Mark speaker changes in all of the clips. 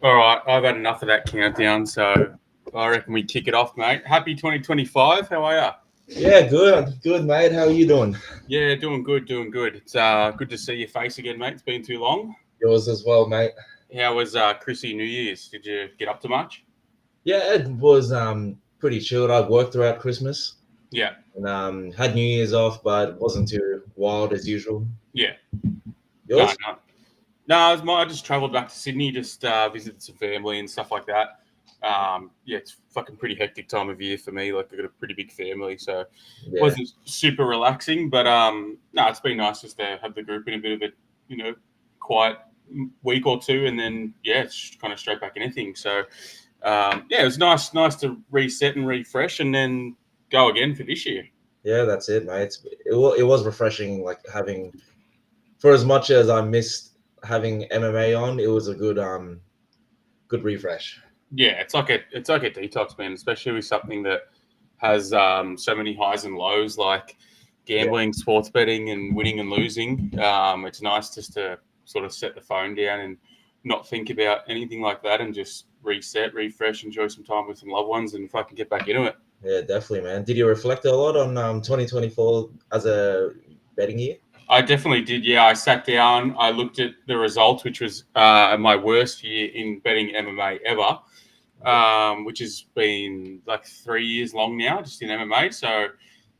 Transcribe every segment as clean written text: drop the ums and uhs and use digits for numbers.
Speaker 1: All right, I've had enough of that countdown, so I reckon we kick it off, mate. Happy 2025. How are you?
Speaker 2: Yeah, good, mate. How are you doing?
Speaker 1: Yeah, doing good, doing good. It's good to see your face again, mate. It's been too long.
Speaker 2: Yours as well, mate.
Speaker 1: How was Chrissy New Year's? Did you get up to much?
Speaker 2: Yeah, it was pretty chilled. I worked throughout Christmas
Speaker 1: Yeah,
Speaker 2: and had New Year's off, but it wasn't too wild as usual.
Speaker 1: yeah. No,
Speaker 2: Yours?
Speaker 1: no. No, I just travelled back to Sydney, just visited some family and stuff like that. Yeah, it's fucking pretty hectic time of year for me. Like, I've got a pretty big family, so it
Speaker 2: Yeah,
Speaker 1: wasn't super relaxing. But no, it's been nice just to have the group in a bit of a, quiet week or two, and then yeah, it's kind of straight back into things. So yeah, it was nice to reset and refresh, and then go again for this year.
Speaker 2: yeah, that's it, mate. It was refreshing, like having for as much as I missed having MMA on, it was a good refresh.
Speaker 1: Yeah, it's like a detox, man, especially with something that has so many highs and lows, like
Speaker 2: Yeah,
Speaker 1: gambling, sports betting, and winning and losing. It's nice just to sort of set the phone down and not think about anything like that, and just reset, refresh, enjoy some time with some loved ones, and fucking get back into it.
Speaker 2: yeah, definitely, man. Did you reflect a lot on 2024 as a betting year?
Speaker 1: I definitely did. Yeah, I sat down, I looked at the results, which was my worst year in betting MMA ever, which has been like 3 years long now, just in MMA. So,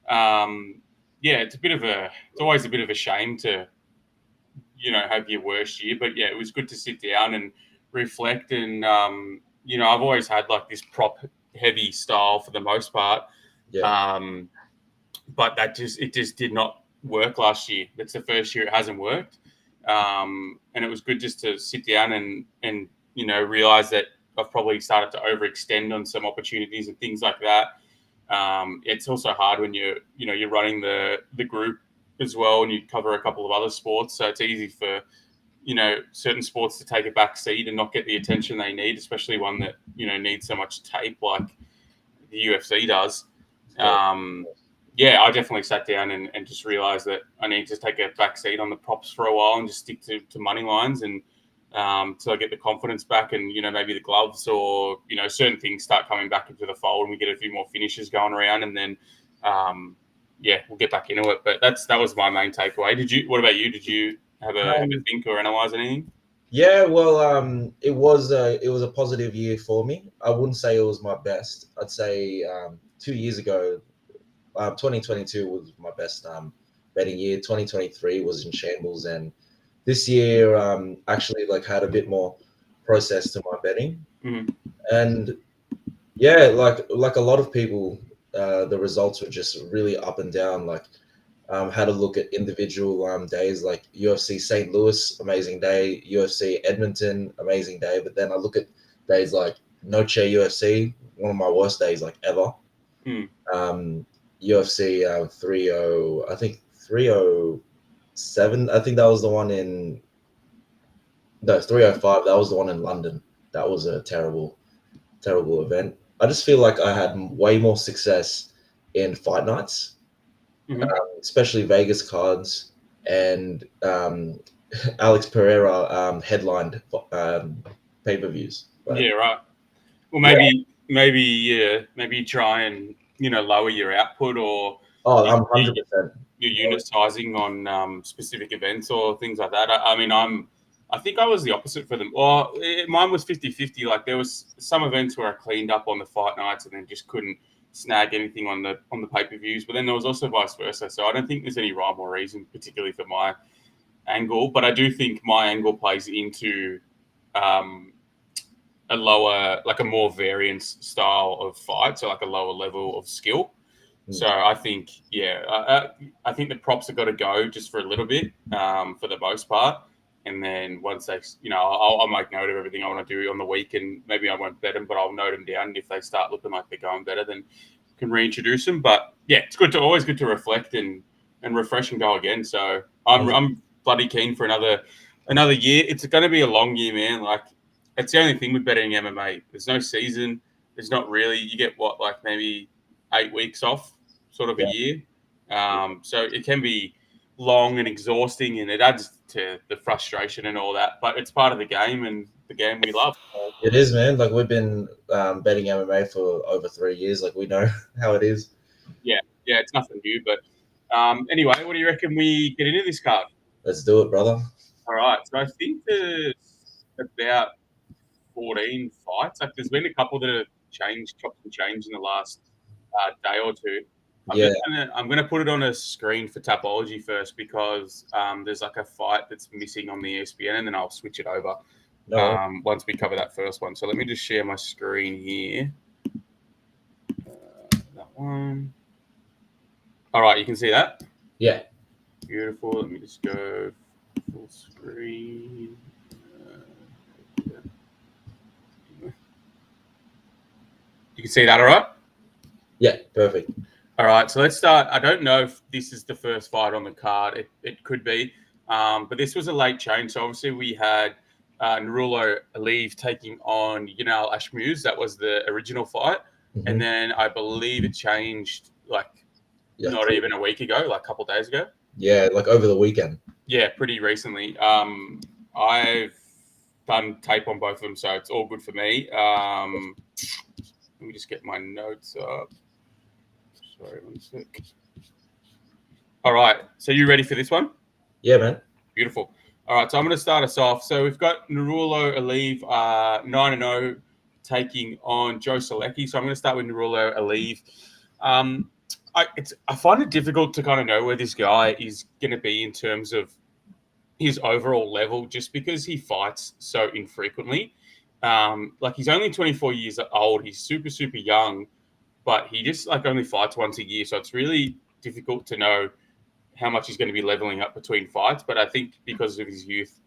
Speaker 1: yeah, it's always a bit of a shame to, have your worst year. But yeah, it was good to sit down and reflect. And, I've always had like this prop heavy style for the most part.
Speaker 2: Yeah,
Speaker 1: Um, but it just did not work last year. It's the first year it hasn't worked, and it was good just to sit down and realize that I've probably started to overextend on some opportunities and things like that. It's also hard when you're running the group as well, and you cover a couple of other sports, so it's easy for certain sports to take a back seat and not get the attention they need, especially one that needs so much tape like the UFC does.
Speaker 2: yeah,
Speaker 1: Um, yeah, I definitely sat down and just realised that I need to take a back seat on the props for a while and just stick to money lines and till I get the confidence back and maybe the gloves or certain things start coming back into the fold and we get a few more finishes going around and then yeah, we'll get back into it. But that was my main takeaway. What about you? Did you have a
Speaker 2: um,
Speaker 1: think or analyze anything?
Speaker 2: yeah. Well, it was a positive year for me. I wouldn't say it was my best. I'd say 2 years ago, 2022 was my best betting year. 2023 was in shambles, and this year actually like had a bit more process to my betting.
Speaker 1: Mm-hmm.
Speaker 2: And yeah, like a lot of people, the results were just really up and down. Like had a look at individual days like UFC St. Louis, amazing day, UFC Edmonton, amazing day. But then I look at days like Noche UFC, one of my worst days like ever.
Speaker 1: Mm.
Speaker 2: UFC 30, I think 307. I think that was the one in no 305. That was the one in London. That was a terrible event. I just feel like I had way more success in fight nights,
Speaker 1: Mm-hmm.
Speaker 2: especially Vegas cards, and Alex Pereira headlined pay-per-views. But
Speaker 1: Yeah, right. Well,
Speaker 2: yeah,
Speaker 1: maybe you try and lower your output or
Speaker 2: oh,
Speaker 1: you,
Speaker 2: I'm
Speaker 1: you,
Speaker 2: 100%.
Speaker 1: your unit sizing on specific events or things like that. I mean, I think I was the opposite for them. Well, mine was 50-50. Like there was some events where I cleaned up on the fight nights and then just couldn't snag anything on the pay per views. But then there was also vice versa. So I don't think there's any rhyme or reason, particularly for my angle. But I do think my angle plays into um, a lower, like a more variance style of fight, so like a lower level of skill.
Speaker 2: Mm.
Speaker 1: So I think, yeah, I think the props have got to go just for a little bit, for the most part, and then once they, I'll make note of everything I want to do on the week, and maybe I won't bet them, but I'll note them down. And if they start looking like they're going better, then can reintroduce them. But yeah, it's always good to reflect and refresh and go again. So I'm bloody keen for another year. It's going to be a long year, man. Like it's the only thing with betting MMA. There's no season. There's not really. You get what, like maybe 8 weeks off, sort of a
Speaker 2: Yeah,
Speaker 1: year. So it can be long and exhausting, and it adds to the frustration and all that. But it's part of the game, and the game we love.
Speaker 2: It is, man. Like we've been betting MMA for over 3 years. Like we know how it is.
Speaker 1: Yeah, it's nothing new. But anyway, what do you reckon we get into this card?
Speaker 2: Let's do it, brother.
Speaker 1: All right, so I think there's about 14 fights. Like there's been a couple that have chopped and changed in the last day or two. I'm gonna put it on a screen for Tapology first because there's like a fight that's missing on the ESPN, and then I'll switch it over once we cover that first one. So let me just share my screen here. That one. All right, you can see that?
Speaker 2: Yeah.
Speaker 1: Beautiful. Let me just go full screen. You can see that all right?
Speaker 2: Yeah, perfect.
Speaker 1: All right, so let's start. I don't know if this is the first fight on the card. It could be. But this was a late change. So obviously we had Nurullo Aliyev taking on Yanal Ashmuz. That was the original fight. Mm-hmm. And then I believe it changed not even a week ago, like a couple of days ago.
Speaker 2: Yeah, like over the weekend.
Speaker 1: Yeah, pretty recently. I've done tape on both of them, so it's all good for me. Let me just get my notes up. Sorry, one sec. All right, so you ready for this one?
Speaker 2: Yeah, man.
Speaker 1: Beautiful. All right, so I'm going to start us off. So we've got Nurullo Aliyev 9-0 taking on Joe Solecki. So I'm going to start with Nurullo Aliyev. I find it difficult to kind of know where this guy is going to be in terms of his overall level, just because he fights so infrequently. Like he's only 24 years old. He's super, super young, but he just like only fights once a year. So it's really difficult to know how much he's going to be leveling up between fights. But I think because of his youth,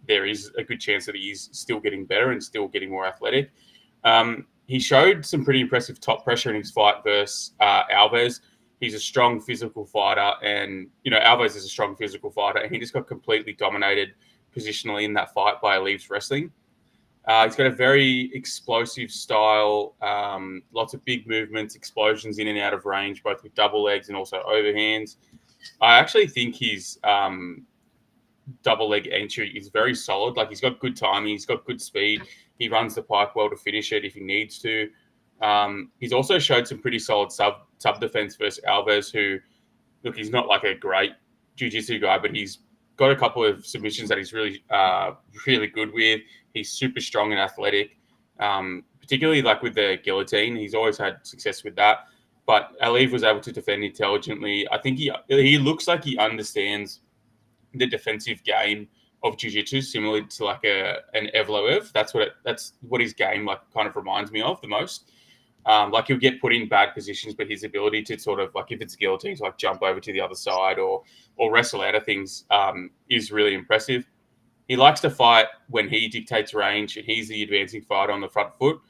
Speaker 1: there is a good chance that he's still getting better and still getting more athletic. He showed some pretty impressive top pressure in his fight versus Alves. He's a strong physical fighter, and Alves is a strong physical fighter, and he just got completely dominated positionally in that fight by Aliyev's wrestling. He's got a very explosive style, lots of big movements, explosions in and out of range, both with double legs and also overhands. I actually think his double leg entry is very solid. Like he's got good timing, he's got good speed. He runs the pipe well to finish it if he needs to. He's also showed some pretty solid sub defense versus Alves, who, look, he's not like a great jiu-jitsu guy, but he's got a couple of submissions that he's really, really good with. He's super strong and athletic, particularly like with the guillotine. He's always had success with that. But Aliyev was able to defend intelligently. I think he looks like he understands the defensive game of jiu-jitsu, similar to like an Evloev. That's what his game like kind of reminds me of the most. Like he'll get put in bad positions, but his ability to sort of like, if it's guillotine, to like jump over to the other side or wrestle out of things is really impressive. He likes to fight when he dictates range, and he's the advancing fighter on the front foot.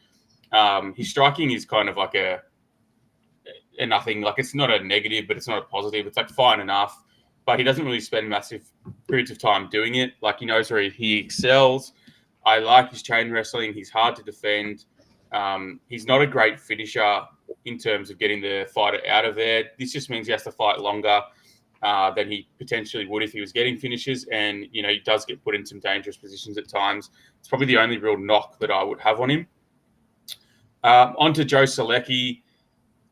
Speaker 1: His striking is kind of like a nothing. Like it's not a negative, but it's not a positive. It's like fine enough, but he doesn't really spend massive periods of time doing it. Like he knows where he excels. I like his chain wrestling. He's hard to defend. He's not a great finisher in terms of getting the fighter out of there. This just means he has to fight longer than he potentially would if he was getting finishes. And, he does get put in some dangerous positions at times. It's probably the only real knock that I would have on him. On to Joe Solecki.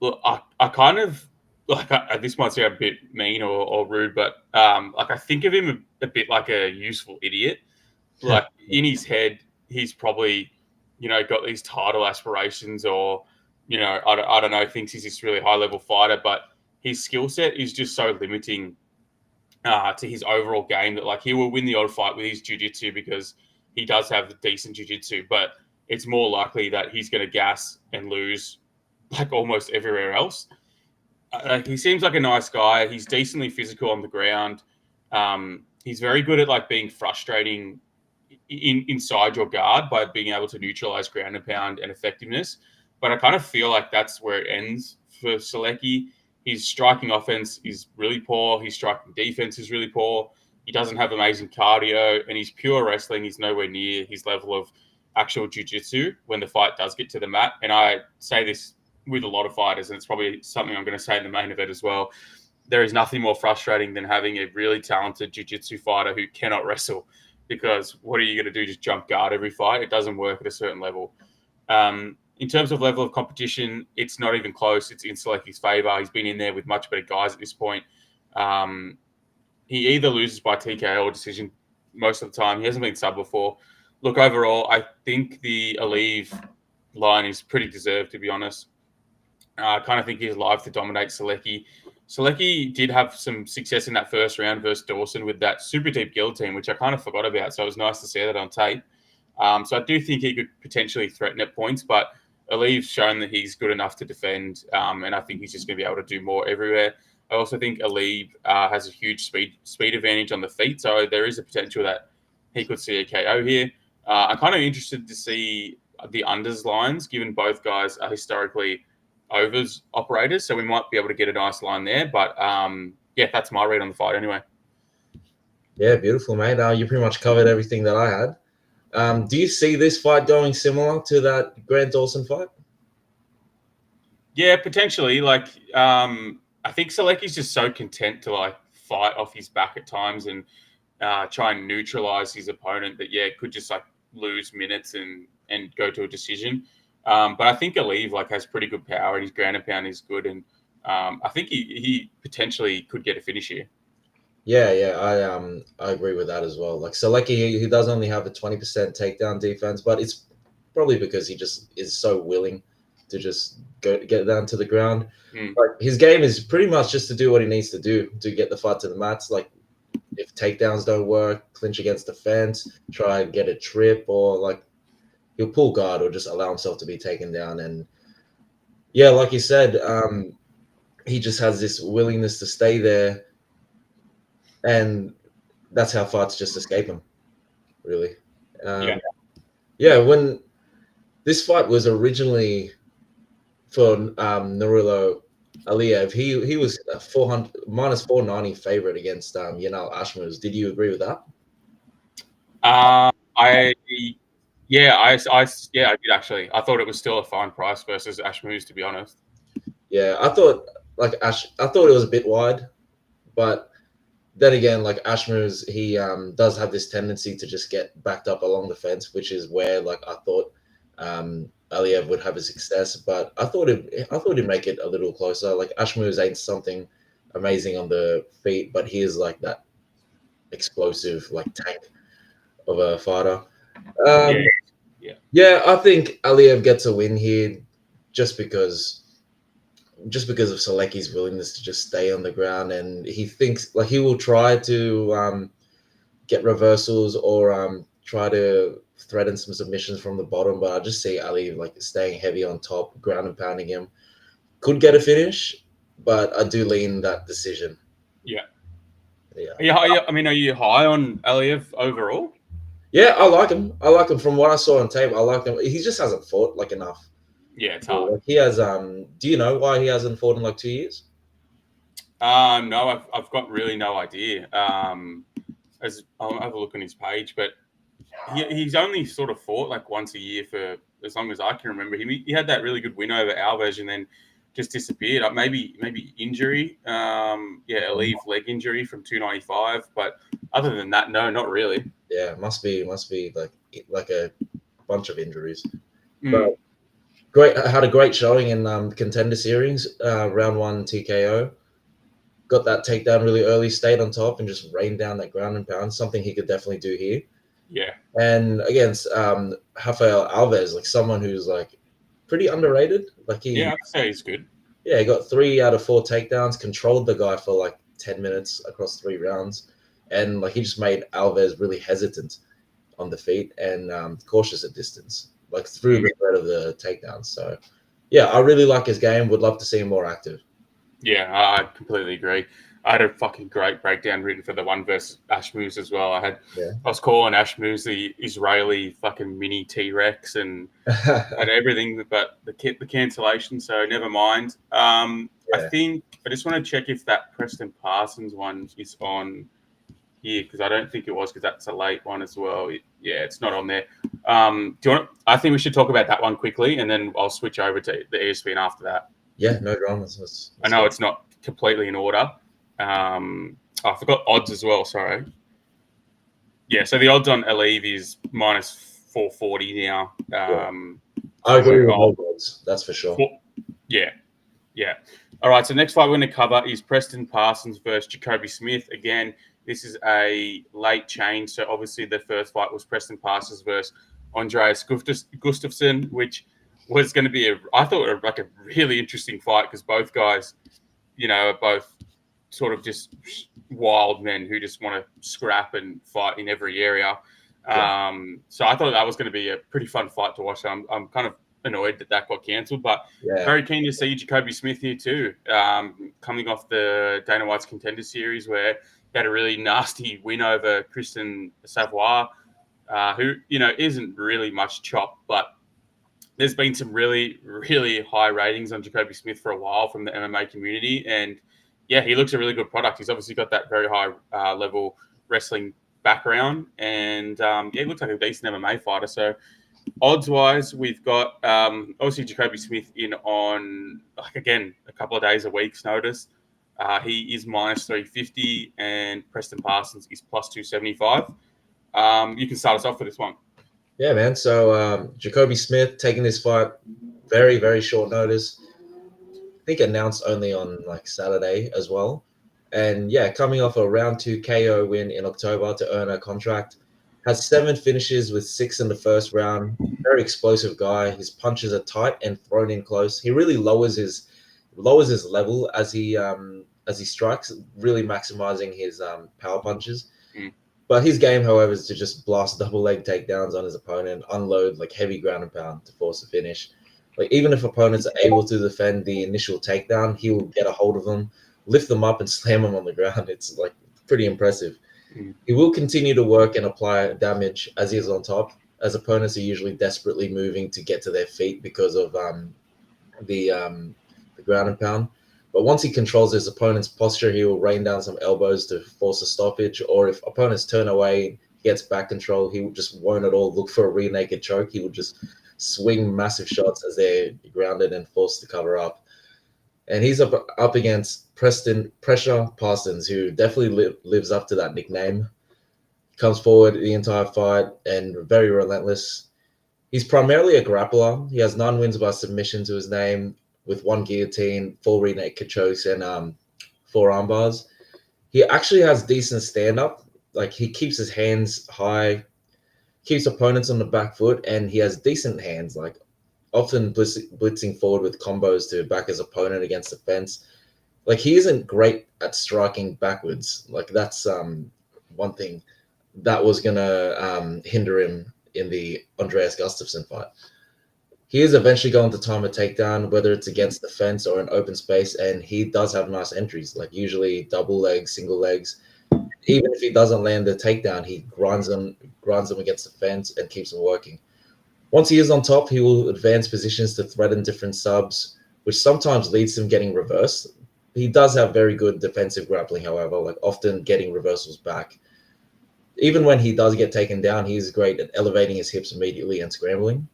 Speaker 1: Look, I kind of, like, this might sound a bit mean or rude, but I think of him a bit like a useful idiot. Like in his head, he's probably, got these title aspirations or, I don't know, thinks he's this really high level fighter, but his skill set is just so limiting to his overall game that like he will win the odd fight with his jiu-jitsu because he does have decent jiu-jitsu, but it's more likely that he's going to gas and lose like almost everywhere else. He seems like a nice guy. He's decently physical on the ground. He's very good at like being frustrating inside your guard by being able to neutralize ground and pound and effectiveness. But I kind of feel like that's where it ends for Solecki. His striking offense is really poor. His striking defense is really poor. He doesn't have amazing cardio, and his pure wrestling is nowhere near his level of actual jiu-jitsu when the fight does get to the mat. And I say this with a lot of fighters, and it's probably something I'm going to say in the main event as well. There is nothing more frustrating than having a really talented jiu-jitsu fighter who cannot wrestle. because what are you going to do? Just jump guard every fight? It doesn't work at a certain level. In terms of level of competition, it's not even close. It's in Selecki's favour. He's been in there with much better guys at this point. He either loses by TKO or decision most of the time. He hasn't been sub before. Look, overall, I think the Alieve line is pretty deserved, to be honest. I kind of think he's live to dominate Selecki. Selecki did have some success in that first round versus Dawson with that super deep guillotine, which I kind of forgot about. So it was nice to see that on tape. So I do think he could potentially threaten at points, but Alieve's shown that he's good enough to defend, and I think he's just going to be able to do more everywhere. I also think Alieve has a huge speed advantage on the feet, so there is a potential that he could see a KO here. I'm kind of interested to see the unders lines, given both guys are historically overs operators, so we might be able to get a nice line there. But yeah, that's my read on the fight anyway.
Speaker 2: Yeah, beautiful, mate. You pretty much covered everything that I had. Do you see this fight going similar to that Grant Dawson fight?
Speaker 1: Yeah, potentially. Like, I think Selecki's just so content to like fight off his back at times and try and neutralize his opponent that it could just like lose minutes and go to a decision. But I think Alieve like has pretty good power and his ground and pound is good, and I think he potentially could get a finish here.
Speaker 2: Yeah, I agree with that as well. Like Selecki, he does only have a 20% takedown defense, but it's probably because he just is so willing to just get down to the ground. Like his game is pretty much just to do what he needs to do to get the fight to the mats. Like if takedowns don't work, clinch against the fence, try and get a trip, or like he'll pull guard or just allow himself to be taken down. And yeah, like you said, he just has this willingness to stay there, and that's how fights just escape him, really. Yeah, when this fight was originally for Nurullo Aliyev, he was a 400 minus 490 favorite against Yanal Ashmuz. Did you agree with that?
Speaker 1: I did actually. I thought it was still a fine price versus Ashmuz, to be honest.
Speaker 2: Yeah, I thought it was a bit wide, but then again, like Ashmuz, he does have this tendency to just get backed up along the fence, which is where like I thought Aliyev would have a success, but I thought he'd make it a little closer. Like Ashmuz ain't something amazing on the feet, but he is like that explosive like tank of a fighter. Yeah, I think Aliyev gets a win here just because of Selecki's willingness to just stay on the ground, and he thinks like he will try to get reversals or try to threaten some submissions from the bottom, but I just see Ali like staying heavy on top, ground and pounding him. Could get a finish, but I do lean that decision.
Speaker 1: Yeah. I mean, are you high on Aliyev overall?
Speaker 2: Yeah, I like him. From what I saw on tape. I like him. He just hasn't fought like enough.
Speaker 1: Yeah, it's hard.
Speaker 2: Like, he has. Do you know why he hasn't fought in like 2 years?
Speaker 1: No, I've got really no idea. As I'll have a look on his page, but he's only sort of fought like once a year for as long as I can remember. He had that really good win over Alves and then just disappeared. Maybe injury. Alieve leg injury from 295. But other than that, no, not really.
Speaker 2: Yeah, must be like a bunch of injuries. But had a great showing in Contender Series, round 1 TKO. Got that takedown really early, stayed on top, and just rained down that ground and pound. Something he could definitely do here.
Speaker 1: Yeah.
Speaker 2: And against Rafael Alves, like someone who's like pretty underrated. Like
Speaker 1: I'd say he's good.
Speaker 2: Yeah, he got 3 out of 4 takedowns, controlled the guy for like 10 minutes across 3 rounds, and like he just made Alves really hesitant on the feet and cautious at distance, like through the threat of the takedowns. So yeah, I really like his game. Would love to see him more active.
Speaker 1: Yeah, I completely agree. I had a fucking great breakdown written for the one versus Ashmuz as well. I was calling Ashmuz the Israeli fucking mini T-Rex and everything, but the cancellation, so never mind. I think I just want to check if that Preston Parsons one is on here because I don't think it was because that's a late one as well. It's not on there. Do you want? I think we should talk about that one quickly, and then I'll switch over to the ESPN after that.
Speaker 2: Yeah, no dramas.
Speaker 1: I know it's not completely in order. I forgot odds as well. Sorry. Yeah, so the odds on Aleve is minus 440 now.
Speaker 2: I agree with
Speaker 1: oh,
Speaker 2: those odds. That's for sure.
Speaker 1: yeah, yeah. All right, so next fight we're going to cover is Preston Parsons versus Jacoby Smith. Again, this is a late change. So obviously the first fight was Preston Parsons versus Andreas Gustafsson, which was going to be I thought like a really interesting fight because both guys, are both sort of just wild men who just want to scrap and fight in every area. So I thought that was going to be a pretty fun fight to watch. I'm kind of annoyed that got cancelled, but very keen to see Jacoby Smith here too. Coming off the Dana White's Contender Series where he had a really nasty win over Kristen Savoy, who isn't really much chop, but there's been some really, really high ratings on Jacoby Smith for a while from the MMA community. And yeah, he looks a really good product. He's obviously got that very high level wrestling background. And he looks like a decent MMA fighter. So odds wise, we've got obviously Jacoby Smith in on, again, a couple of days, a week's notice. He is minus 350 and Preston Parsons is plus 275. You can start us off for this one.
Speaker 2: Yeah, man. So Jacoby Smith taking this fight very, very short notice. I think announced only on like Saturday as well. And yeah, coming off a round 2 KO win in October to earn a contract. Has 7 finishes with 6 in the first round. Very explosive guy. His punches are tight and thrown in close. He really lowers his level as he strikes, really maximizing his power punches. But his game, however, is to just blast double leg takedowns on his opponent, unload like heavy ground and pound to force a finish. Like even if opponents are able to defend the initial takedown, he will get a hold of them, lift them up, and slam them on the ground. It's like pretty impressive. He will continue to work and apply damage as he is on top, as opponents are usually desperately moving to get to their feet because of the ground and pound. But once he controls his opponent's posture, he will rain down some elbows to force a stoppage. Or if opponents turn away, he gets back control, he just won't at all look for a rear naked choke. He will just swing massive shots as they're grounded and forced to cover up. And he's up against Preston Pressure Parsons, who definitely lives up to that nickname. Comes forward the entire fight and very relentless. He's primarily a grappler. He has 9 wins by submission to his name, with 1 guillotine, 4 rear naked chokes, and 4 arm bars. He actually has decent stand-up. Like, he keeps his hands high, keeps opponents on the back foot, and he has decent hands, like often blitzing forward with combos to back his opponent against the fence. Like, he isn't great at striking backwards. Like, that's one thing that was going to hinder him in the Andreas Gustafsson fight. He is eventually going to time a takedown, whether it's against the fence or an open space, and he does have nice entries, like usually double legs, single legs. Even if he doesn't land the takedown, he grinds them against the fence and keeps them working. Once he is on top, he will advance positions to threaten different subs, which sometimes leads to him getting reversed. He does have very good defensive grappling, however, like often getting reversals back. Even when he does get taken down, he's great at elevating his hips immediately and scrambling.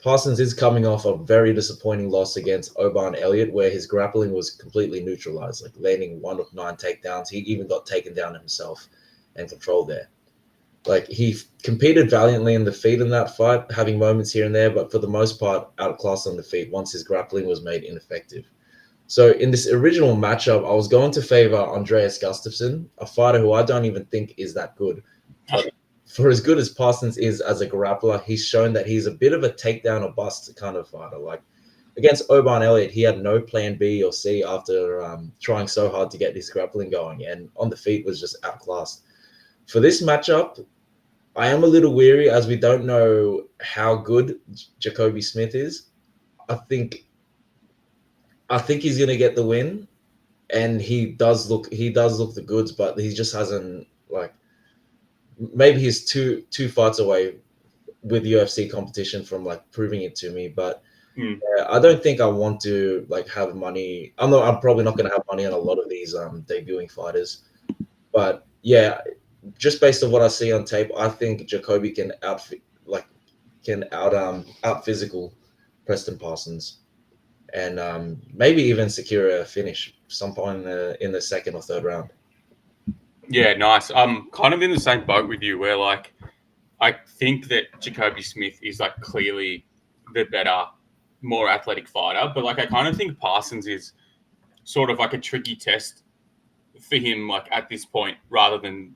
Speaker 2: Parsons is coming off a very disappointing loss against Oban Elliott, where his grappling was completely neutralized, like landing 1 of 9 takedowns. He even got taken down himself and controlled there. Like, he competed valiantly in the feet in that fight, having moments here and there, but for the most part, outclassed on the feet once his grappling was made ineffective. So in this original matchup, I was going to favor Andreas Gustafsson, a fighter who I don't even think is that good. But for as good as Parsons is as a grappler, he's shown that he's a bit of a takedown or bust kind of fighter. Like, against Oban Elliott, he had no plan B or C after trying so hard to get his grappling going, and on the feet was just outclassed. For this matchup, I am a little weary as we don't know how good Jacoby Smith is. I think he's going to get the win, and he does look the goods, but he just hasn't, like, maybe he's two fights away with UFC competition from like proving it to me. But I don't think I want to like have money. I'm probably not going to have money on a lot of these debuting fighters. But yeah, just based on what I see on tape, I think Jacoby can out physical Preston Parsons, and maybe even secure a finish some point in the second or third round.
Speaker 1: Yeah, nice. I'm kind of in the same boat with you where like I think that Jacoby Smith is like clearly the better, more athletic fighter, but like I kind of think Parsons is sort of like a tricky test for him like at this point rather than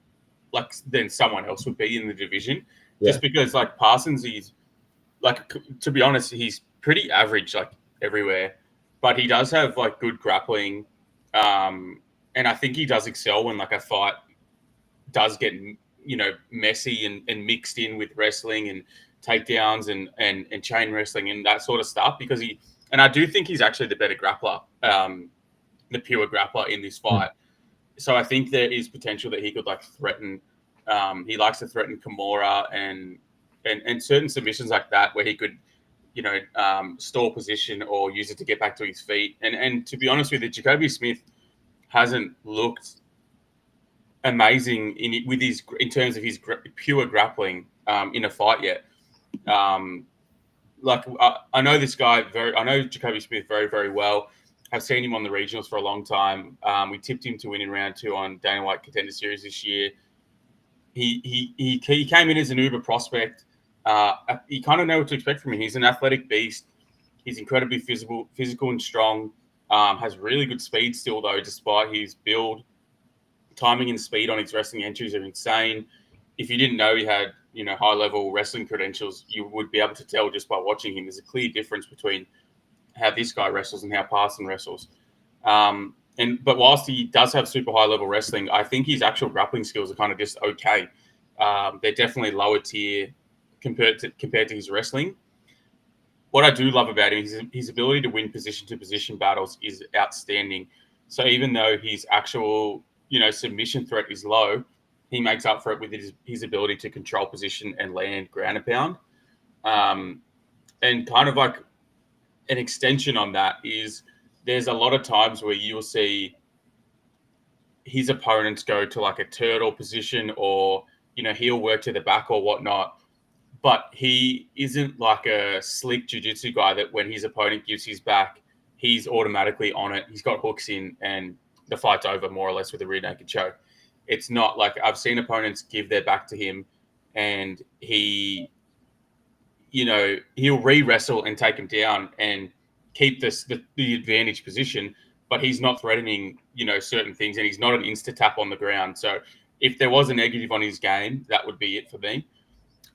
Speaker 1: someone else would be in the division.
Speaker 2: Yeah.
Speaker 1: Just because like Parsons is like, to be honest, he's pretty average like everywhere, but he does have like good grappling. And I think he does excel when like a fight does get messy and mixed in with wrestling and takedowns and chain wrestling and that sort of stuff because I do think he's actually the better grappler, the pure grappler in this fight. So I think there is potential that he could like threaten. He likes to threaten Kimura and certain submissions like that where he could stall position or use it to get back to his feet. And to be honest with you, Jacoby Smith hasn't looked amazing in terms of his pure grappling in a fight yet. I know this guy I know Jacoby Smith very, very well. I've seen him on the regionals for a long time. We tipped him to win in round 2 on Dana White Contender Series this year. He came in as an uber prospect. You kind of know what to expect from him. He's an athletic beast. He's incredibly physical and strong. Has really good speed still, though, despite his build. Timing and speed on his wrestling entries are insane. If you didn't know he had, high-level wrestling credentials, you would be able to tell just by watching him. There's a clear difference between how this guy wrestles and how Parson wrestles. But whilst he does have super high-level wrestling, I think his actual grappling skills are kind of just okay. They're definitely lower tier compared to his wrestling. What I do love about him is his ability to win position-to-position battles is outstanding. So even though his actual submission threat is low, he makes up for it with his ability to control position and land ground and pound. And kind of like an extension on that is there's a lot of times where you'll see his opponents go to like a turtle position or, he'll work to the back or whatnot. But he isn't like a slick jiu-jitsu guy that when his opponent gives his back, he's automatically on it. He's got hooks in and the fight's over more or less with a rear naked choke. It's not like I've seen opponents give their back to him and he'll re-wrestle and take him down and keep the advantage position, but he's not threatening, certain things and he's not an insta-tap on the ground. So if there was a negative on his game, that would be it for me.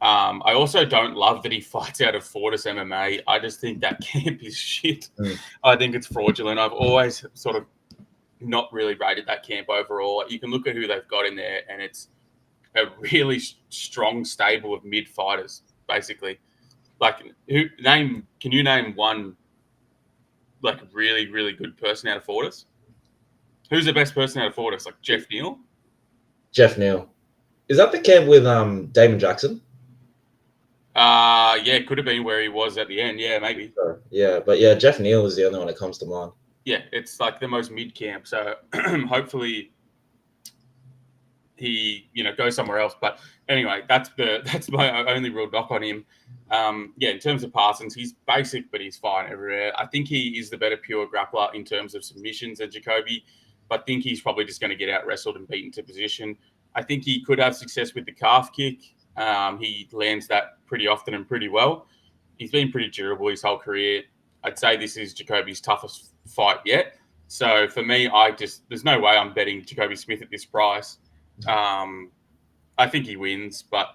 Speaker 1: I also don't love that he fights out of Fortis MMA. I just think that camp is shit. I think it's fraudulent. I've always sort of not really rated that camp overall. You can look at who they've got in there, and it's a really strong stable of mid fighters, basically. Like, can you name one like really, really good person out of Fortis? Who's the best person out of Fortis? Like Jeff Neal?
Speaker 2: Jeff Neal. Is that the camp with Damon Jackson?
Speaker 1: Yeah, it could have been where he was at the end. Yeah, maybe.
Speaker 2: Yeah, but yeah, Jeff Neal is the only one that comes to mind.
Speaker 1: Yeah, it's like the most mid camp. So hopefully he, goes somewhere else. But anyway, that's my only real knock on him. In terms of Parsons, he's basic, but he's fine everywhere. I think he is the better pure grappler in terms of submissions than Jacoby, but I think he's probably just going to get out wrestled and beaten to position. I think he could have success with the calf kick. He lands that pretty often and pretty well. He's been pretty durable his whole career. I'd say this is Jacoby's toughest fight yet. So for me, there's no way I'm betting Jacoby Smith at this price. I think he wins, but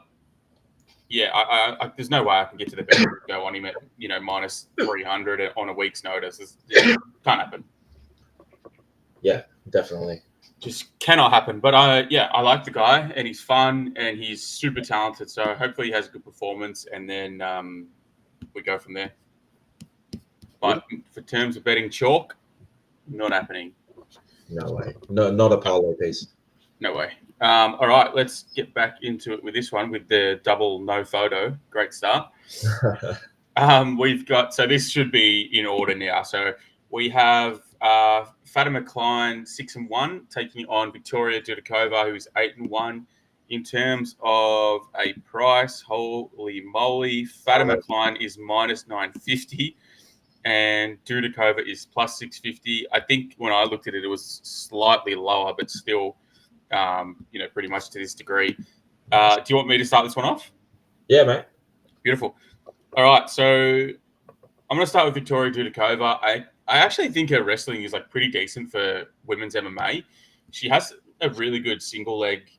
Speaker 1: yeah, I there's no way I can get to the bet and go on him at minus 300 on a week's notice. It can't happen.
Speaker 2: Yeah, definitely.
Speaker 1: Just cannot happen. But I like the guy and he's fun and he's super talented. So hopefully he has a good performance and then we go from there. But for terms of betting chalk, not happening.
Speaker 2: No way. No, not a parlay piece.
Speaker 1: No way. All right, let's get back into it with this one with the double no photo. Great start. We've got, so this should be in order now. So we have Fatima Klein 6-1 taking on Victoria Dudikova, who's 8-1. In terms of a price, holy moly, Fatima Klein is minus 950 and Dudikova is plus 650. I think when I looked at it, it was slightly lower, but still pretty much to this degree. Do you want me to start this one off?
Speaker 2: Yeah, mate.
Speaker 1: Beautiful. All right, so I'm going to start with Victoria Dudikova. I actually think her wrestling is like pretty decent for women's MMA. She has a really good single leg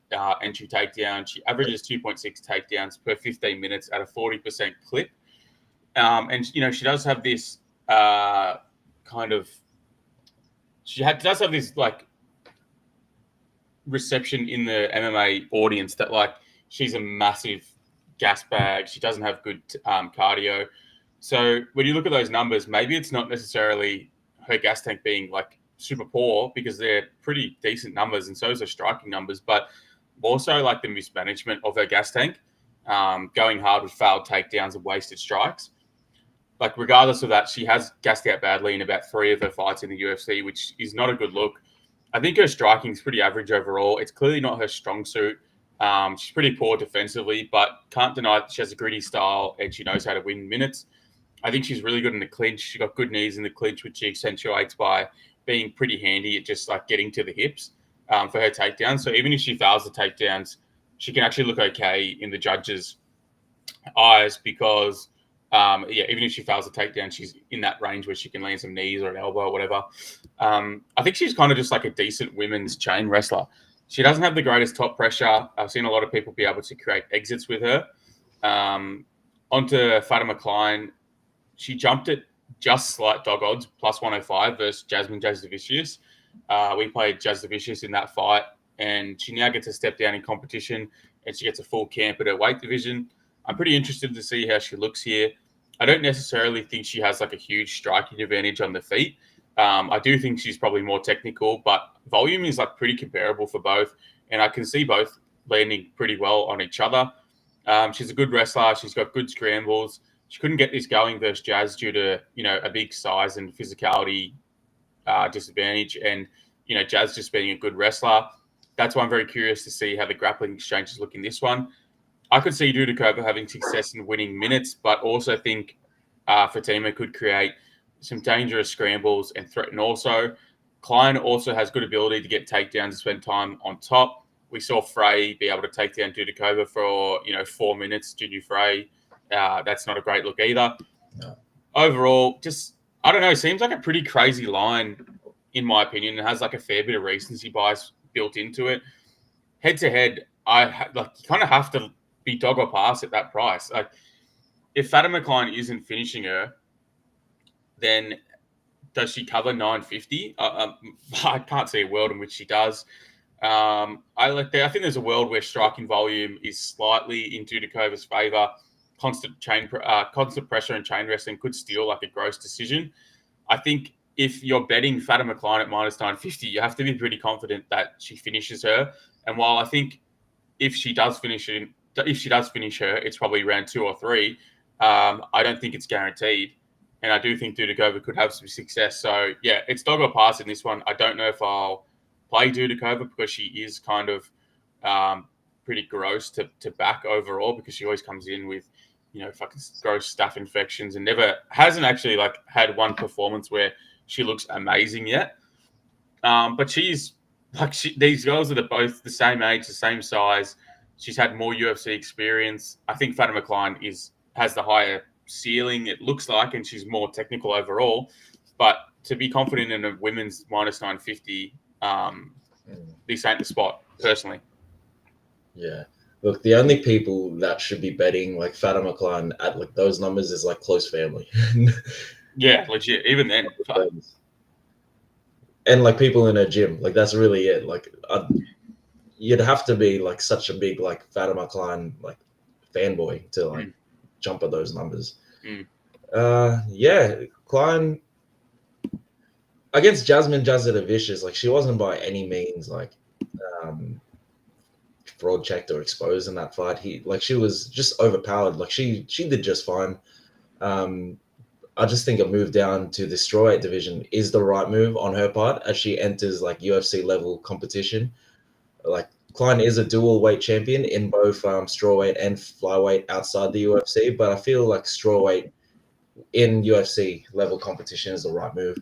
Speaker 1: entry takedown. She averages 2.6 takedowns per 15 minutes at a 40% clip. And she does have this does have this like reception in the MMA audience that like she's a massive gas bag. She doesn't have good cardio. So when you look at those numbers, maybe it's not necessarily her gas tank being like super poor, because they're pretty decent numbers, and so is her striking numbers, but also like the mismanagement of her gas tank, going hard with failed takedowns and wasted strikes. Like regardless of that, she has gassed out badly in about 3 of her fights in the UFC, which is not a good look. I think her striking is pretty average overall. It's clearly not her strong suit. She's pretty poor defensively, but can't deny that she has a gritty style and she knows how to win minutes. I think she's really good in the clinch. She got good knees in the clinch, which she accentuates by being pretty handy at just like getting to the hips for her takedowns. So even if she fails the takedowns, she can actually look okay in the judges' eyes, because even if she fails the takedown, she's in that range where she can land some knees or an elbow or whatever. I think she's kind of just like a decent women's chain wrestler. She doesn't have the greatest top pressure. I've seen a lot of people be able to create exits with her. Onto Fatima Klein, she jumped at just slight dog odds, plus 105 versus Jasmine Jasudavicius. We played Jasudavicius in that fight, and she now gets a step down in competition, and she gets a full camp at her weight division. I'm pretty interested to see how she looks here. I don't necessarily think she has like a huge striking advantage on the feet. I do think she's probably more technical, but volume is like pretty comparable for both, and I can see both landing pretty well on each other. She's a good wrestler. She's got good scrambles. She couldn't get this going versus Jazz due to a big size and physicality disadvantage, and Jazz just being a good wrestler. That's why I'm very curious to see how the grappling exchanges look in this one. I could see Dudikova having success in winning minutes, but also think Fatima could create some dangerous scrambles and threaten also. Klein also has good ability to get takedowns and spend time on top. We saw Frey be able to take down Dudikova for 4 minutes. Juju Frey, that's not a great look either.
Speaker 2: No.
Speaker 1: Overall, just I don't know. Seems like a pretty crazy line, in my opinion. It has like a fair bit of recency bias built into it. Head to head, you kind of have to be dog or pass at that price. Like, if Fatima Klein isn't finishing her, then does she cover 950? I can't see a world in which she does. I think there's a world where striking volume is slightly in Dudikova's favor. Constant pressure and chain wrestling could steal like a gross decision. I think if you're betting Fatima Klein at minus 950, you have to be pretty confident that she finishes her. And while I think if she does finish her, it's probably round 2 or 3. I don't think it's guaranteed, and I do think Dudikova could have some success. So yeah, it's dog or pass in this one. I don't know if I'll play Dudikova because she is kind of pretty gross to back overall, because she always comes in with fucking gross staph infections and never hasn't actually like had one performance where she looks amazing yet. But she's like these girls are both the same age, the same size. She's had more UFC experience. I think Fatima Klein has the higher ceiling, it looks like, and she's more technical overall. But to be confident in a women's minus 950, this ain't the spot, personally.
Speaker 2: Yeah. Look, the only people that should be betting like Fatima Klein at like those numbers is like close family.
Speaker 1: Yeah, legit. Even then.
Speaker 2: And like people in a gym. Like that's really it. Like you'd have to be like such a big like Fatima Klein like fanboy to like jump at those numbers. Yeah, Klein against Jasmine Jasudavicius, like she wasn't by any means like fraud checked or exposed in that fight. She was just overpowered. Like she did just fine. I just think a move down to the strawweight division is the right move on her part as she enters like UFC level competition. Like Klein is a dual weight champion in both strawweight and flyweight outside the UFC, but I feel like strawweight in UFC level competition is the right move.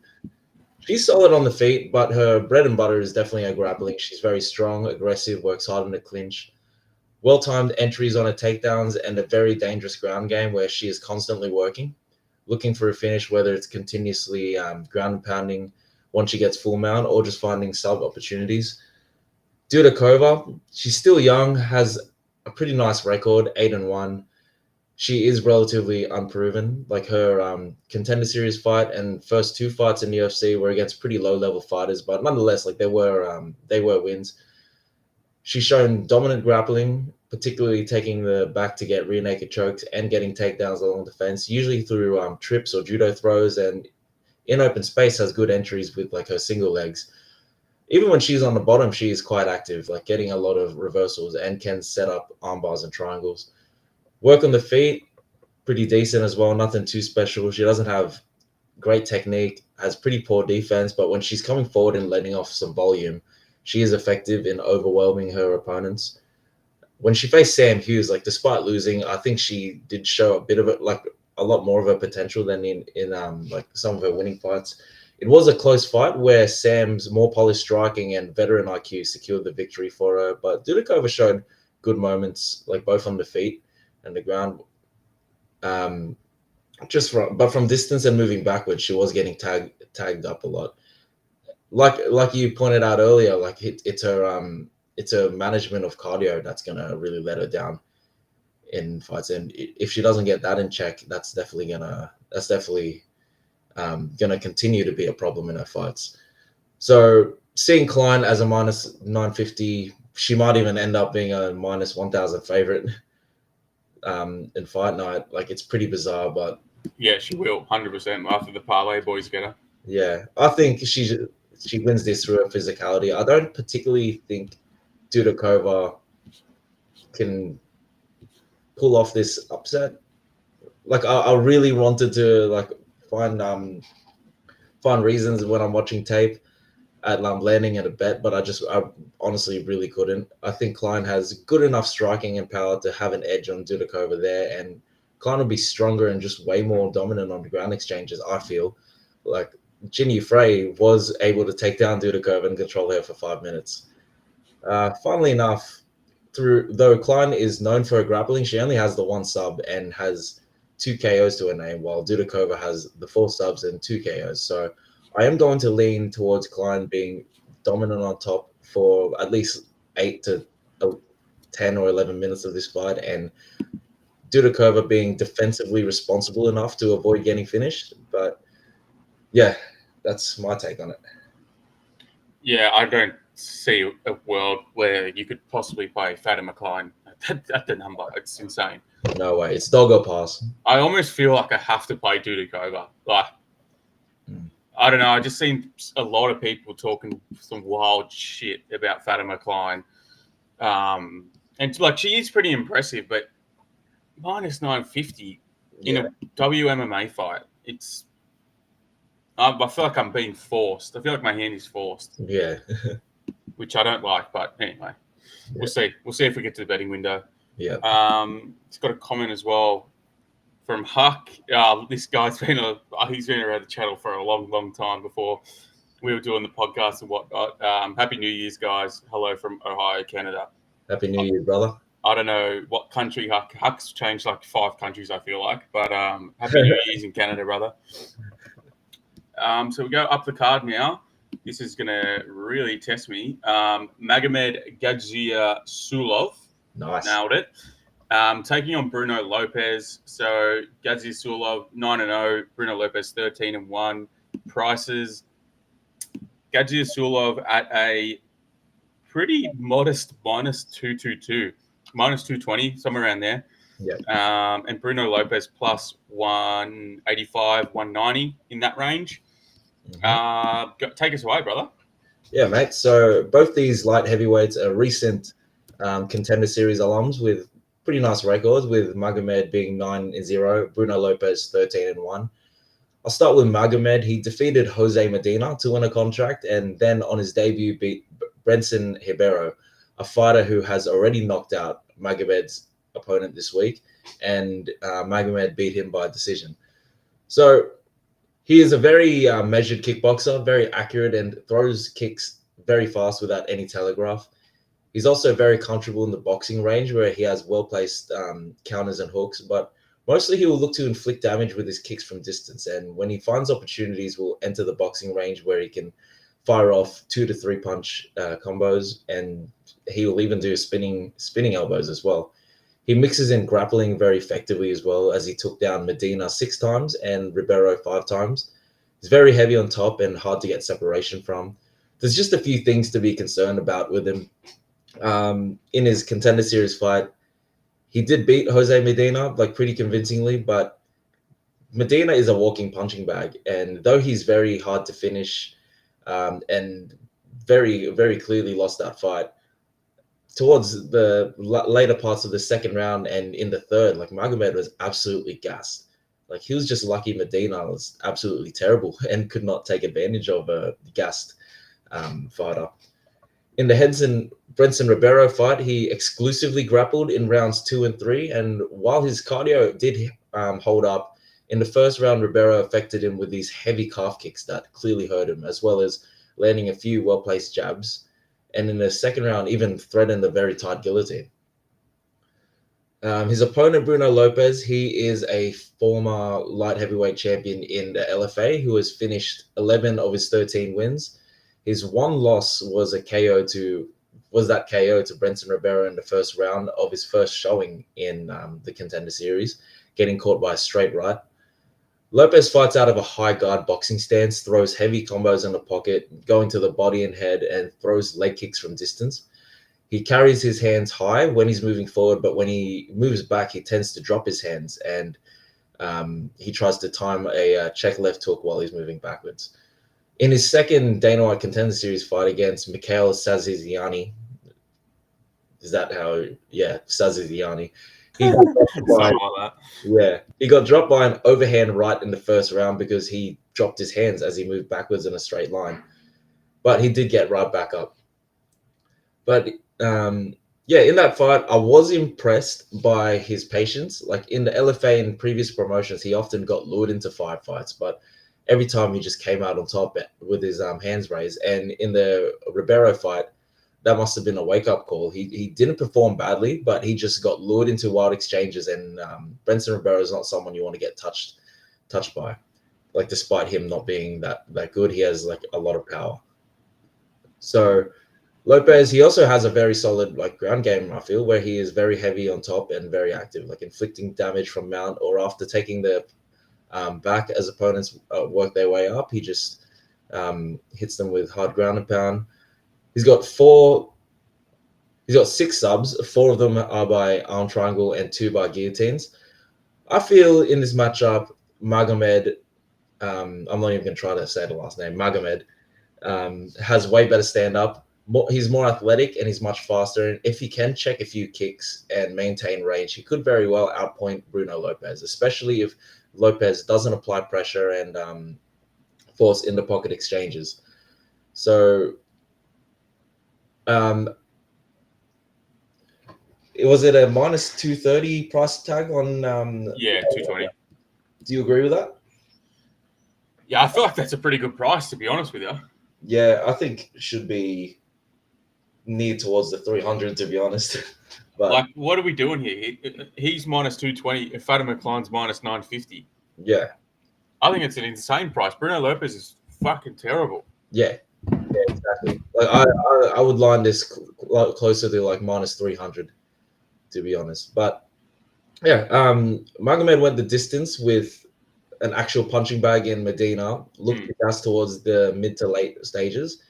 Speaker 2: She's solid on the feet, but her bread and butter is definitely her grappling. She's very strong, aggressive, works hard in the clinch. Well-timed entries on her takedowns and a very dangerous ground game where she is constantly working, looking for a finish, whether it's continuously ground and pounding once she gets full mount or just finding sub opportunities. Dudakova, she's still young, has a pretty nice record, 8-1. She is relatively unproven. Like her contender series fight and first two fights in the UFC were against pretty low level fighters, but nonetheless, like they were wins. She's shown dominant grappling, particularly taking the back to get rear naked chokes and getting takedowns along the fence, usually through trips or judo throws, and in open space has good entries with like her single legs. Even when she's on the bottom, she is quite active, like getting a lot of reversals and can set up arm bars and triangles. Work on the feet, pretty decent as well. Nothing too special. She doesn't have great technique, has pretty poor defense, but when she's coming forward and letting off some volume, she is effective in overwhelming her opponents. When she faced Sam Hughes, like despite losing, I think she did show a bit of it, like a lot more of her potential than in like some of her winning fights. It was a close fight where Sam's more polished striking and veteran IQ secured the victory for her, but Dudakova showed good moments, like both on the feet and the ground. Um, from distance and moving backwards, she was getting tagged up a lot. Like you pointed out earlier, like it's her management of cardio that's gonna really let her down in fights, and if she doesn't get that in check, that's definitely gonna continue to be a problem in her fights. So seeing Klein as a minus 950, she might even end up being a minus 1,000 favorite in fight night. Like it's pretty bizarre, but
Speaker 1: Yeah, she will, 100% after the parlay boys get her.
Speaker 2: yeah, I think she wins this through her physicality. I don't particularly think Dudakova can pull off this upset. Like I really wanted to like find find reasons when I'm watching tape at landing at a bet, but I honestly really couldn't. I think Klein has good enough striking and power to have an edge on Dudakova there, and Klein will be stronger and just way more dominant on the ground exchanges. I feel like Ginny Frey was able to take down Dudakova and control her for 5 minutes. Funnily enough, though Klein is known for her grappling, she only has the one sub and has two KOs to her name, while Dudakova has the four subs and two KOs. So I am going to lean towards Klein being dominant on top for at least 8 to 10 or 11 minutes of this fight, and Dudakova being defensively responsible enough to avoid getting finished. But yeah, that's my take on it.
Speaker 1: Yeah, I don't see a world where you could possibly play Fatima Klein at the number. It's insane.
Speaker 2: No way. It's dog or pass.
Speaker 1: I almost feel like I have to play Dudakova. Like, I don't know. I just seen a lot of people talking some wild shit about Fatima Klein. And like she is pretty impressive, but minus 950 in a WMMA fight, it's. I feel like I'm being forced. I feel like my hand is forced.
Speaker 2: Yeah.
Speaker 1: Which I don't like, but anyway, we'll see. We'll see if we get to the betting window.
Speaker 2: Yeah.
Speaker 1: It's got a comment as well from Huck. This guy's he's been around the channel for a long, long time before we were doing the podcast and whatnot. Happy New Year's, guys. Hello from Ohio, Canada.
Speaker 2: Happy New Year, brother.
Speaker 1: I don't know what country Huck's changed like 5 countries, I feel like, but Happy New Year's in Canada, brother. So we go up the card now. This is going to really test me. Magomed Gaziasulov.
Speaker 2: Nice.
Speaker 1: Nailed it. Taking on Bruno Lopez. So Gaziasulov 9-0, Bruno Lopez 13-1. Prices. Gaziasulov at a pretty modest minus 222, minus 220, somewhere around there.
Speaker 2: Yeah.
Speaker 1: And Bruno Lopez plus 185, 190 in that range. Take us away, brother.
Speaker 2: Yeah, mate. So both these light heavyweights are recent contender series alums with pretty nice records, with Magomed being 9-0, Bruno Lopez 13-1. I'll start with Magomed. He defeated Jose Medina to win a contract, and then on his debut beat Brenson Ribeiro, a fighter who has already knocked out Magomed's opponent this week, and Magomed beat him by decision. So He is a very measured kickboxer, very accurate, and throws kicks very fast without any telegraph. He's also very comfortable in the boxing range where he has well placed counters and hooks, but mostly he will look to inflict damage with his kicks from distance. And when he finds opportunities, will enter the boxing range where he can fire off 2 to 3 punch combos, and he will even do spinning elbows as well. He mixes in grappling very effectively as well, as he took down Medina 6 times and Ribeiro 5 times. He's very heavy on top and hard to get separation from. There's just a few things to be concerned about with him. In his contender series fight, he did beat Jose Medina like pretty convincingly, but Medina is a walking punching bag, and though he's very hard to finish, and very very clearly lost that fight towards the later parts of the second round and in the third, like Magomed was absolutely gassed. Like he was just lucky Medina was absolutely terrible and could not take advantage of a gassed fighter. In the Henson Brenson Ribeiro fight, he exclusively grappled in rounds 2 and 3. And while his cardio did hold up, in the first round, Ribeiro affected him with these heavy calf kicks that clearly hurt him, as well as landing a few well placed jabs. And in the second round, even threatened a very tight guillotine. His opponent, Bruno Lopez, he is a former light heavyweight champion in the LFA who has finished 11 of his 13 wins. His one loss was that KO to Brenton Ribeiro in the first round of his first showing in the contender series, getting caught by a straight right. Lopez fights out of a high guard boxing stance, throws heavy combos in the pocket, going to the body and head, and throws leg kicks from distance. He carries his hands high when he's moving forward, but when he moves back, he tends to drop his hands, and he tries to time a check left hook while he's moving backwards. In his second Dana White Contender Series fight against Mikhail Saziziani, is that how? Yeah, Saziziani. He got
Speaker 1: Something like that.
Speaker 2: he got dropped by an overhand right in the first round because he dropped his hands as he moved backwards in a straight line. But he did get right back up. But in that fight, I was impressed by his patience. Like in the LFA and previous promotions, he often got lured into firefights, but every time he just came out on top with his hands raised. And in the Ribeiro fight, that must have been a wake-up call. He didn't perform badly, but he just got lured into wild exchanges. And Brenton Ribeiro is not someone you want to get touched by. Like despite him not being that good, he has like a lot of power. So Lopez, he also has a very solid like ground game, I feel, where he is very heavy on top and very active, like inflicting damage from mount or after taking the back as opponents work their way up. He just hits them with hard ground and pound. He's got 6 subs. 4 of them are by arm triangle and 2 by guillotines. I feel in this matchup, Magomed, I'm not even going to try to say the last name, Magomed, has way better stand up. He's more athletic and he's much faster. And if he can check a few kicks and maintain range, he could very well outpoint Bruno Lopez, especially if Lopez doesn't apply pressure and force in the pocket exchanges. So, was it a minus 230 price tag on?
Speaker 1: 220.
Speaker 2: Do you agree with that?
Speaker 1: Yeah, I feel like that's a pretty good price, to be honest with you.
Speaker 2: Yeah, I think it should be near towards the 300, to be honest. But
Speaker 1: like, what are we doing here? He's minus 220. If Fatima Klein's minus 950.
Speaker 2: Yeah,
Speaker 1: I think it's an insane price. Bruno Lopez is fucking terrible.
Speaker 2: Yeah, exactly. Like I would line this closer to like minus 300, to be honest. But yeah, Magomed went the distance with an actual punching bag in Medina, looked to gas towards the mid to late stages.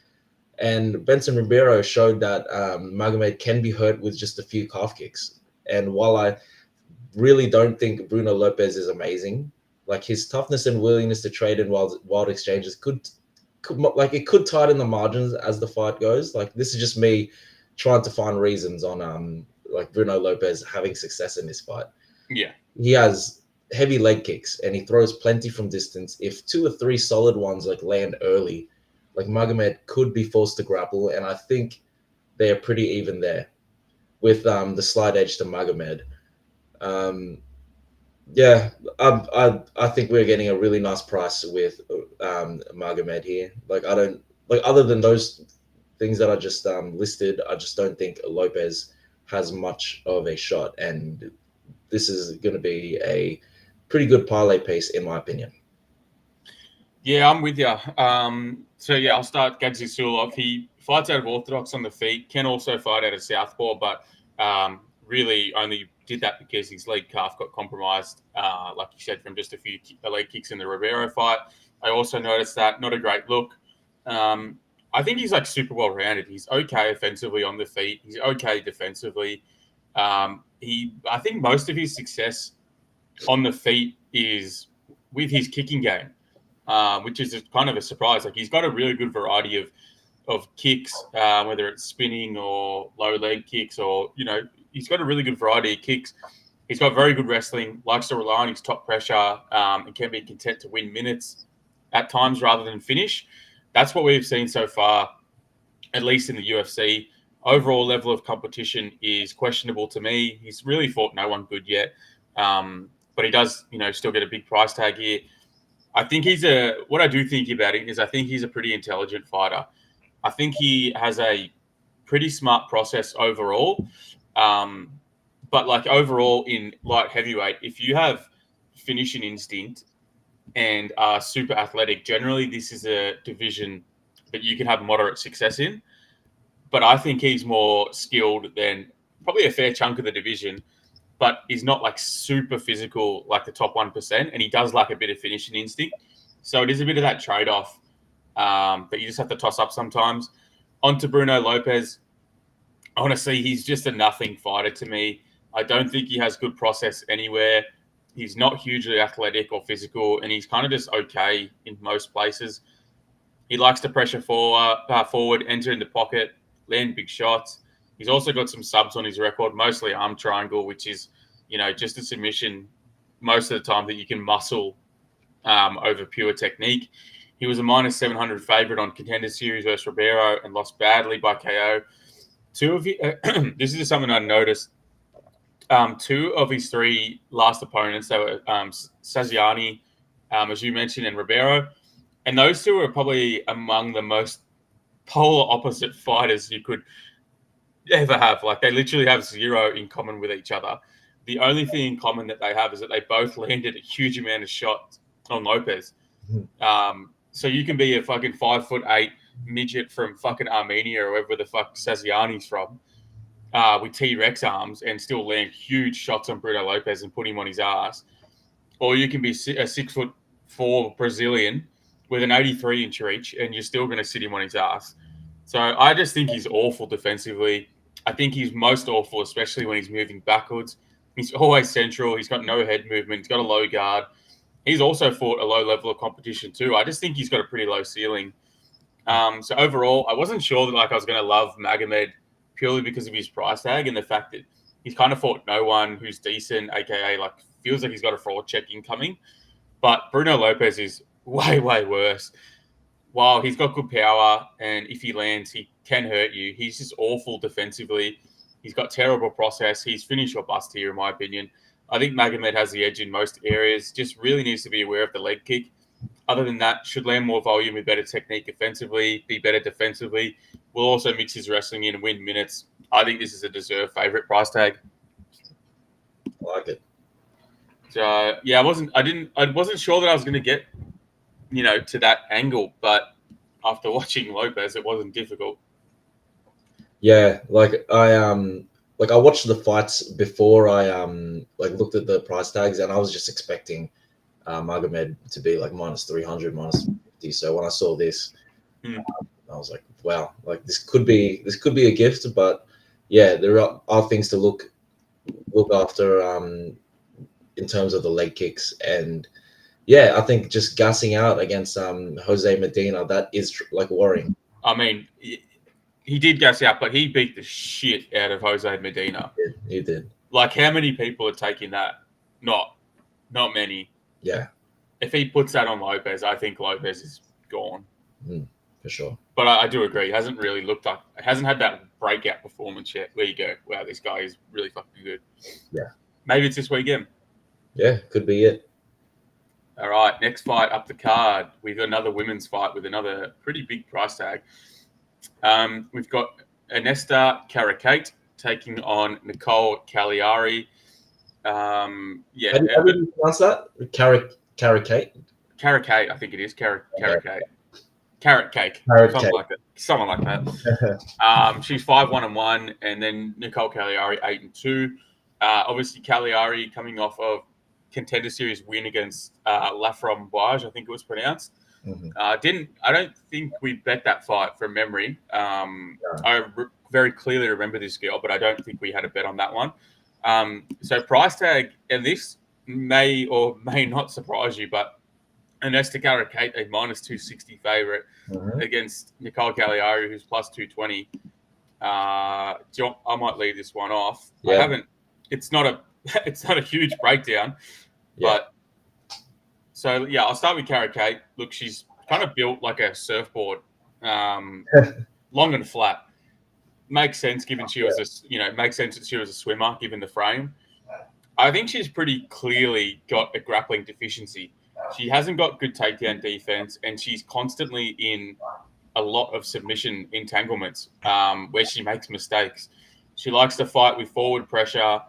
Speaker 2: And Benson Ribeiro showed that Magomed can be hurt with just a few calf kicks. And while I really don't think Bruno Lopez is amazing, like his toughness and willingness to trade in wild exchanges could tighten the margins as the fight goes. Like this is just me trying to find reasons on like Bruno Lopez having success in this fight.
Speaker 1: Yeah.
Speaker 2: He has heavy leg kicks and he throws plenty from distance. If 2 or 3 solid ones like land early, like Magomed could be forced to grapple, and I think they're pretty even there with the slight edge to Magomed. Yeah, I think we're getting a really nice price with Magomed here. Like I don't like other than those things that I just listed. I just don't think Lopez has much of a shot, and this is going to be a pretty good parlay piece in my opinion.
Speaker 1: Yeah, I'm with you. So yeah, I'll start Gadzhi Sulov. He fights out of orthodox on the feet, can also fight out of southpaw, but really only did that because his leg calf got compromised, like you said, from just a few leg kicks in the Ribeiro fight. I also noticed that not a great look. Um, I think he's like super well rounded. He's okay offensively on the feet. He's okay defensively. I think most of his success on the feet is with his kicking game, which is kind of a surprise. Like he's got a really good variety of kicks, whether it's spinning or low leg kicks, or he's got a really good variety of kicks. He's got very good wrestling, likes to rely on his top pressure, and can be content to win minutes at times rather than finish. That's what we've seen so far, at least in the UFC. Overall level of competition is questionable to me. He's really fought no one good yet, but he does, still get a big price tag here. I think what I do think about it is I think he's a pretty intelligent fighter. I think he has a pretty smart process overall. Um, but like overall in light heavyweight, if you have finishing instinct and are super athletic, generally this is a division that you can have moderate success in. But I think he's more skilled than probably a fair chunk of the division, but he's not like super physical like the top 1%. And he does lack a bit of finishing instinct. So it is a bit of that trade off that you just have to toss up sometimes. On to Bruno Lopez. Honestly, he's just a nothing fighter to me. I don't think he has good process anywhere. He's not hugely athletic or physical, and he's kind of just okay in most places. He likes to pressure forward, enter in the pocket, land big shots. He's also got some subs on his record, mostly arm triangle, which is, just a submission most of the time that you can muscle over pure technique. He was a minus 700 favorite on Contender Series versus Ribeiro and lost badly by KO. This is something I noticed. Two of his three last opponents, they were Saziani, as you mentioned, and Ribeiro. And those two are probably among the most polar opposite fighters you could ever have. Like they literally have zero in common with each other. The only thing in common that they have is that they both landed a huge amount of shots on Lopez. So you can be a fucking 5'8" midget from fucking Armenia or wherever the fuck Saziani's from, with T-Rex arms and still land huge shots on Bruno Lopez and put him on his ass. Or you can be a 6'4" Brazilian with an 83-inch reach and you're still going to sit him on his ass. So I just think he's awful defensively. I think he's most awful, especially when he's moving backwards. He's always central. He's got no head movement. He's got a low guard. He's also fought a low level of competition too. I just think he's got a pretty low ceiling. So overall, I wasn't sure that I was going to love Magomed purely because of his price tag and the fact that he's kind of fought no one who's decent, aka like feels like he's got a fraud check incoming. But Bruno Lopez is way, way worse. While he's got good power and if he lands, he can hurt you. He's just awful defensively. He's got terrible process. He's finish or bust here, in my opinion. I think Magomed has the edge in most areas. Just really needs to be aware of the leg kick. Other than that, should land more volume with better technique offensively, be better defensively. Will also mix his wrestling in and win minutes. I think this is a deserved favorite price tag.
Speaker 2: I like it.
Speaker 1: So yeah, I wasn't sure that I was going to get, to that angle, but after watching Lopez, it wasn't difficult.
Speaker 2: Yeah, like I watched the fights before I looked at the price tags, and I was just expecting Magomed to be like minus 300, minus 50. So when I saw this, I was like, wow, like this could be a gift, but yeah, there are things to look after in terms of the leg kicks. And yeah, I think just gassing out against Jose Medina, that is like worrying.
Speaker 1: I mean, he did gas out, but he beat the shit out of Jose Medina.
Speaker 2: He did.
Speaker 1: Like, how many people are taking that? Not many.
Speaker 2: Yeah.
Speaker 1: If he puts that on Lopez, I think Lopez is gone.
Speaker 2: For sure.
Speaker 1: But I do agree. He hasn't really hasn't had that breakout performance yet where you go, wow, this guy is really fucking good.
Speaker 2: Yeah.
Speaker 1: Maybe it's this weekend.
Speaker 2: Yeah, could be it.
Speaker 1: All right, next fight up the card. We've got another women's fight with another pretty big price tag. We've got Anesta Karakate taking on Nicole Cagliari.
Speaker 2: How do you pronounce that? Carrot
Speaker 1: Karakate, I think it is. Carrot
Speaker 2: Okay.
Speaker 1: cake. Carrot cake.
Speaker 2: Carrot
Speaker 1: Something
Speaker 2: cake.
Speaker 1: like that. Something like that. She's 5-1-1, and then Nicole Cagliari 8-2. Obviously, Cagliari coming off of Contender Series win against Laframboise, I think it was pronounced.
Speaker 2: Mhm.
Speaker 1: I don't think we bet that fight from memory. Very clearly remember this girl, but I don't think we had a bet on that one. So price tag, and this may or may not surprise you, but Anesta Karakate, a -260 favorite against Nicole Cagliari, who's +220. I might leave this one off.
Speaker 2: Yeah.
Speaker 1: I haven't. It's not a huge breakdown, but so yeah, I'll start with Karakate. Look, she's kind of built like a surfboard, long and flat. Makes sense given she was makes sense that she was a swimmer given the frame. I think she's pretty clearly got a grappling deficiency. She hasn't got good takedown defense, and she's constantly in a lot of submission entanglements where she makes mistakes. She likes to fight with forward pressure.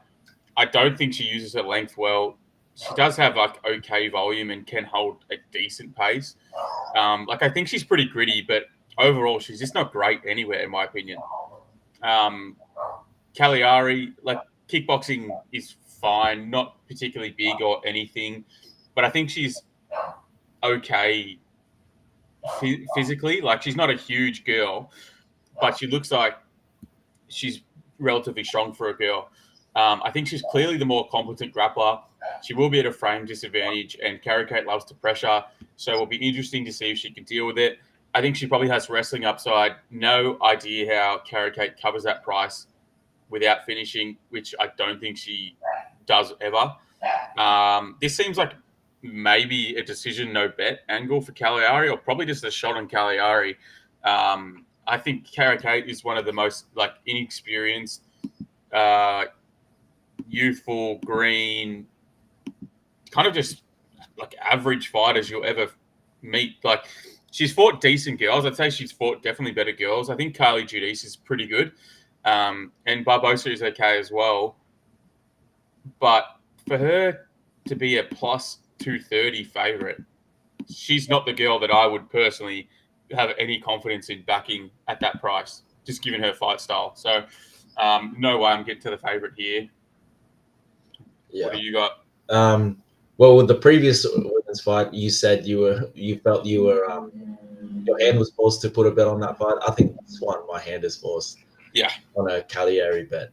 Speaker 1: I don't think she uses her length well. She does have like okay volume and can hold a decent pace. I think she's pretty gritty, but overall she's just not great anywhere in my opinion. Cagliari, like kickboxing is fine, not particularly big or anything, but I think she's okay physically. Like she's not a huge girl, but she looks like she's relatively strong for a girl. I think she's clearly the more competent grappler. She will be at a frame disadvantage, and Karakate loves to pressure, so it'll be interesting to see if she can deal with it. I think she probably has wrestling upside. No idea how Karakate covers that price without finishing, which I don't think she does ever. This seems like maybe a decision no bet angle for Cagliari, or probably just a shot on Cagliari. I think Karakate is one of the most inexperienced, youthful, green, kind of just like average fighters you'll ever meet. Like she's fought decent girls. I'd say she's fought definitely better girls. I think Carly Giudice is pretty good. And Barbosa is okay as well. But for her to be a +230 favorite, she's not the girl that I would personally have any confidence in backing at that price, just given her fight style. So no way I'm getting to the favorite here.
Speaker 2: Yeah.
Speaker 1: What do you got?
Speaker 2: Well, with the previous women's fight, you said you felt your hand was forced to put a bet on that fight. I think this one, my hand is forced.
Speaker 1: Yeah.
Speaker 2: On a Cagliari bet.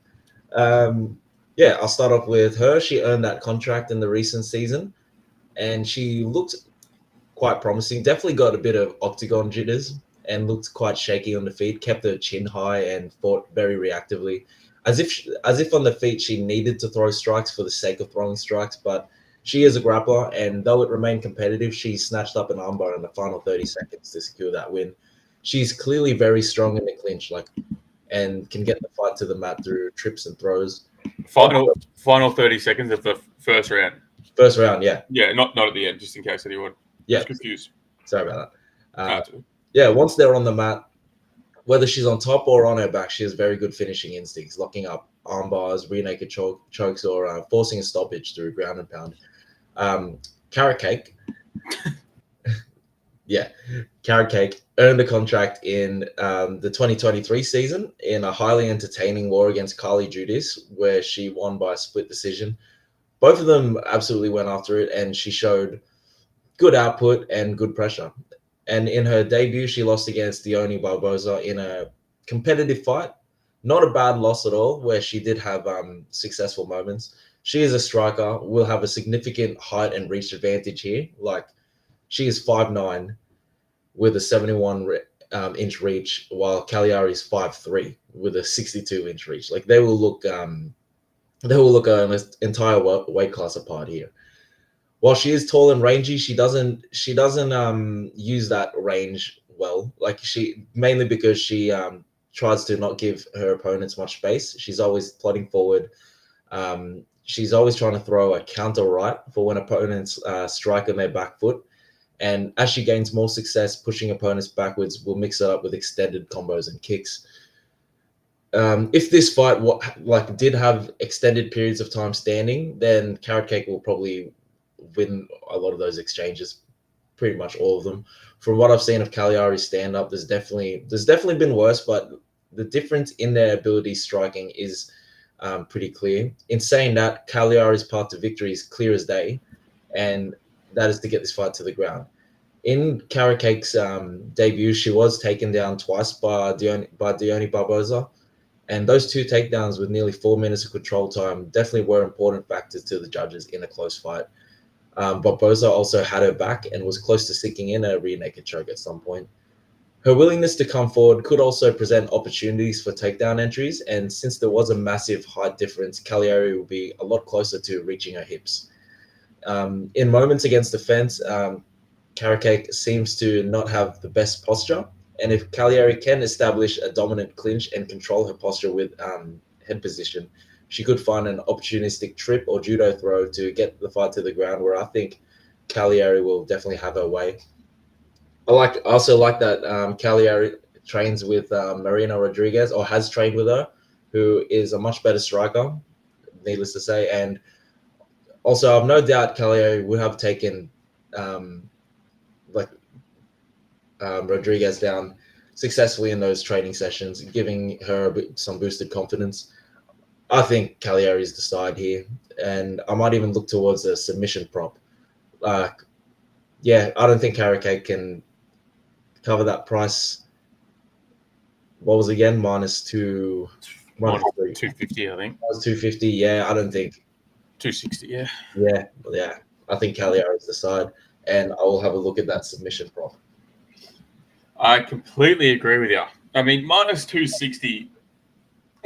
Speaker 2: I'll start off with her. She earned that contract in the recent season, and she looked quite promising. Definitely got a bit of octagon jitters and looked quite shaky on the feet. Kept her chin high and fought very reactively, as if on the feet she needed to throw strikes for the sake of throwing strikes. But she is a grappler, and though it remained competitive, she snatched up an armbar in the final 30 seconds to secure that win. She's clearly very strong in the clinch, and can get the fight to the mat through trips and throws.
Speaker 1: Final 30 seconds of the first round.
Speaker 2: First round, yeah.
Speaker 1: Yeah, not at the end, just in case anyone was confused.
Speaker 2: Sorry about that. Once they're on the mat, whether she's on top or on her back, she has very good finishing instincts, locking up arm bars, rear naked chokes, or forcing a stoppage through ground and pound. Carrot Cake. Carrot Cake earned a contract in the 2023 season in a highly entertaining war against Carly Giudice, where she won by a split decision. Both of them absolutely went after it, and she showed good output and good pressure. And in her debut, she lost against Dione Barbosa in a competitive fight. Not a bad loss at all, where she did have successful moments. She is a striker, will have a significant height and reach advantage here. She is 5'9", with a 71-inch reach, while Cagliari is 5'3", with a 62-inch reach. They will look an entire weight class apart here. While she is tall and rangy, she doesn't use that range well. Mainly because she tries to not give her opponents much space. She's always plodding forward. she's always trying to throw a counter right for when opponents strike on their back foot. And as she gains more success pushing opponents backwards, we'll mix it up with extended combos and kicks. If this fight did have extended periods of time standing, then Carrot Cake will probably win a lot of those exchanges, pretty much all of them. From what I've seen of Cagliari's stand up, there's definitely been worse, but the difference in their ability striking is pretty clear. In saying that, Cagliari's path to victory is clear as day, and that is to get this fight to the ground. In Carrot Cake's debut, she was taken down twice by Dione Barboza. And those two takedowns with nearly 4 minutes of control time definitely were important factors to the judges in a close fight. Barboza also had her back and was close to sinking in a rear naked choke at some point. Her willingness to come forward could also present opportunities for takedown entries, and since there was a massive height difference, Cagliari will be a lot closer to reaching her hips. In moments against the fence, Carrot Cake seems to not have the best posture. And if Cagliari can establish a dominant clinch and control her posture with head position, she could find an opportunistic trip or judo throw to get the fight to the ground, where I think Cagliari will definitely have her way. I also like that Cagliari trains with Marina Rodriguez, or has trained with her, who is a much better striker, needless to say. And also, I've no doubt Cagliari would have taken Rodriguez down successfully in those training sessions, giving her some boosted confidence. I think Cagliari is the side here, and I might even look towards a submission prop. I don't think Carrot Cake can cover that price. What was it again? Minus
Speaker 1: 250, I think.
Speaker 2: Minus 250. Yeah, I don't think
Speaker 1: 260. Yeah.
Speaker 2: Yeah. I think Cagliari is the side, and I will have a look at that submission prop.
Speaker 1: I completely agree with you. I mean, minus 260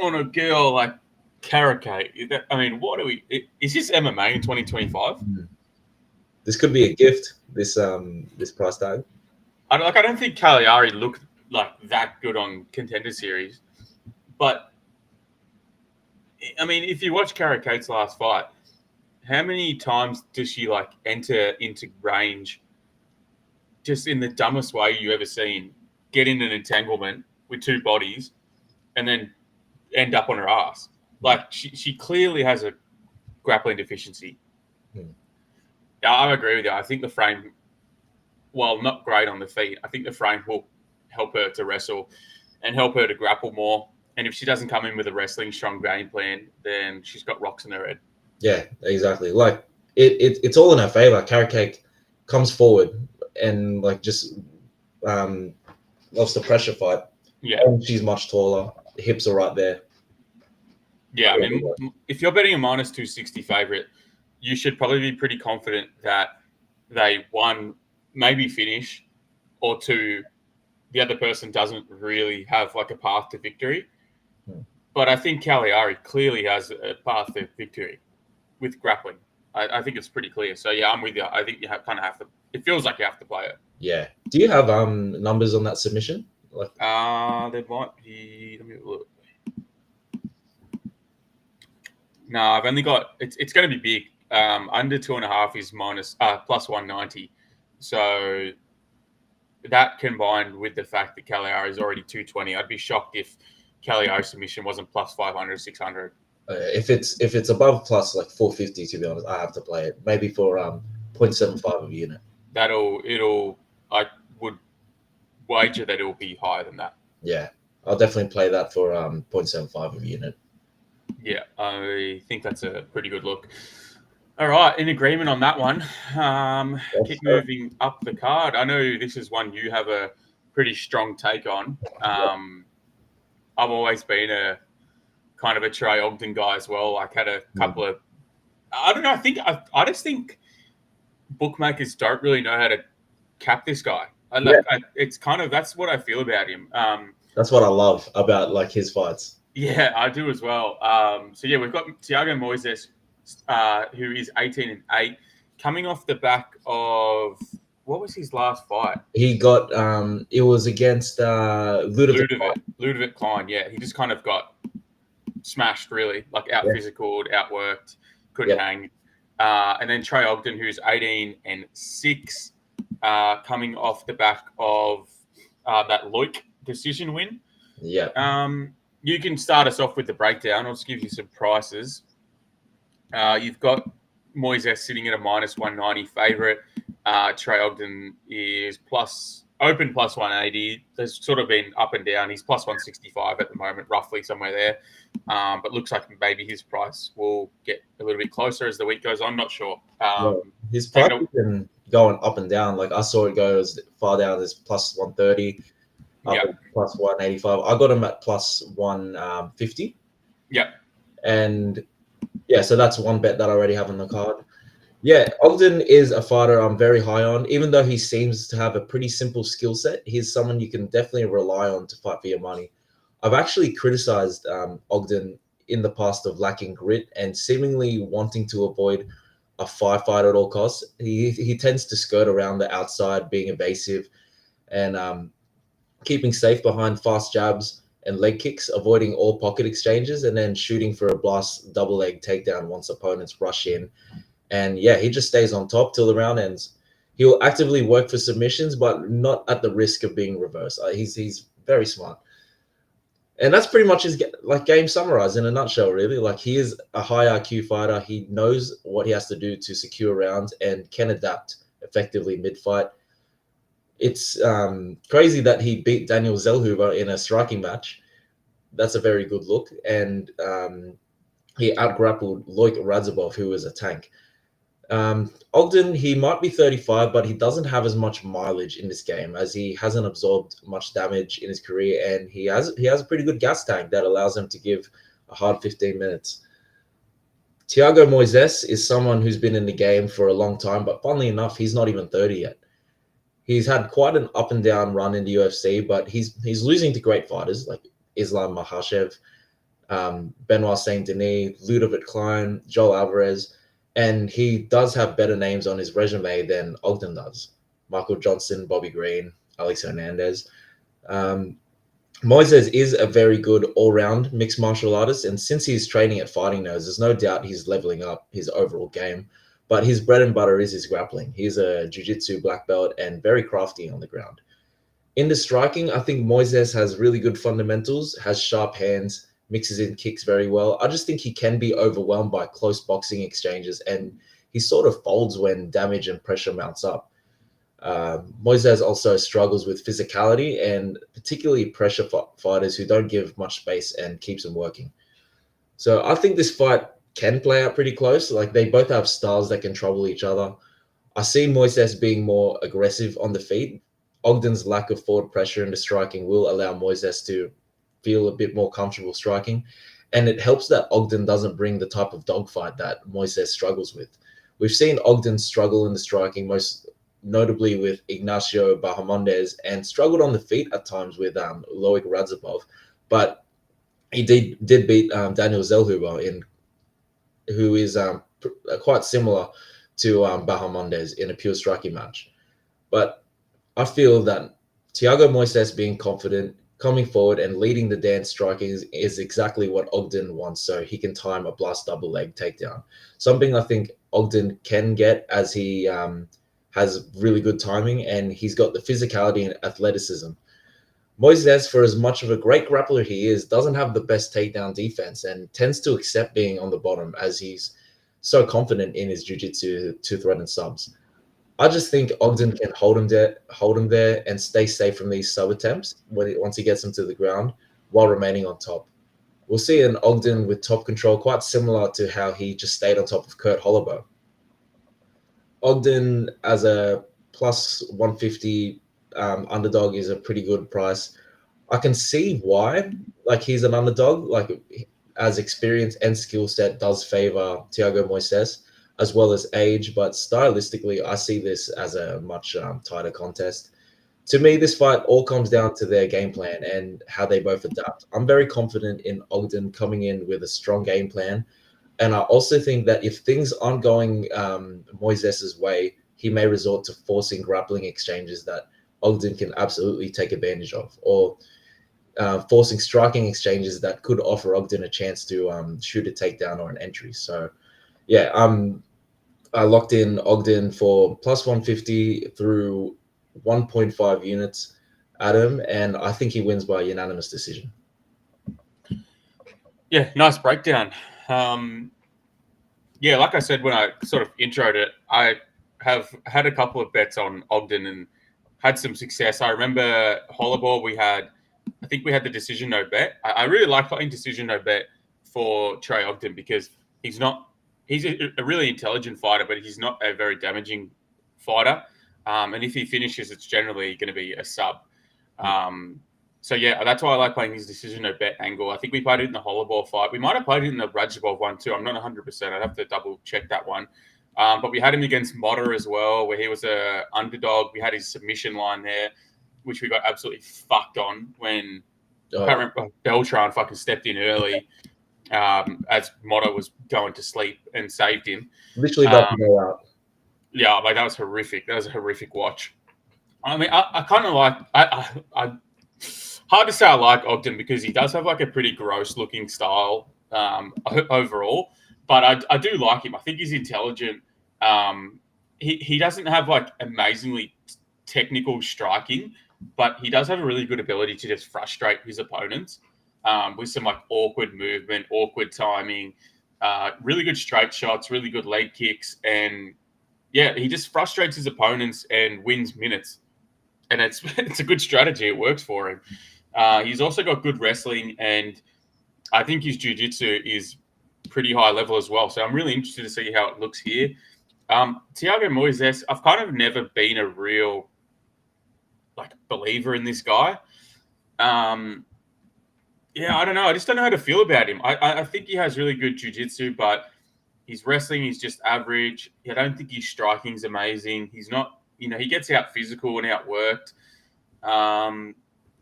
Speaker 1: on a girl like Carrot Cake. I mean, what do we? Is this MMA in 2025?
Speaker 2: This could be a gift. This price tag.
Speaker 1: I don't think Cagliari looked like that good on Contender Series, but I mean, if you watch Carrot Cake's last fight, how many times does she enter into range? Just in the dumbest way you ever seen, get in an entanglement with two bodies and then end up on her ass. Like, she clearly has a grappling deficiency. Yeah, I agree with you. I think the frame, while not great on the feet, I think the frame will help her to wrestle and help her to grapple more. And if she doesn't come in with a wrestling strong game plan, then she's got rocks in her head.
Speaker 2: Yeah, exactly. Like, it's all in her favor. Carrot Cake comes forward and just loves the pressure fight.
Speaker 1: Yeah.
Speaker 2: And she's much taller. The hips are right there.
Speaker 1: Yeah, I mean, if you're betting a minus 260 favorite, you should probably be pretty confident that they, one, maybe finish, or two, the other person doesn't really have a path to victory. But I think Cagliari clearly has a path to victory with grappling. I think it's pretty clear. So, yeah, I'm with you. I think you kind of have to – it feels like you have to play it.
Speaker 2: Yeah. Do you have numbers on that submission?
Speaker 1: There might be – let me look. No, I've only got – it's going to be big. Under 2.5 is plus 190. So that combined with the fact that Cagliari is already 220, I'd be shocked if Cagliari's submission wasn't plus 500, 600.
Speaker 2: If it's above plus 450, to be honest, I have to play it. Maybe for 0.75 of a unit.
Speaker 1: I would wager that it'll be higher than that.
Speaker 2: Yeah, I'll definitely play that for 0.75 of a unit.
Speaker 1: Yeah, I think that's a pretty good look. All right, in agreement on that one. Keep moving up the card. I know this is one you have a pretty strong take on. I've always been a kind of a Trey Ogden guy as well. I had a couple of, I don't know. I just think bookmakers don't really know how to cap this guy. It's kind of, that's what I feel about him.
Speaker 2: That's what I love about his fights.
Speaker 1: Yeah, I do as well. So yeah, we've got Thiago Moises, who is 18-8, coming off the back of, what was his last fight?
Speaker 2: He got it was against
Speaker 1: Ludovic Klein. Yeah, he just kind of got smashed, really, out physicaled, outworked, couldn't hang. And then Trey Ogden, who's 18-6, coming off the back of that Loic decision win.
Speaker 2: Yeah.
Speaker 1: You can start us off with the breakdown. I'll just give you some prices. You've got Moises sitting at a -190 favourite. Trey Ogden is open plus 180. There's sort of been up and down. He's plus 165 at the moment, roughly somewhere there. But looks like maybe his price will get a little bit closer as the week goes on. Not sure.
Speaker 2: His price has been going up and down. Like I saw it go as far down as plus 130, up at plus 185. I got him at plus 150.
Speaker 1: Yeah.
Speaker 2: And yeah, so that's one bet that I already have on the card. Yeah, Ogden is a fighter I'm very high on. Even though he seems to have a pretty simple skill set, he's someone you can definitely rely on to fight for your money. I've actually criticized Ogden in the past of lacking grit and seemingly wanting to avoid a firefight at all costs. He tends to skirt around the outside, being evasive and keeping safe behind fast jabs and leg kicks, avoiding all pocket exchanges, and then shooting for a blast double leg takedown once opponents rush in. And yeah, he just stays on top till the round ends. He'll actively work for submissions, but not at the risk of being reversed. He's very smart. And that's pretty much his game summarized in a nutshell, really. Like, he is a high IQ fighter. He knows what he has to do to secure rounds and can adapt effectively mid-fight. It's crazy that he beat Daniel Zellhuber in a striking match. That's a very good look. And he outgrappled Loic Radzhabov, who was a tank. Ogden, he might be 35, but he doesn't have as much mileage in this game as he hasn't absorbed much damage in his career, and he has a pretty good gas tank that allows him to give a hard 15 minutes. Thiago Moises is someone who's been in the game for a long time, but funnily enough, he's not even 30 yet. He's had quite an up and down run in the UFC, but he's losing to great fighters like Islam Makhachev, Benoit Saint Denis, Ludovic Klein, Joel Alvarez. And he does have better names on his resume than Ogden does. Michael Johnson, Bobby Green, Alex Hernandez. Moises is a very good all-round mixed martial artist. And since he's training at Fighting Nose, there's no doubt he's leveling up his overall game. But his bread and butter is his grappling. He's a jiu-jitsu black belt and very crafty on the ground. In the striking, I think Moises has really good fundamentals, has sharp hands, mixes in kicks very well. I just think he can be overwhelmed by close boxing exchanges, and he sort of folds when damage and pressure mounts up. Moises also struggles with physicality and particularly pressure fighters who don't give much space and keeps them working. So I think this fight can play out pretty close. Like, they both have styles that can trouble each other. I see Moises being more aggressive on the feet. Ogden's lack of forward pressure in the striking will allow Moises to feel a bit more comfortable striking. And it helps that Ogden doesn't bring the type of dogfight that Moises struggles with. We've seen Ogden struggle in the striking, most notably with Ignacio Bahamondes, and struggled on the feet at times with Loic Radzhabov. But he did beat Daniel Zellhuber, who is quite similar to Bahamondes in a pure striking match. But I feel that Thiago Moises being confident, coming forward and leading the dance striking is exactly what Ogden wants, so he can time a blast double leg takedown. Something I think Ogden can get, as he has really good timing and he's got the physicality and athleticism. Moises, for as much of a great grappler he is, doesn't have the best takedown defense and tends to accept being on the bottom, as he's so confident in his jiu-jitsu to threaten subs. I just think Ogden can hold him there and stay safe from these sub attempts once he gets him to the ground while remaining on top. We'll see an Ogden with top control, quite similar to how he just stayed on top of Kurt Holloway. Ogden as a plus 150 underdog is a pretty good price. I can see why. Like, he's an underdog. Like, as experience and skill set does favor Thiago Moises, as well as age, but stylistically, I see this as a much tighter contest. To me, this fight all comes down to their game plan and how they both adapt. I'm very confident in Ogden coming in with a strong game plan, and I also think that if things aren't going Moises's way, he may resort to forcing grappling exchanges that Ogden can absolutely take advantage of, or forcing striking exchanges that could offer Ogden a chance to shoot a takedown or an entry. So, Yeah, I locked in Ogden for plus 150 through 1.5 units at him, and I think he wins by unanimous decision.
Speaker 1: Yeah, nice breakdown. Yeah, like I said when I sort of introed it, I have had a couple of bets on Ogden and had some success. I remember Hollaball, I think we had the decision no bet. I really like playing decision no bet for Trey Ogden because he's not, he's a really intelligent fighter, but he's not a very damaging fighter. And if he finishes, it's generally going to be a sub. So yeah, that's why I like playing his decision no bet angle. I think we played it in the Hollaball fight. We might have played it in the Rajabov one too. I'm not 100%. I'd have to double check that one. But we had him against Motter as well, where he was a underdog. We had his submission line there, which we got absolutely fucked on when I can't remember, Beltran fucking stepped in early as Motter was going to sleep and saved him.
Speaker 2: Literally about to go out.
Speaker 1: Yeah, like that was horrific. That was a horrific watch. I mean, I kind of like I hard to say I like Ogden because he does have like a pretty gross looking style overall, but I do like him. I think he's intelligent. He doesn't have like amazingly technical striking, but he does have a really good ability to just frustrate his opponents with some like awkward movement, awkward timing, really good straight shots, really good leg kicks, and yeah, he just frustrates his opponents and wins minutes. And it's a good strategy. It works for him. He's also got good wrestling, and I think his jiu-jitsu is pretty high level as well. So I'm really interested to see how it looks here. Thiago Moises, I've kind of never been a real like believer in this guy. Yeah, I don't know. I just don't know how to feel about him. I think he has really good jiu-jitsu, but his wrestling is just average. I don't think his striking's amazing. He's not, he gets out physical and outworked.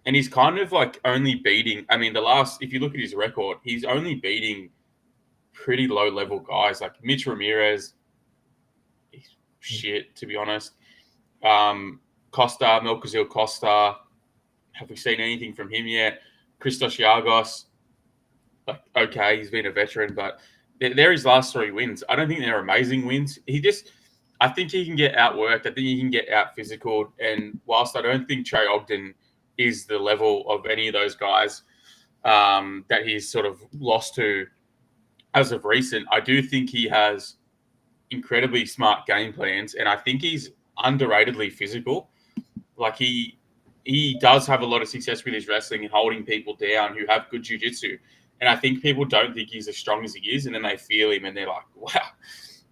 Speaker 1: And he's kind of like only beating, I mean, if you look at his record, he's only beating pretty low level guys like Mitch Ramirez. He's shit, to be honest. Costa, Melchizedek Costa. Have we seen anything from him yet? Christos Yargos. Like, okay, he's been a veteran, but they're his last 3 wins. I don't think they're amazing wins. I think he can get outworked. I think he can get out physical. And whilst I don't think Trey Ogden is the level of any of those guys that he's sort of lost to as of recent, I do think he has incredibly smart game plans, and I think he's underratedly physical. Like he does have a lot of success with his wrestling and holding people down who have good jiu-jitsu. And I think people don't think he's as strong as he is, and then they feel him and they're like, wow,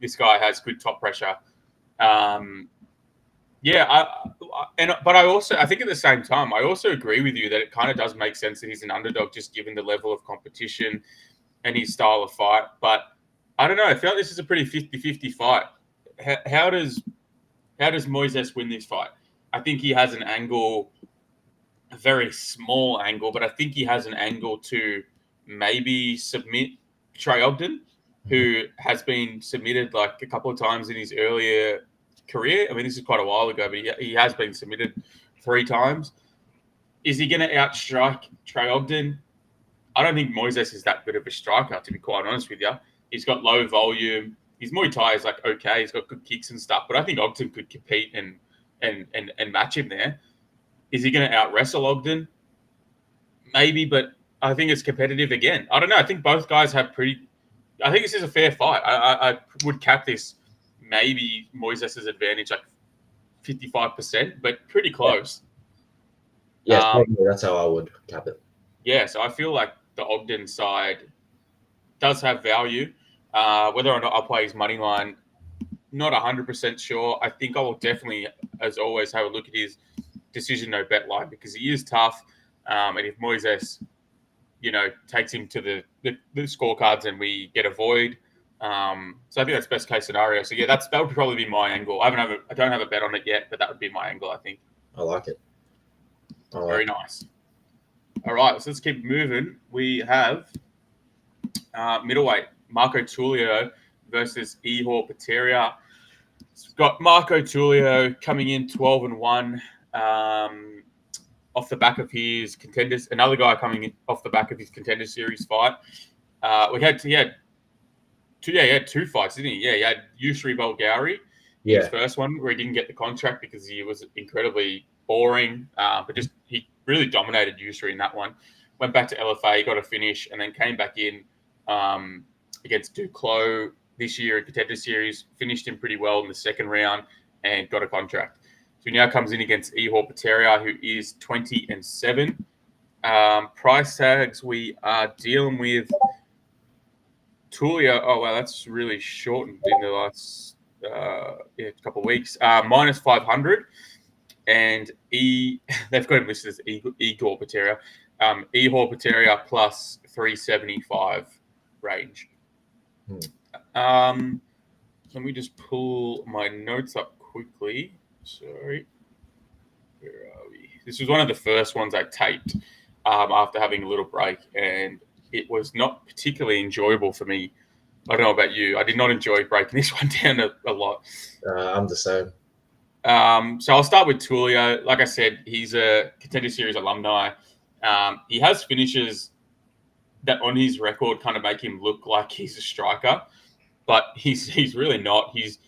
Speaker 1: this guy has good top pressure. Yeah, but I think at the same time, I also agree with you that it kind of does make sense that he's an underdog just given the level of competition and his style of fight. But I don't know. I feel like this is a pretty 50-50 fight. How does Moises win this fight? I think he has an angle, a very small angle, but I think he has an angle to maybe submit Trey Ogden, who has been submitted like a couple of times in his earlier career. I mean, this is quite a while ago, but he has been submitted 3 times. Is he going to outstrike Trey Ogden? I don't think Moises is that good of a striker, to be quite honest with you. He's got low volume. His Muay Thai is like okay. He's got good kicks and stuff, but I think Ogden could compete and match him there. Is he going to out wrestle Ogden? Maybe, but I think it's competitive again. I don't know. I think both guys have I think this is a fair fight. I would cap this maybe Moises' advantage like 55%, but pretty close.
Speaker 2: Yeah, that's how I would cap it.
Speaker 1: Yeah, so I feel like the Ogden side does have value. Whether or not I'll play his money line, not 100% sure. I think I will definitely, as always, have a look at his decision no bet line because he is tough. And if Moises, takes him to the scorecards and we get a void, so I think that's best case scenario. So yeah, that would probably be my angle. I don't have a bet on it yet, but that would be my angle. I think.
Speaker 2: I like it.
Speaker 1: Very nice. All right, so let's keep moving. We have middleweight Marco Tulio versus Ihor Peteria. We've got Marco Tulio coming in 12-1 off the back of his contenders. Another guy coming in off the back of his contender series fight. He had two fights, didn't he? Yeah, he had Yusri Bulgari, his first one, where he didn't get the contract because he was incredibly boring, but just he really dominated Yusri in that one. Went back to LFA, got a finish, and then came back in against Duclos this year in Contender Series, finished him pretty well in the second round, and got a contract. So he now comes in against Ihor Peteria, who is 20-7. Price tags, we are dealing with Tulia. Oh, wow, that's really shortened in the last couple of weeks. Minus 500. And they've got him listed as Igor Peteria. Ihor Peteria plus 375 range. Let me just pull my notes up quickly. Sorry. Where are we? This was one of the first ones I taped after having a little break, and it was not particularly enjoyable for me. I don't know about you. I did not enjoy breaking this one down a lot.
Speaker 2: I'm the same.
Speaker 1: So I'll start with Tulia. Like I said, he's a Contender Series alumni. He has finishes that on his record kind of make him look like he's a striker, but he's really not. He's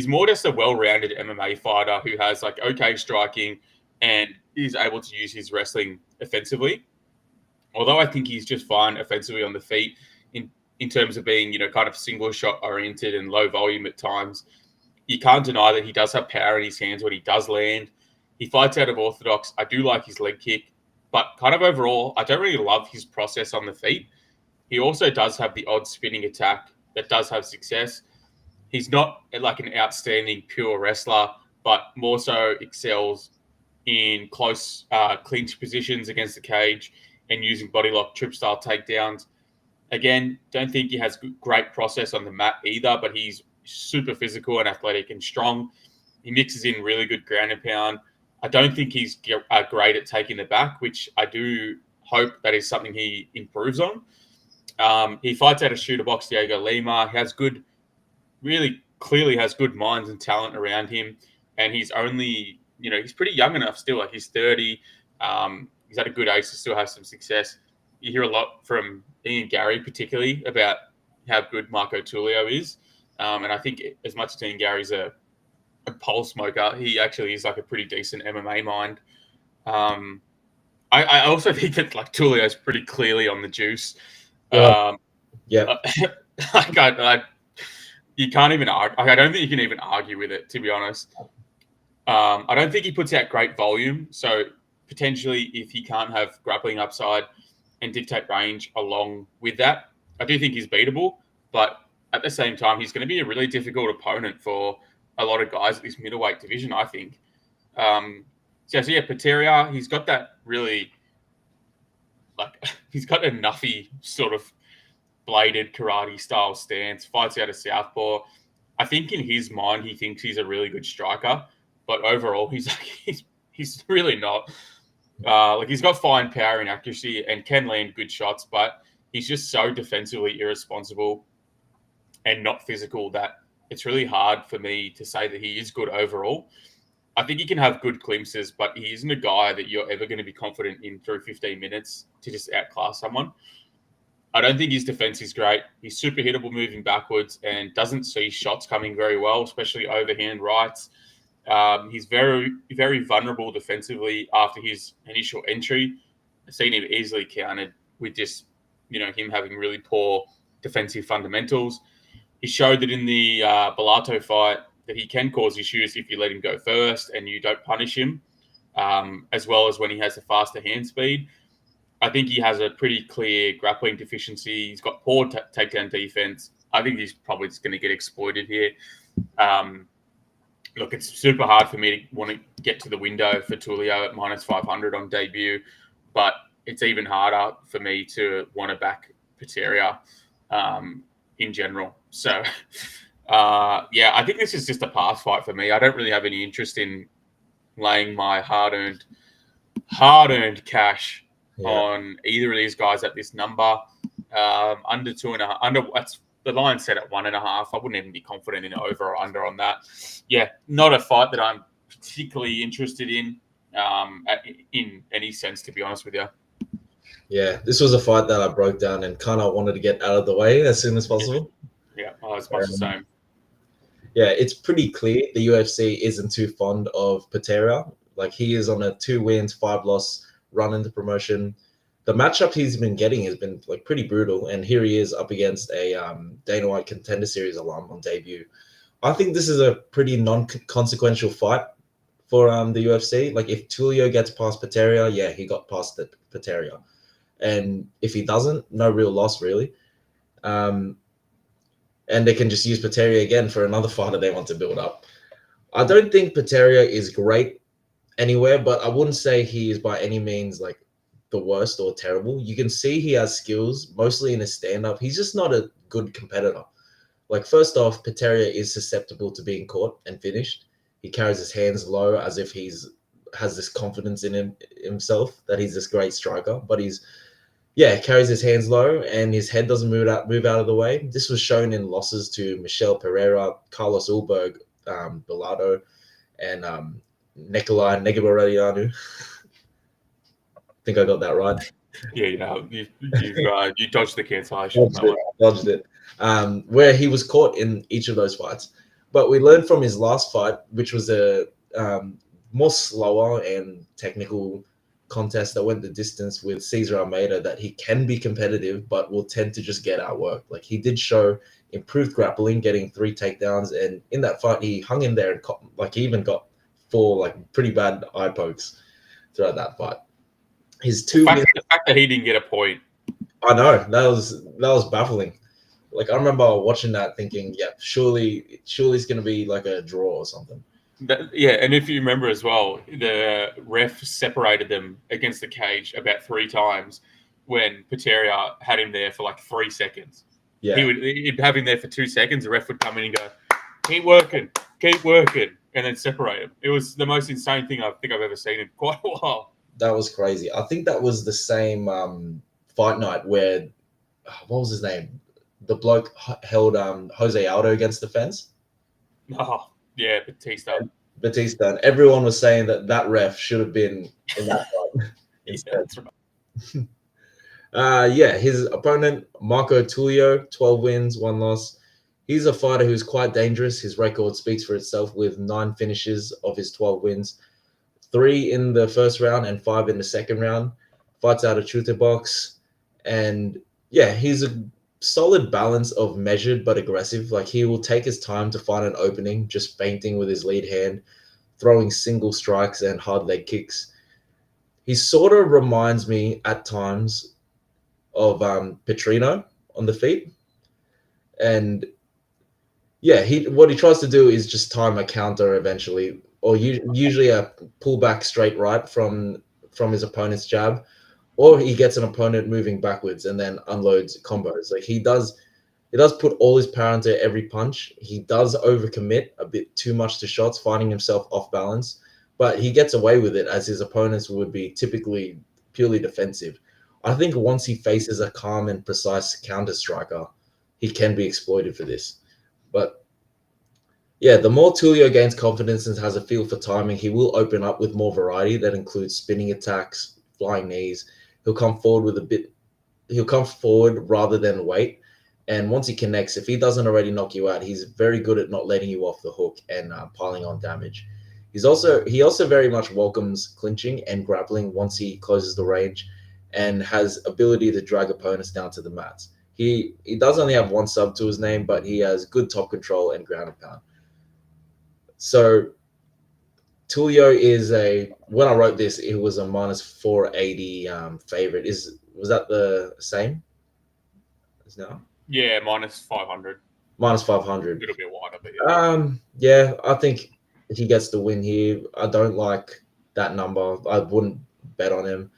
Speaker 1: more just a well-rounded MMA fighter who has like okay striking and is able to use his wrestling offensively. Although I think he's just fine offensively on the feet in terms of being, kind of single shot oriented and low volume at times. You can't deny that he does have power in his hands when he does land. He fights out of orthodox. I do like his leg kick, but kind of overall, I don't really love his process on the feet. He also does have the odd spinning attack that does have success. He's not like an outstanding pure wrestler, but more so excels in close clinch positions against the cage and using body lock trip style takedowns. Again, don't think he has great process on the mat either, but he's super physical and athletic and strong. He mixes in really good ground and pound. I don't think he's great at taking the back, which I do hope that is something he improves on. He fights out of shooter box Diego Lima. He has really clearly has good minds and talent around him. And he's only, he's pretty young enough still. Like he's 30. He's at a good age to still have some success. You hear a lot from Ian Gary, particularly, about how good Marco Tulio is. And I think as much as Ian Gary's a pole smoker, he actually is like a pretty decent MMA mind. I also think that like Tulio is pretty clearly on the juice.
Speaker 2: Yeah.
Speaker 1: You can't even argue. I don't think you can even argue with it, to be honest. I don't think he puts out great volume. So potentially, if he can't have grappling upside and dictate range along with that, I do think he's beatable. But at the same time, he's going to be a really difficult opponent for a lot of guys at this middleweight division, I think. Peteria, he's got that really, he's got a nuffy sort of bladed karate style stance, fights out of southpaw. I think in his mind, he thinks he's a really good striker, but overall, he's really not. He's got fine power and accuracy and can land good shots, but he's just so defensively irresponsible and not physical that it's really hard for me to say that he is good overall. I think he can have good glimpses, but he isn't a guy that you're ever going to be confident in through 15 minutes to just outclass someone. I don't think his defense is great. He's super hittable moving backwards and doesn't see shots coming very well, especially overhand rights. He's very, very vulnerable defensively after his initial entry. I've seen him easily countered with just, him having really poor defensive fundamentals. He showed that in the Bellato fight that he can cause issues if you let him go first and you don't punish him, as well as when he has a faster hand speed. I think he has a pretty clear grappling deficiency. He's got poor takedown defense. I think he's probably just going to get exploited here. Look, it's super hard for me to want to get to the window for Tulio at minus 500 on debut, but it's even harder for me to want to back Peteria in general. So, I think this is just a pass fight for me. I don't really have any interest in laying my hard-earned cash on either of these guys at this number. Under 2.5, that's the line set at 1.5. I wouldn't even be confident in over or under on that. Yeah, not a fight that I'm particularly interested in any sense, to be honest with you.
Speaker 2: Yeah, this was a fight that I broke down and kind of wanted to get out of the way as soon as possible.
Speaker 1: Yeah. it's much the same.
Speaker 2: Yeah, it's pretty clear the UFC isn't too fond of Pereira. Like, he is on a 2 wins, 5 loss run into promotion. The matchup he's been getting has been like pretty brutal, and here he is up against a Dana White Contender Series alum on debut. I think this is a pretty non-consequential fight for the UFC. Like, if Tulio gets past Pereira, yeah, he got past the Pereira, and if he doesn't, no real loss really. And they can just use Pereira again for another fighter they want to build up. I don't think Pereira is great anywhere, but I wouldn't say he is by any means like the worst or terrible. You can see he has skills, mostly in his stand-up. He's just not a good competitor. Like, first off, Pereira is susceptible to being caught and finished. He carries his hands low as if has this confidence in himself that he's this great striker, but carries his hands low and his head doesn't move out of the way. This was shown in losses to Michel Pereira, Carlos Ulberg, Bilardo, and Nikolai Negubarelianu. I think I got that right.
Speaker 1: Yeah, you dodged the cancellation.
Speaker 2: Dodged it. Where he was caught in each of those fights. But we learned from his last fight, which was a more slower and technical contest that went the distance with Cesar Almeida, that he can be competitive, but will tend to just get outworked. Like, he did show improved grappling, getting 3 takedowns, and in that fight, he hung in there and he even got 4 like pretty bad eye pokes throughout that fight. The
Speaker 1: fact that he didn't get a point.
Speaker 2: I know, that was baffling. Like, I remember watching that thinking, yeah, surely it's going to be like a draw or something.
Speaker 1: And if you remember as well, the ref separated them against the cage about 3 times when Pereira had him there for like 3 seconds. Yeah. He'd have him there for 2 seconds. The ref would come in and go, keep working, and then separate him. It was the most insane thing I think I've ever seen in quite a while.
Speaker 2: That was crazy. I think that was the same fight night where, what was his name? The bloke held Jose Aldo against the fence.
Speaker 1: Oh, yeah,
Speaker 2: Batista. And everyone was saying that ref should have been in that fight instead.
Speaker 1: Yeah, that's right.
Speaker 2: His opponent, Marco Tulio, 12 wins, 1 loss. He's a fighter who's quite dangerous. His record speaks for itself with 9 finishes of his 12 wins. 3 in the first round and 5 in the second round. Fights out of chute box. And yeah, he's a solid balance of measured but aggressive. Like, he will take his time to find an opening, just feinting with his lead hand, throwing single strikes and hard leg kicks. He sort of reminds me at times of Petrino on the feet. And yeah, what he tries to do is just time a counter eventually, or usually a pullback straight right from his opponent's jab, or he gets an opponent moving backwards and then unloads combos. Like, he does put all his power into every punch. He does overcommit a bit too much to shots, finding himself off balance, but he gets away with it as his opponents would be typically purely defensive. I think once he faces a calm and precise counter striker, he can be exploited for this. But yeah, the more Tulio gains confidence and has a feel for timing, he will open up with more variety that includes spinning attacks, flying knees. He'll come forward rather than wait. And once he connects, if he doesn't already knock you out, he's very good at not letting you off the hook and piling on damage. He also very much welcomes clinching and grappling once he closes the range, and has ability to drag opponents down to the mats. He does only have 1 sub to his name, but he has good top control and ground and pound. So Tulio is when I wrote this, it was a minus 480 favorite. Was that the same as now?
Speaker 1: Yeah, minus 500.
Speaker 2: Minus 500.
Speaker 1: A little bit wider, but
Speaker 2: yeah, I think he gets the win here. I don't like that number. I wouldn't bet on him,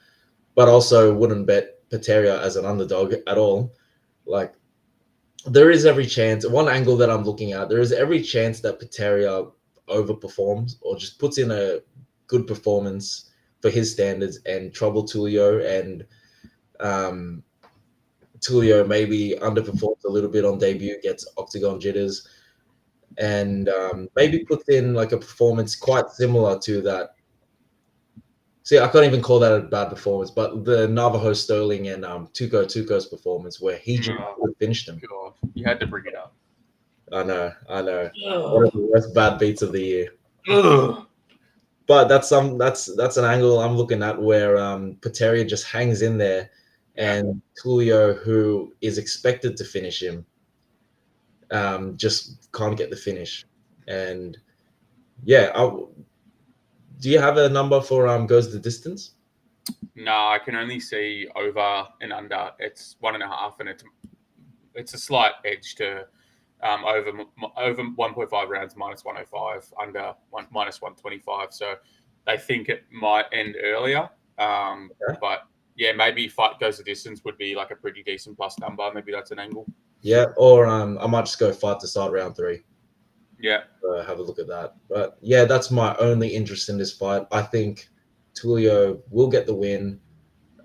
Speaker 2: but also wouldn't bet Pereira as an underdog at all. Like, there is every chance. One angle that I'm looking at, there is every chance that Pereira overperforms or just puts in a good performance for his standards and trouble Tulio, and Tulio maybe underperforms a little bit on debut, gets octagon jitters, and maybe puts in like a performance quite similar to that. See, I can't even call that a bad performance, but the Navajo Sterling and Tuco's performance, where he just finished him.
Speaker 1: God, you had to bring it up.
Speaker 2: I know. One of
Speaker 1: Ugh.
Speaker 2: the worst bad beats of the year.
Speaker 1: Ugh.
Speaker 2: But that's an angle I'm looking at where Pateria just hangs in there,
Speaker 1: Yeah.
Speaker 2: and Tulio, who is expected to finish him, just can't get the finish. And yeah, do you have a number for goes the distance?
Speaker 1: No, I can only see over and under. It's 1.5, and it's a slight edge to over 1.5 rounds minus 105, under minus 125. So they think it might end earlier.
Speaker 2: Okay.
Speaker 1: But yeah, maybe fight goes the distance would be like a pretty decent plus number. Maybe that's an angle.
Speaker 2: Yeah, or I might just go fight to start round 3.
Speaker 1: Yeah.
Speaker 2: Have a look at that. But yeah, that's my only interest in this fight. I think Tulio will get the win.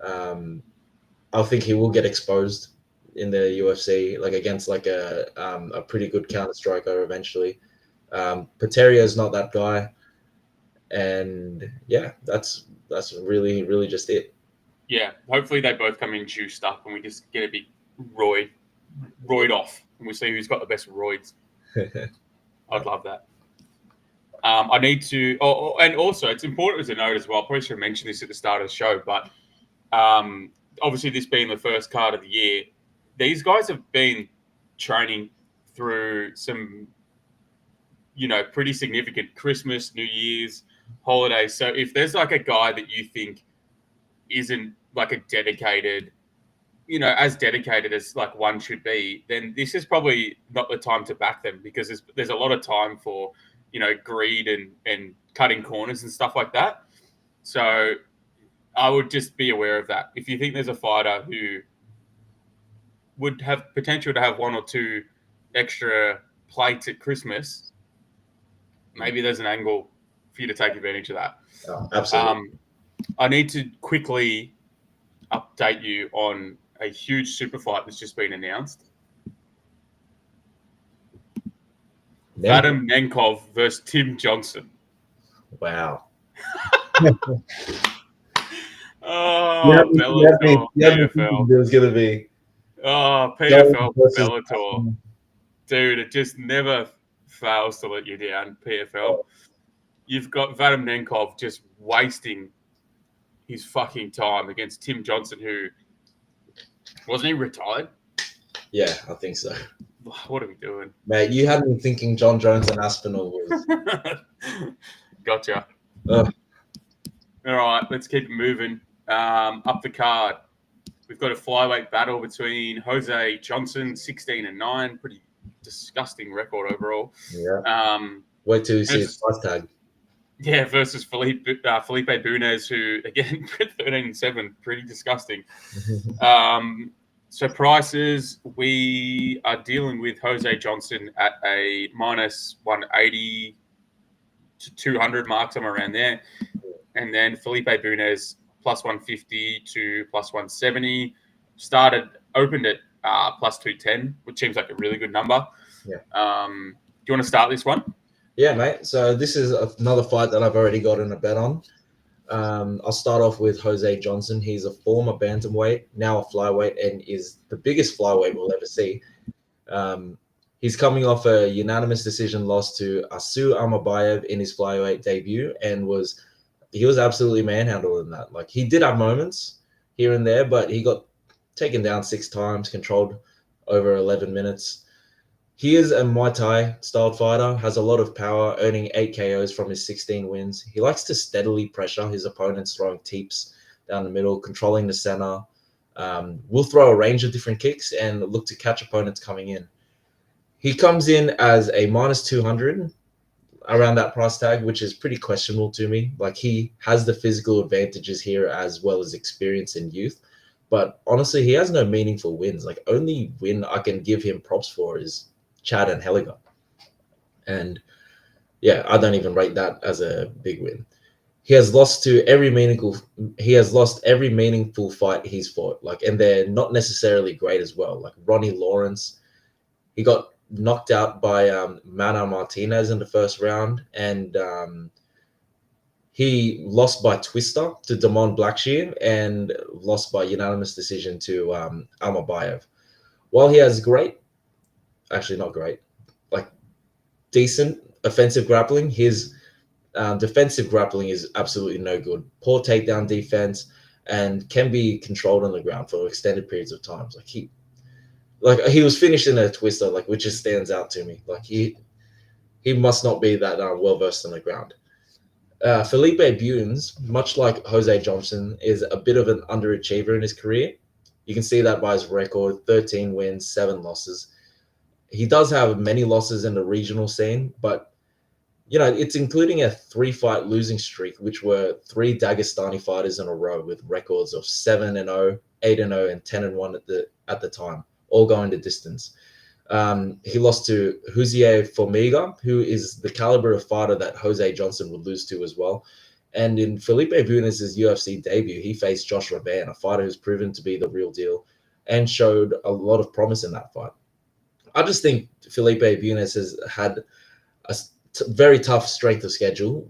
Speaker 2: I think he will get exposed in the UFC, like against like a pretty good counter striker eventually. Pateria is not that guy, and yeah, that's really just it.
Speaker 1: Yeah. Hopefully they both come in juiced up and we just get a bit roid off and we see who's got the best roids. I'd love that. I need to, and also it's important to note as well. I probably should have mentioned this at the start of the show, but obviously this being the first card of the year, these guys have been training through some, pretty significant Christmas, New Year's, holidays. So if there's like a guy that you think isn't like a dedicated, as dedicated as like one should be, then this is probably not the time to back them because there's a lot of time for, greed and cutting corners and stuff like that. So I would just be aware of that. If you think there's a fighter who would have potential to have 1 or 2 extra plates at Christmas, maybe there's an angle for you to take advantage of that.
Speaker 2: Oh, absolutely.
Speaker 1: I need to quickly update you on a huge super fight that's just been announced. Vadim Nenkov versus Tim Johnson.
Speaker 2: Wow.
Speaker 1: Oh, Bellator, PFL.
Speaker 2: It was gonna be.
Speaker 1: Oh, PFL, Bellator. Dude, it just never fails to let you down, PFL. You've got Vadim Nenkov just wasting his fucking time against Tim Johnson, who wasn't he retired?
Speaker 2: Yeah, I think so.
Speaker 1: What are we doing?
Speaker 2: Mate, you had me thinking John Jones and Aspinall was.
Speaker 1: Gotcha.
Speaker 2: Ugh.
Speaker 1: All right, let's keep moving. Up the card, we've got a flyweight battle between Jose Johnson, 16-9, pretty disgusting record overall.
Speaker 2: Yeah. Wait till you see his price tag.
Speaker 1: Yeah, versus Felipe Bunez, who again 13-7, pretty disgusting. So prices, we are dealing with Jose Johnson at a minus 180 to 200 mark, somewhere around there. And then Felipe Bunez plus 150 to plus 170. Opened at plus 210, which seems like a really good number.
Speaker 2: Yeah.
Speaker 1: Do you want to start this one?
Speaker 2: Yeah, mate. So this is another fight that I've already gotten a bet on. I'll start off with Jose Johnson. He's a former bantamweight, now a flyweight, and is the biggest flyweight we'll ever see. He's coming off a unanimous decision loss to Asu Amabayev in his flyweight debut, and he was absolutely manhandled in that. Like, he did have moments here and there, but he got taken down 6 times, controlled over 11 minutes. He is a Muay Thai styled fighter, has a lot of power, earning 8 KOs from his 16 wins. He likes to steadily pressure his opponents, throwing teeps down the middle, controlling the center. Will throw a range of different kicks and look to catch opponents coming in. He comes in as a minus 200 around that price tag, which is pretty questionable to me. Like, he has the physical advantages here as well as experience and youth. But honestly, he has no meaningful wins. Like, only win I can give him props for is Chad and Helliger. And yeah, I don't even rate that as a big win. He has lost every meaningful fight he's fought. Like, and they're not necessarily great as well. Like Ronnie Lawrence, he got knocked out by Mana Martinez in the first round, and he lost by twister to Damon Blackshear and lost by unanimous decision to Amabayev. While he has not great, like decent offensive grappling. His defensive grappling is absolutely no good. Poor takedown defense and can be controlled on the ground for extended periods of times. He was finished in a twister, which just stands out to me. He must not be that well versed on the ground. Felipe Bunes, much like Jose Johnson, is a bit of an underachiever in his career. You can see that by his record: 13 wins, 7 losses. He does have many losses in the regional scene, but it's including a 3-fight losing streak, which were 3 Dagestani fighters in a row with records of 7-0, 8-0, and 10-1 at the time, all going the distance. He lost to Huzier Formiga, who is the caliber of fighter that Jose Johnson would lose to as well. And in Felipe Bunes' UFC debut, he faced Josh Raban, a fighter who's proven to be the real deal and showed a lot of promise in that fight. I just think Felipe Bunes has had a very tough strength of schedule,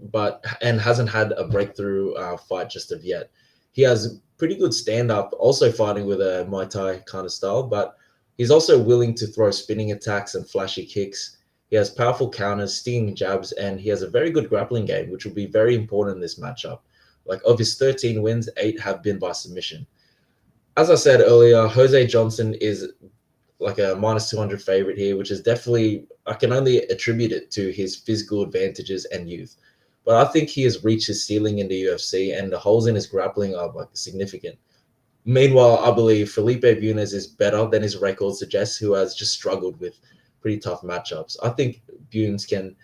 Speaker 2: and hasn't had a breakthrough fight just of yet. He has pretty good stand-up, also fighting with a Muay Thai kind of style, but he's also willing to throw spinning attacks and flashy kicks. He has powerful counters, stinging jabs, and he has a very good grappling game, which will be very important in this matchup. Of his 13 wins, 8 have been by submission. As I said earlier, Jose Johnson is like a minus 200 favorite here, which is definitely, I can only attribute it to his physical advantages and youth. But I think he has reached his ceiling in the UFC, and the holes in his grappling are significant. Meanwhile, I believe Felipe Bunes is better than his record suggests, who has just struggled with pretty tough matchups. I think Bunes can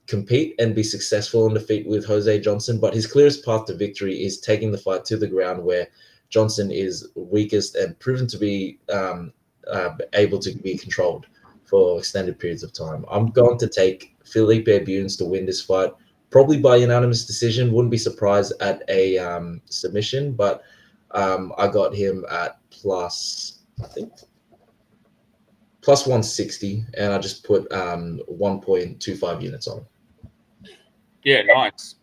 Speaker 2: compete and be successful in the feat with Jose Johnson, but his clearest path to victory is taking the fight to the ground, where Johnson is weakest and proven to be able to be controlled for extended periods of time. I'm going to take Felipe Bunes to win this fight, probably by unanimous decision. Wouldn't be surprised at a submission, but I got him at plus 160, and I just put 1.25 units on.
Speaker 1: Yeah, nice.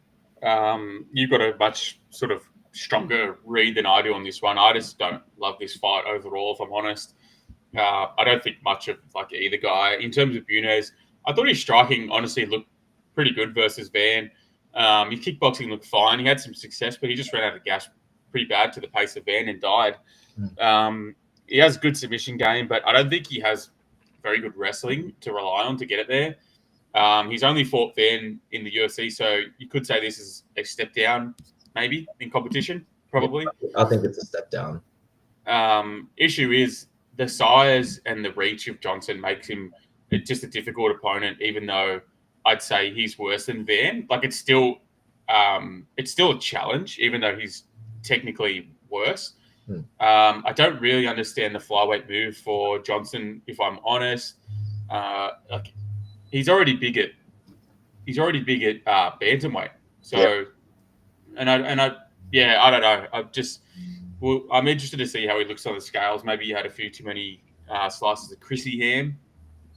Speaker 1: You've got a much sort of stronger read than I do on this one. I just don't love this fight overall, if I'm honest. I don't think much of either guy. In terms of Bunes, I thought his striking honestly looked pretty good versus Van. His kickboxing looked fine. He had some success, but he just ran out of gas pretty bad to the pace of Van and died. He has a good submission game, but I don't think he has very good wrestling to rely on to get it there. He's only fought Van in the UFC, so you could say this is a step down, maybe, in competition, probably.
Speaker 2: I think it's a step down.
Speaker 1: Issue is the size and the reach of Johnson makes him just a difficult opponent, even though I'd say he's worse than Van. It's still a challenge, even though he's technically worse. I don't really understand the flyweight move for Johnson, if I'm honest. He's already big at bantamweight. So, yep. and I don't know. I'm interested to see how he looks on the scales. Maybe he had a few too many slices of Chrissy ham.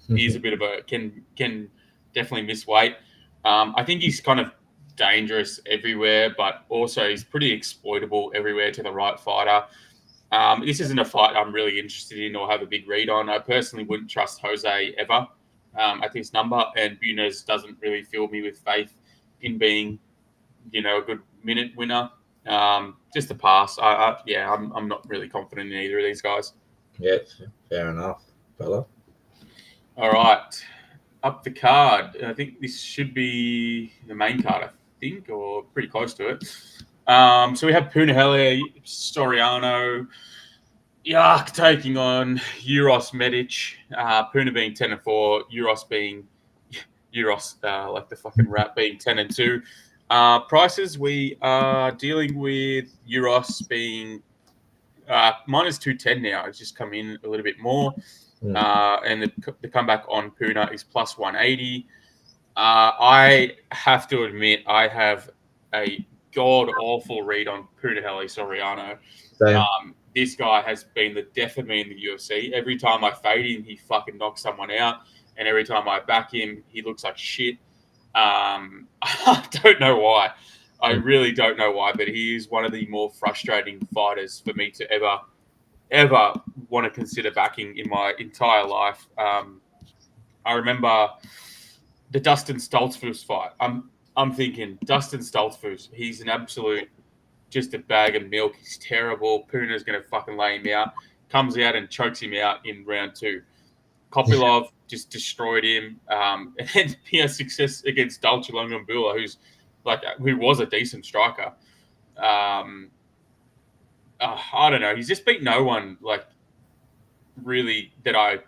Speaker 1: He's a bit of can definitely miss weight. I think he's kind of dangerous everywhere, but also he's pretty exploitable everywhere to the right fighter. This isn't a fight I'm really interested in or have a big read on. I personally wouldn't trust Jose ever at this number, and Bunes doesn't really fill me with faith in being, a good minute winner. Just a pass. I'm not really confident in either of these guys.
Speaker 2: Yeah, fair enough, fella.
Speaker 1: All right, up the card. I think this should be the main card, I think, or pretty close to it. So we have Punahele Soriano, taking on Uros Medic. Puna being 10-4, Uros being like the fucking rap, being 10-2. Prices, we are dealing with Uros being minus 210 now. It's just come in a little bit more. And the comeback on Puna is plus 180. I have to admit, I have a god-awful read on Punahele Soriano. This guy has been the death of me in the UFC. Every time I fade him, he fucking knocks someone out. And every time I back him, he looks like shit. I don't know why. I really don't know why, but he is one of the more frustrating fighters for me to ever want to consider backing in my entire life. I remember the Dustin Stoltzfus fight. I'm thinking Dustin Stoltzfus. He's an absolute just a bag of milk. He's terrible. Puna's going to fucking lay him out. Comes out and chokes him out in round 2. Kopylov just destroyed him. And then he has success against Dolce Longambula, who was a decent striker. I don't know. He's just beat no one really that I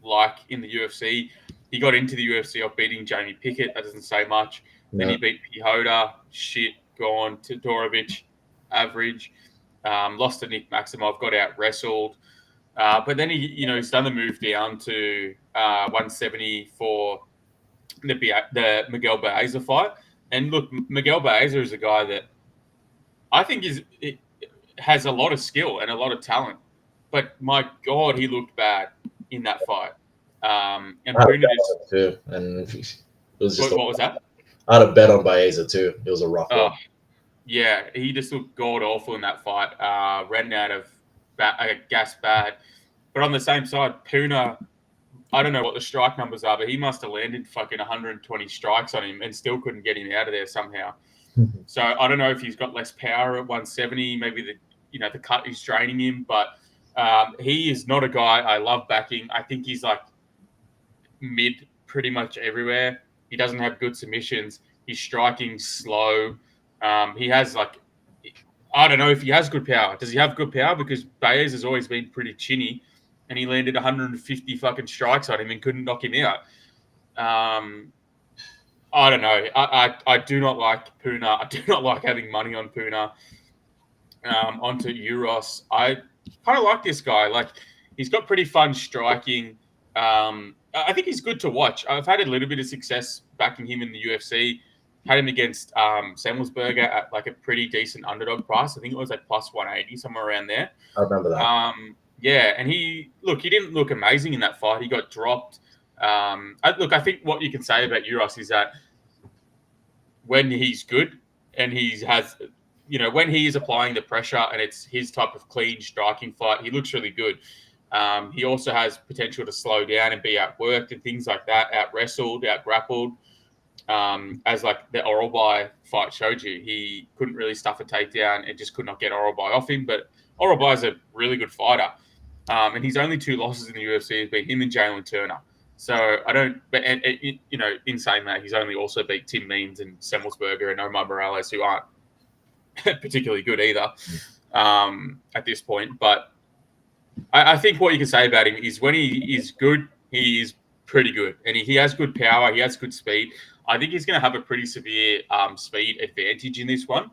Speaker 1: like in the UFC. He got into the UFC off beating Jamie Pickett. That doesn't say much.
Speaker 2: No.
Speaker 1: Then he beat Piechota. Shit, gone. Todorovic, average. Lost to Nick Maximov. Got out wrestled. But then he's done the move down to 170 for the Miguel Baeza fight. And look, Miguel Baeza is a guy that I think has a lot of skill and a lot of talent. But my God, he looked bad in that fight. And Puna
Speaker 2: too. And it was just
Speaker 1: what was that?
Speaker 2: I had a bet on Baeza too. It was a rough one.
Speaker 1: Yeah, he just looked god awful in that fight. Ran out of gas bad. But on the same side, Puna, I don't know what the strike numbers are, but he must have landed fucking 120 strikes on him and still couldn't get him out of there somehow. So I don't know if he's got less power at 170. Maybe the cut is draining him, but he is not a guy I love backing. I think he's like mid pretty much everywhere. He doesn't have good submissions. He's striking slow. He has I don't know if he has good power. Does he have good power? Because Baez has always been pretty chinny, and he landed 150 fucking strikes on him and couldn't knock him out. I don't know. I do not like Puna. I do not like having money on Puna. Onto Euros. I kind of like this guy. He's got pretty fun striking. I think he's good to watch. I've had a little bit of success backing him in the UFC. Had him against Semmelsberger at a pretty decent underdog price. I think it was plus 180, somewhere around there.
Speaker 2: I remember that.
Speaker 1: Yeah, and he didn't look amazing in that fight. He got dropped. I think what you can say about Euros is that when he's good and when he is applying the pressure and it's his type of clean striking fight, he looks really good. He also has potential to slow down and be outworked and things like that, out-wrestled, out-grappled. As the Oralbai fight showed you, he couldn't really stuff a takedown and just could not get Oralbai off him. But Oralbai is a really good fighter. And his only 2 losses in the UFC has been him and Jalen Turner. So I don't, but in saying that, he's only also beat Tim Means and Semmelsberger and Omar Morales, who aren't particularly good either at this point. But I think what you can say about him is when he is good, he is pretty good, and he has good power, he has good speed. I think he's going to have a pretty severe speed advantage in this one.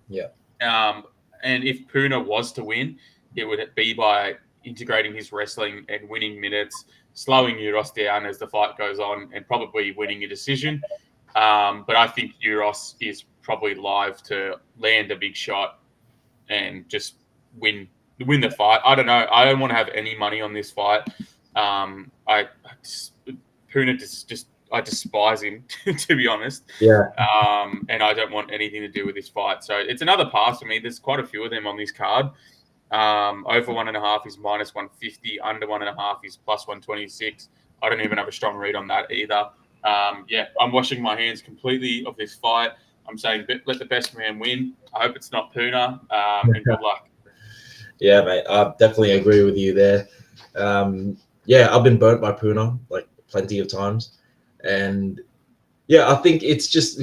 Speaker 2: Yeah.
Speaker 1: And if Puna was to win, it would be by integrating his wrestling and winning minutes, slowing Euros down as the fight goes on, and probably winning a decision. But I think Euros is probably live to land a big shot and just win the fight. I don't know. I don't want to have any money on this fight. Puna I despise him, to be honest.
Speaker 2: Yeah.
Speaker 1: And I don't want anything to do with this fight. So it's another pass for me. There's quite a few of them on this card. Over 1.5 is minus 150. Under 1.5 is plus 126. I don't even have a strong read on that either. I'm washing my hands completely of this fight. I'm saying let the best man win. I hope it's not Puna. And good luck.
Speaker 2: Yeah, mate. I definitely agree with you there. I've been burnt by Puna plenty of times. And I think it's just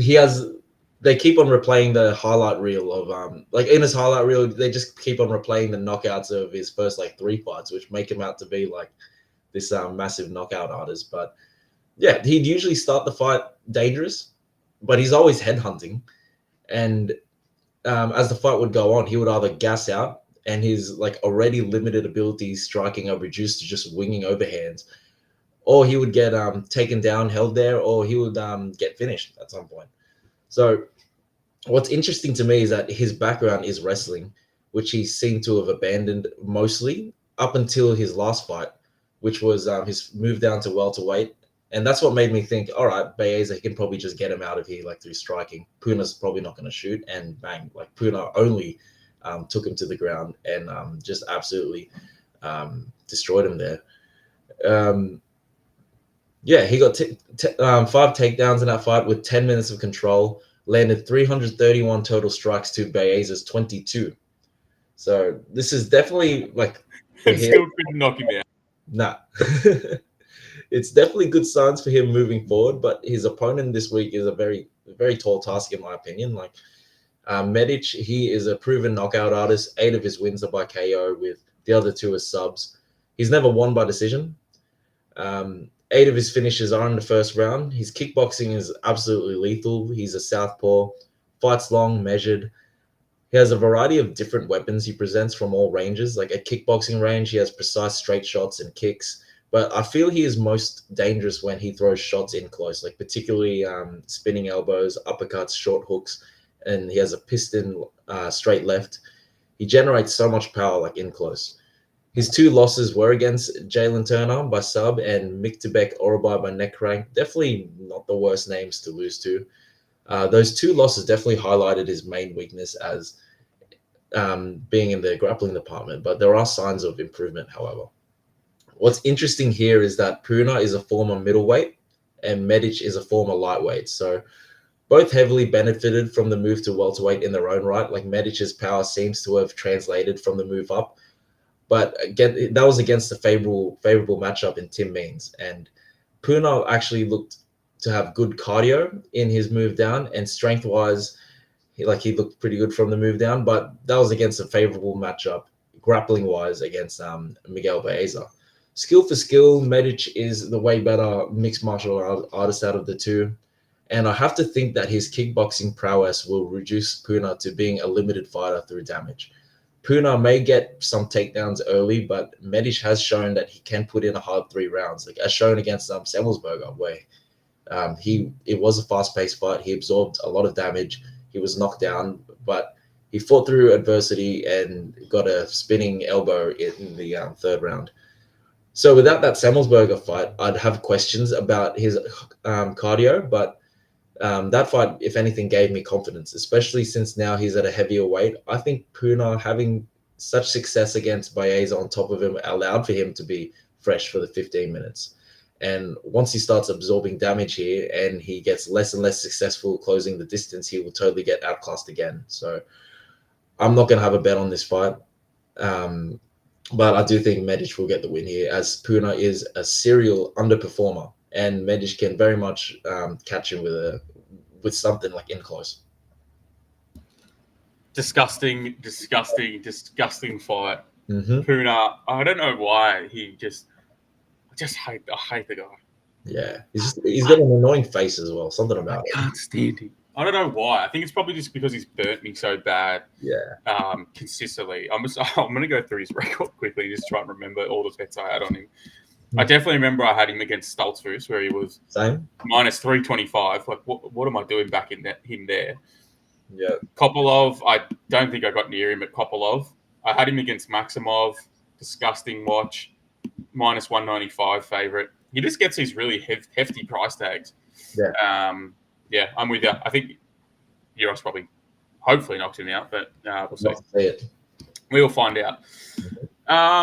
Speaker 2: they keep on replaying the highlight reel of in his highlight reel, they just keep on replaying the knockouts of his first 3 fights, which make him out to be this massive knockout artist. But he'd usually start the fight dangerous, but he's always headhunting. And as the fight would go on, he would either gas out and his already limited abilities striking are reduced to just winging overhands, or he would get taken down, held there, or he would get finished at some point. So what's interesting to me is that his background is wrestling, which he seemed to have abandoned mostly up until his last fight, which was his move down to welterweight. And that's what made me think, all right, Baeza, he can probably just get him out of here through striking. Puna's probably not going to shoot, and bang, Puna only took him to the ground and just absolutely destroyed him there. Yeah, he got 5 takedowns in that fight with 10 minutes of control, landed 331 total strikes to Baeza's 22. So this is definitely like for
Speaker 1: And
Speaker 2: him.
Speaker 1: still couldn't knock him out.
Speaker 2: Nah. It's definitely good signs for him moving forward, but his opponent this week is a very, very tall task in my opinion. Like Medic, he is a proven knockout artist. 8 of his wins are by KO, with the other 2 as subs. He's never won by decision. 8 of his finishes are in the first round. His kickboxing is absolutely lethal. He's a southpaw, fights long, measured. He has a variety of different weapons he presents from all ranges. Like at kickboxing range, he has precise straight shots and kicks. But I feel he is most dangerous when he throws shots in close, like particularly spinning elbows, uppercuts, short hooks, and he has a piston straight left. He generates so much power like in close. His 2 losses were against Jalen Turner by sub and Miktebek Orabai by neck rank. Definitely not the worst names to lose to. Those 2 losses definitely highlighted his main weakness as being in the grappling department, but there are signs of improvement, however. What's interesting here is that Puna is a former middleweight and Medic is a former lightweight. So both heavily benefited from the move to welterweight in their own right. Like Medic's power seems to have translated from the move up, but again, that was against a favorable matchup in Tim Means, and Puna actually looked to have good cardio in his move down, and strength wise, he looked pretty good from the move down. But that was against a favorable matchup, grappling wise, against Miguel Baeza. Skill for skill, Medic is the way better mixed martial artist out of the 2. And I have to think that his kickboxing prowess will reduce Puna to being a limited fighter through damage. Puna may get some takedowns early, but Medic has shown that he can put in a hard 3 rounds, like as shown against Semmelsberger, where it was a fast-paced fight. He absorbed a lot of damage. He was knocked down, but he fought through adversity and got a spinning elbow in the 3rd round. So without that Semmelsberger fight, I'd have questions about his cardio, but that fight, if anything, gave me confidence, especially since now he's at a heavier weight. I think Puna having such success against Baeza on top of him allowed for him to be fresh for the 15 minutes. And once he starts absorbing damage here and he gets less and less successful closing the distance, he will totally get outclassed again. So I'm not going to have a bet on this fight. But I do think Medic will get the win here, as Puna is a serial underperformer, and Medic can very much catch him with something like in close.
Speaker 1: Disgusting fight.
Speaker 2: Mm-hmm.
Speaker 1: Puna, I don't know why I hate the guy.
Speaker 2: Yeah, he's got an annoying face as well. Something about it.
Speaker 1: I can't stand him. I don't know why. I think it's probably just because he's burnt me so bad.
Speaker 2: Yeah.
Speaker 1: Consistently. I'm going to go through his record quickly, just try and remember all the bets I had on him. I definitely remember I had him against Stoltzfus, where he was
Speaker 2: Same.
Speaker 1: minus 325. Like, what am I doing back in him there?
Speaker 2: Yeah.
Speaker 1: Kopylov, I don't think I got near him at Kopylov. I had him against Maximov. Disgusting watch. Minus 195 favorite. He just gets these really hefty price tags.
Speaker 2: Yeah.
Speaker 1: Yeah, I'm with you. I think Euros probably, hopefully, knocked him out, but we'll see. We will find out.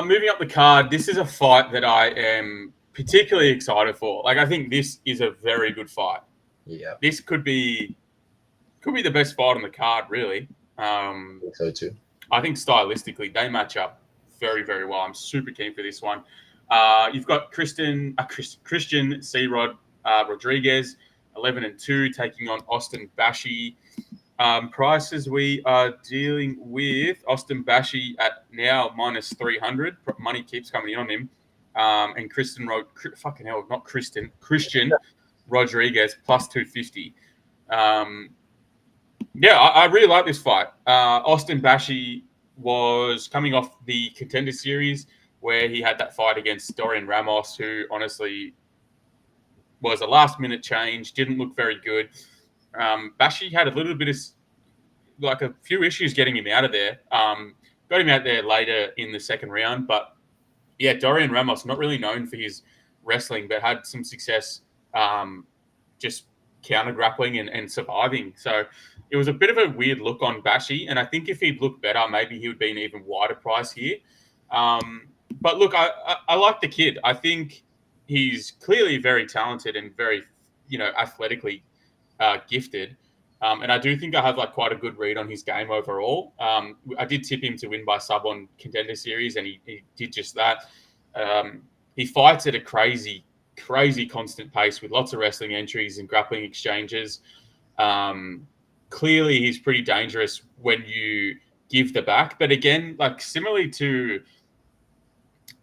Speaker 1: Moving up the card, this is a fight that I am particularly excited for. Like, I think this is a very good fight.
Speaker 2: Yeah.
Speaker 1: This could be the best fight on the card, really.
Speaker 2: I think so too.
Speaker 1: I think stylistically they match up very, very well. I'm super keen for this one. You've got Christian C-Rod Rodriguez, 11-2, taking on Austin Bashi. Prices we are dealing with Austin Bashi at now minus 300. Money keeps coming in on him. And Christian Rodriguez plus 250. Yeah, I really like this fight. Austin Bashi was coming off the Contender Series where he had that fight against Dorian Ramos, who honestly was a last-minute change, didn't look very good. Bashi had a little bit of, like, a few issues getting him out of there. Got him out there later in the 2nd round, but yeah, Dorian Ramos, not really known for his wrestling, but had some success just counter-grappling and surviving. So it was a bit of a weird look on Bashi, and I think if he'd looked better, maybe he would be an even wider price here. But look, I like the kid. I think he's clearly very talented and very, athletically gifted. And I do think I have like quite a good read on his game overall. I did tip him to win by sub on Contender Series, and he did just that. He fights at a crazy constant pace with lots of wrestling entries and grappling exchanges. Clearly, he's pretty dangerous when you give the back. But again, like similarly to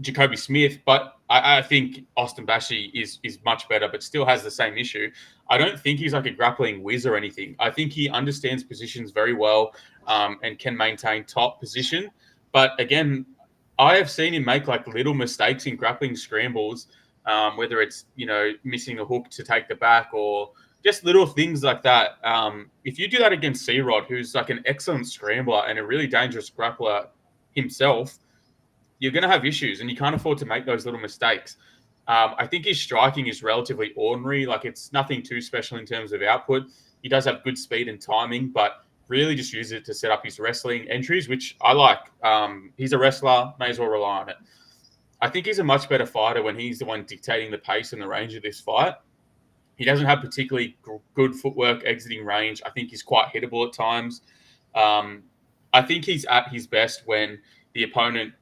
Speaker 1: Jacoby Smith, but I think Austin Bashi is much better, but still has the same issue. I don't think he's like a grappling whiz or anything. I think he understands positions very well and can maintain top position. But again, I have seen him make like little mistakes in grappling scrambles, whether it's missing a hook to take the back or just little things like that. If you do that against C-Rod, who's like an excellent scrambler and a really dangerous grappler himself, you're going to have issues, and you can't afford to make those little mistakes. I think his striking is relatively ordinary. Like, it's nothing too special in terms of output. He does have good speed and timing, but really just uses it to set up his wrestling entries, which I like. He's a wrestler, may as well rely on it. I think he's a much better fighter when he's the one dictating the pace and the range of this fight. He doesn't have particularly good footwork exiting range. I think he's quite hittable at times. I think he's at his best when the opponent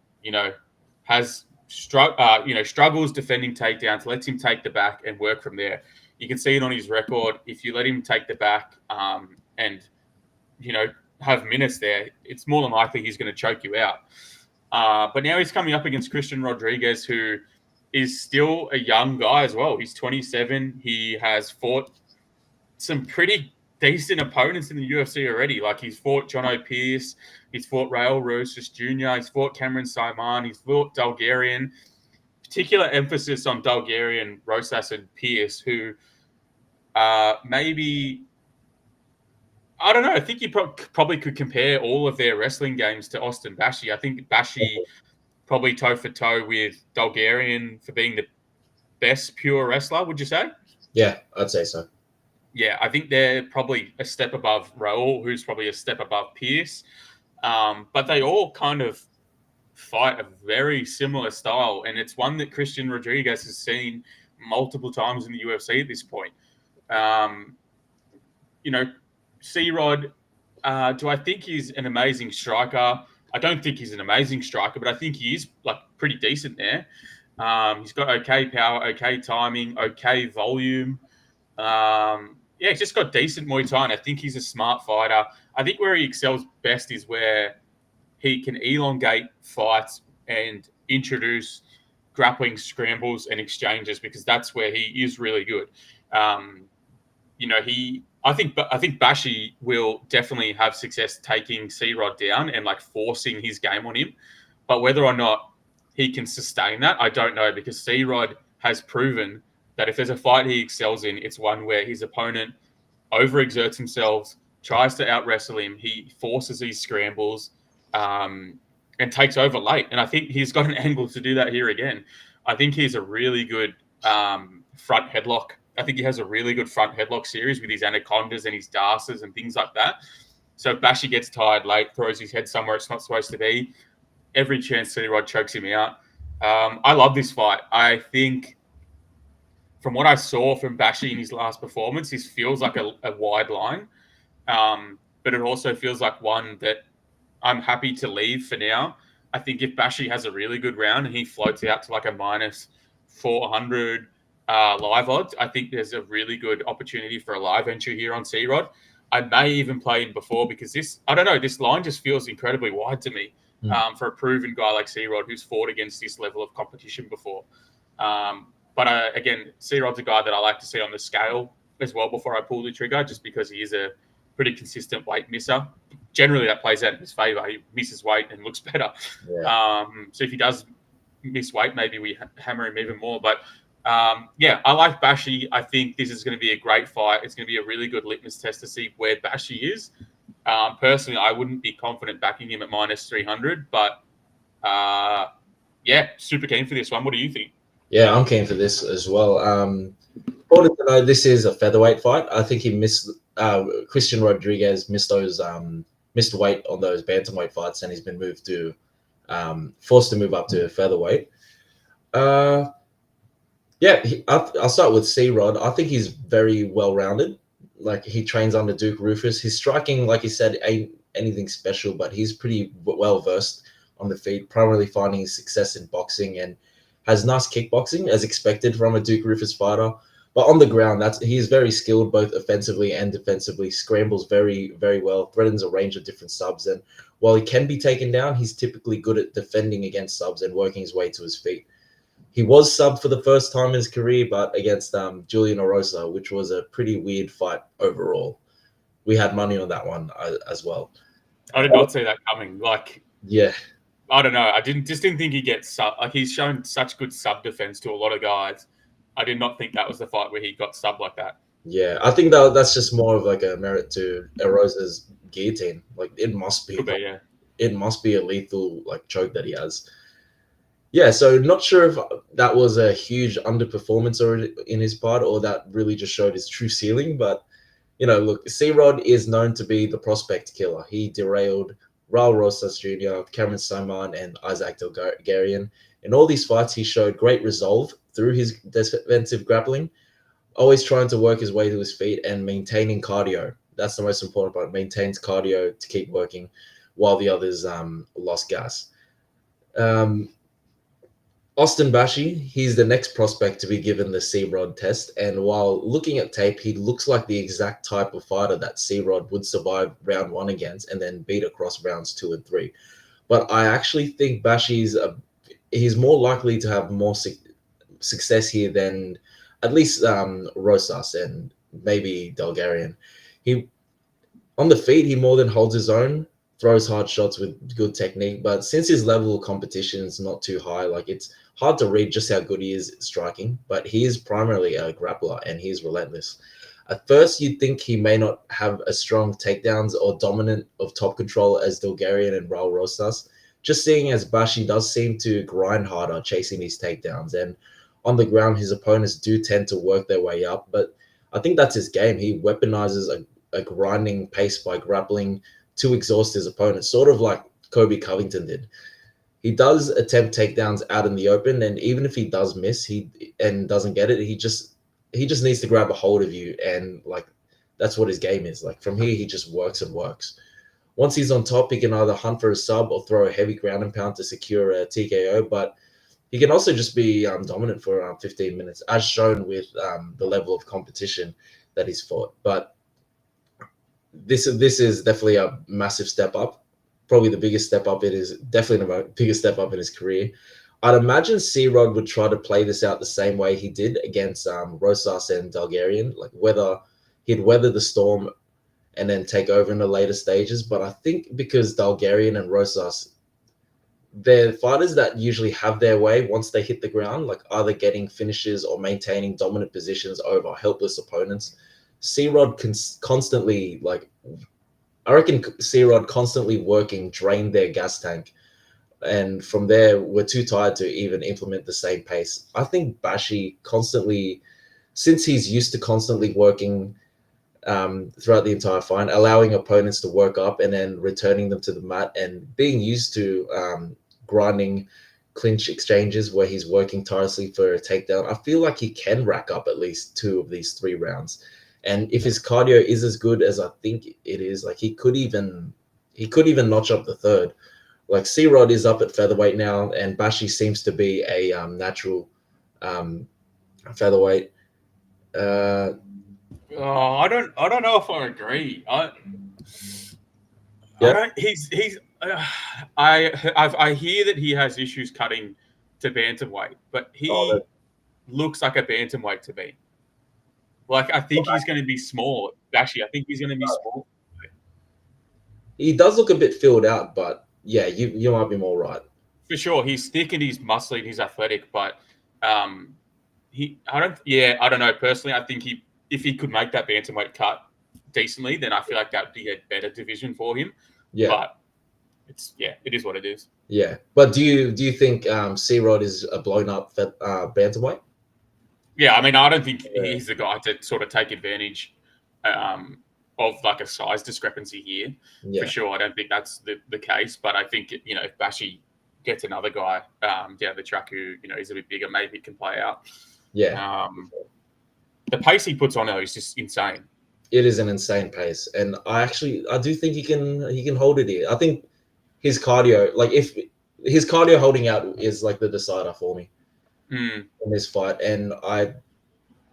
Speaker 1: has struggles defending takedowns, lets him take the back and work from there. You can see it on his record. If you let him take the back and have minutes there, it's more than likely he's going to choke you out. But now he's coming up against Christian Rodriguez, who is still a young guy as well. He's 27. He has fought some pretty decent opponents in the UFC already. Like, he's fought John O'Pearce, he's fought Raul Rosas Jr., he's fought Cameron Simon, he's fought Bulgarian. Particular emphasis on Bulgarian, Rosas, and Pierce, who maybe, I don't know, I think you probably could compare all of their wrestling games to Austin Bashi. I think Bashi probably toe for toe with Bulgarian for being the best pure wrestler, would you say?
Speaker 2: Yeah, I'd say so.
Speaker 1: Yeah, I think they're probably a step above Raul, who's probably a step above Pierce. But they all kind of fight a very similar style, and it's one that Christian Rodriguez has seen multiple times in the UFC at this point. C-Rod, do I think he's an amazing striker? I don't think he's an amazing striker, but I think he is like pretty decent there. He's got okay power, okay timing, okay volume. He's just got decent Muay Thai, and I think he's a smart fighter. I think where he excels best is where he can elongate fights and introduce grappling scrambles and exchanges, because that's where he is really good. I think Bashi will definitely have success taking C-Rod down and like forcing his game on him. But whether or not he can sustain that, I don't know, because C-Rod has proven that if there's a fight he excels in, it's one where his opponent overexerts himself, tries to out-wrestle him, he forces these scrambles, and takes over late. And I think he's got an angle to do that here again. I think he's a really good front headlock. I think he has a really good front headlock series with his anacondas and his darces and things like that. So if Bashi gets tired late, throws his head somewhere it's not supposed to be, every chance C-Rod chokes him out. I love this fight. I think from what I saw from Bashi in his last performance, this feels like a wide line. But it also feels like one that I'm happy to leave for now. I think if Bashi has a really good round and he floats out to like a minus 400 live odds, I think there's a really good opportunity for a live entry here on C-Rod. I may even play him before, because this line just feels incredibly wide to me for a proven guy like C-Rod who's fought against this level of competition before. But again, C-Rod's a guy that I like to see on the scale as well before I pull the trigger, just because he is a pretty consistent weight misser. Generally, that plays out in his favor. He misses weight and looks better. Yeah. So if he does miss weight, maybe we hammer him even more. But I like Bashi. I think this is going to be a great fight. It's going to be a really good litmus test to see where Bashi is. Personally, I wouldn't be confident backing him at minus 300, but super keen for this one. What do you think?
Speaker 2: Yeah, I'm keen for this as well. Important to know, this is a featherweight fight. I think he missed Christian Rodriguez missed weight on those bantamweight fights, and he's been moved to forced to move up to featherweight. Yeah, I'll start with C Rod. I think he's very well rounded. Like he trains under Duke Rufus. His striking, like you said, ain't anything special, but he's pretty well versed on the feet, primarily finding his success in boxing and has nice kickboxing as expected from a Duke Rufus fighter. But on the ground, he's very skilled both offensively and defensively. Scrambles very well, threatens a range of different subs, and while he can be taken down, he's typically good at defending against subs and working his way to his feet. He was subbed for the first time in his career, but against Julian Orosa, which was a pretty weird fight overall. We had money on that one as well.
Speaker 1: I did not see that coming. Like,
Speaker 2: Yeah,
Speaker 1: I don't know. I didn't think he gets sub. Like, he's shown such good sub defense to a lot of guys. I did not think that was the fight where he got sub like that.
Speaker 2: yeah. I think that's just more of like a merit to Orosa's guillotine. Like
Speaker 1: Could be, yeah.
Speaker 2: it must be a lethal like choke that he has. Yeah, so not sure if that was a huge underperformance or in his part, or that really just showed his true ceiling. But look, C Rod is known to be the prospect killer. He derailed Raul Rosas Jr., Cameron Saman, and Isaac Delgarian. In all these fights, he showed great resolve through his defensive grappling, always trying to work his way to his feet and maintaining cardio. That's the most important part. Maintains cardio to keep working while the others lost gas. Um, Austin Bashi, he's the next prospect to be given the C-Rod test, and while looking at tape, he looks like the exact type of fighter that C-Rod would survive round one against and then beat across rounds 2 and 3. But I actually think he's more likely to have more success here than at least Rosas and maybe Delgarian. He On the feet, he more than holds his own, throws hard shots with good technique. But since his level of competition is not too high, like it's hard to read just how good he is at striking. But he is primarily a grappler and he's relentless. At first, you'd think he may not have as strong takedowns or dominant of top control as Delgarian and Raul Rosas, just seeing as Bashi does seem to grind harder chasing these takedowns. And on the ground, his opponents do tend to work their way up. But I think that's his game. He weaponizes a grinding pace by grappling to exhaust his opponent, sort of like Kobe Covington did. He does attempt takedowns out in the open, and even if he does miss, and doesn't get it, he just needs to grab a hold of you, and like that's what his game is. Like from here, he just works and works. Once he's on top, he can either hunt for a sub or throw a heavy ground and pound to secure a TKO, but he can also just be dominant for around 15 minutes, as shown with the level of competition that he's fought. But this is definitely a massive step up. Probably the biggest step up. It is definitely the biggest step up in his career. I'd imagine C Rod would try to play this out the same way he did against Rosas and Delgarian, like whether he'd weather the storm and then take over in the later stages. But I think because Delgarian and Rosas, they're fighters that usually have their way once they hit the ground, like either getting finishes or maintaining dominant positions over helpless opponents. C-Rod constantly, like, I reckon C-Rod constantly working drained their gas tank. And from there, we're too tired to even implement the same pace. I think Bashi constantly, since he's used to constantly working throughout the entire fight, allowing opponents to work up and then returning them to the mat and being used to grinding clinch exchanges where he's working tirelessly for a takedown, I feel like he can rack up at least 2 of these 3 rounds. And if his cardio is as good as I think it is, like he could even notch up the third. Like C Rod is up at featherweight now, and Bashi seems to be a natural featherweight.
Speaker 1: I don't know if I agree. I
Speaker 2: Yeah,
Speaker 1: don't. I hear that he has issues cutting to bantamweight, but
Speaker 2: oh,
Speaker 1: he looks like a bantamweight to me. Like I think he's going to be small. Actually, I think he's going to be small.
Speaker 2: he does look a bit filled out, but yeah, you might be more right.
Speaker 1: For sure, he's thick and he's muscly and he's athletic, but I don't know. Personally, I think if he could make that bantamweight cut decently, then I feel like that would be a better division for him.
Speaker 2: Yeah,
Speaker 1: But it is what it is.
Speaker 2: yeah. But do you think C Rod is a blown up bantamweight?
Speaker 1: Yeah, I mean, I don't think he's the guy to sort of take advantage of like a size discrepancy here.
Speaker 2: Yeah,
Speaker 1: For sure, I don't think that's the case. But I think if Bashi gets another guy down the track who is a bit bigger, maybe it can play out.
Speaker 2: Yeah.
Speaker 1: The pace he puts on though is just insane.
Speaker 2: It is an insane pace, and I do think he can hold it here. I think his cardio, like if his cardio holding out is like the decider for me in this fight, and I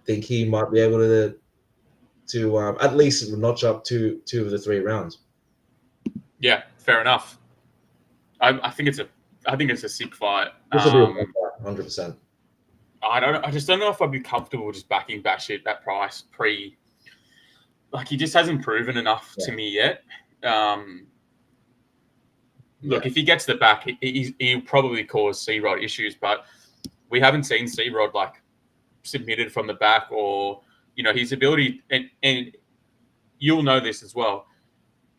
Speaker 2: think he might be able to at least notch up two of the 3 rounds.
Speaker 1: Yeah, fair enough. I think it's a sick fight.
Speaker 2: This will be a fun fight, 100%.
Speaker 1: I just don't know if I'd be comfortable just backing Bashi at that price like he just hasn't proven enough to me yet. Look, if he gets the back, he'll probably cause C-Rod issues, but we haven't seen C-Rod like submitted from the back, or his ability, and you'll know this as well.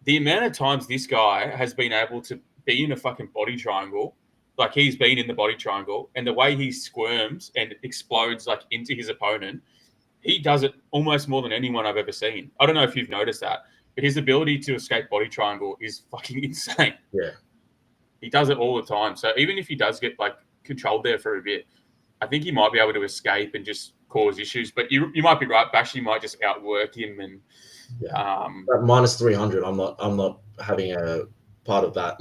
Speaker 1: The amount of times this guy has been able to be in a fucking body triangle, like he's been in the body triangle, and the way he squirms and explodes like into his opponent, he does it almost more than anyone I've ever seen. I don't know if you've noticed that, but his ability to escape body triangle is fucking insane.
Speaker 2: Yeah.
Speaker 1: He does it all the time. So even if he does get like controlled there for a bit, I think he might be able to escape and just cause issues. But you might be right. Bashi might just outwork him, and
Speaker 2: at minus 300, I'm not having a part of that.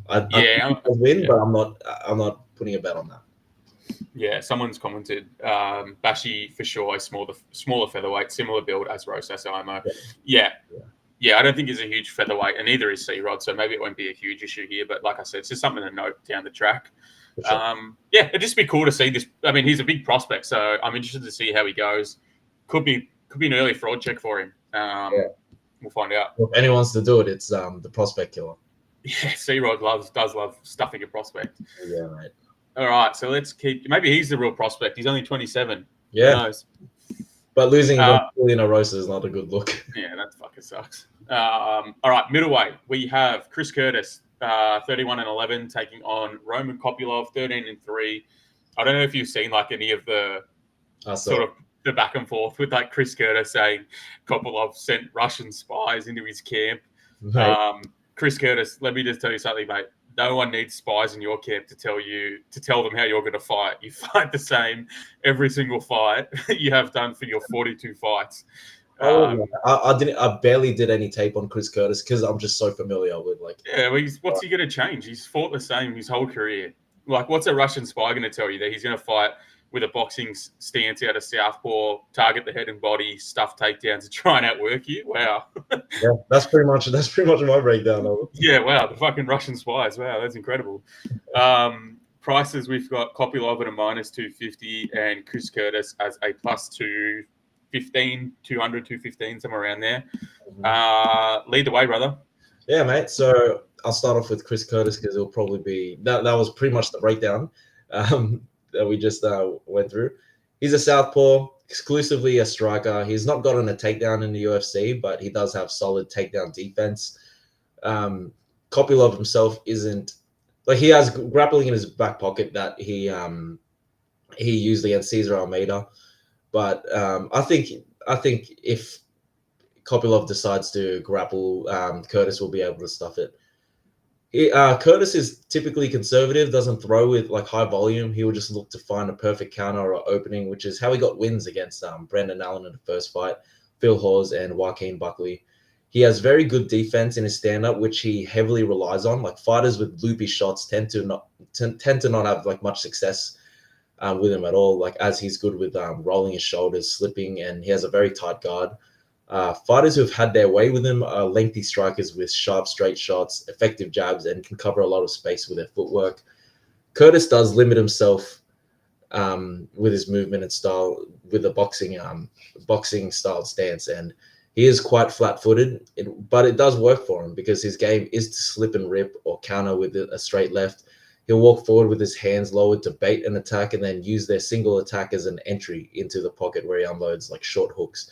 Speaker 2: I win, but I'm not putting a bet on that.
Speaker 1: Yeah, someone's commented Bashi for sure, a smaller featherweight, similar build as Rosas Imo. Yeah, I don't think he's a huge featherweight, and neither is C-Rod, so maybe it won't be a huge issue here. But like I said, it's just something to note down the track. Sure. It'd just be cool to see this. I mean, he's a big prospect, so I'm interested to see how he goes. Could be an early fraud check for him. We'll find out.
Speaker 2: If anyone wants to do it, it's the prospect killer.
Speaker 1: Yeah, C-Rod does love stuffing a prospect.
Speaker 2: Yeah, mate.
Speaker 1: All right, so let's keep. Maybe he's the real prospect. He's only 27.
Speaker 2: Yeah. Who knows? But losing in a roast is not a good look.
Speaker 1: Yeah, that fucking sucks. All right, middleweight. We have Chris Curtis, 31-11, taking on Roman Kopylov, 13-3. I don't know if you've seen like any of the sort of the back and forth with like Chris Curtis saying Kopylov sent Russian spies into his camp. Right. Chris Curtis, let me just tell you something, mate. No one needs spies in your camp to tell them how you're going to fight. You fight the same every single fight you have done for your 42 fights.
Speaker 2: I barely did any tape on Chris Curtis because I'm just so familiar with like.
Speaker 1: Yeah, well, what's he going to change? He's fought the same his whole career. Like, what's a Russian spy going to tell you? That he's going to fight with a boxing stance out of southpaw, target the head and body, stuff takedowns, and try and outwork you? Wow.
Speaker 2: Yeah, that's pretty much my breakdown of it.
Speaker 1: Yeah, wow, the fucking Russian spies. Wow, that's incredible. Prices, we've got Kopylov at a minus 250 and Chris Curtis as a plus 215, 200, 215, somewhere around there. Lead the way, brother.
Speaker 2: Yeah, mate. So I'll start off with Chris Curtis because it'll probably be that was pretty much the breakdown that we just went through. He's a southpaw, exclusively a striker. He's not gotten a takedown in the UFC, but he does have solid takedown defense. Kopylov himself isn't like he has grappling in his back pocket that he used against Cesar Almeida, but I think if Kopylov decides to grapple, Curtis will be able to stuff it. Curtis is typically conservative, doesn't throw with like high volume. He will just look to find a perfect counter or opening, which is how he got wins against Brendan Allen in the first fight, Phil Hawes, and Joaquin Buckley. He has very good defense in his stand-up, which he heavily relies on. Like fighters with loopy shots tend to not have like much success with him at all. Like as he's good with rolling his shoulders, slipping, and he has a very tight guard. Fighters who have had their way with him are lengthy strikers with sharp, straight shots, effective jabs, and can cover a lot of space with their footwork. Curtis does limit himself with his movement and style with a boxing style stance, and he is quite flat-footed, but it does work for him because his game is to slip and rip or counter with a straight left. He'll walk forward with his hands lowered to bait an attack and then use their single attack as an entry into the pocket where he unloads like short hooks.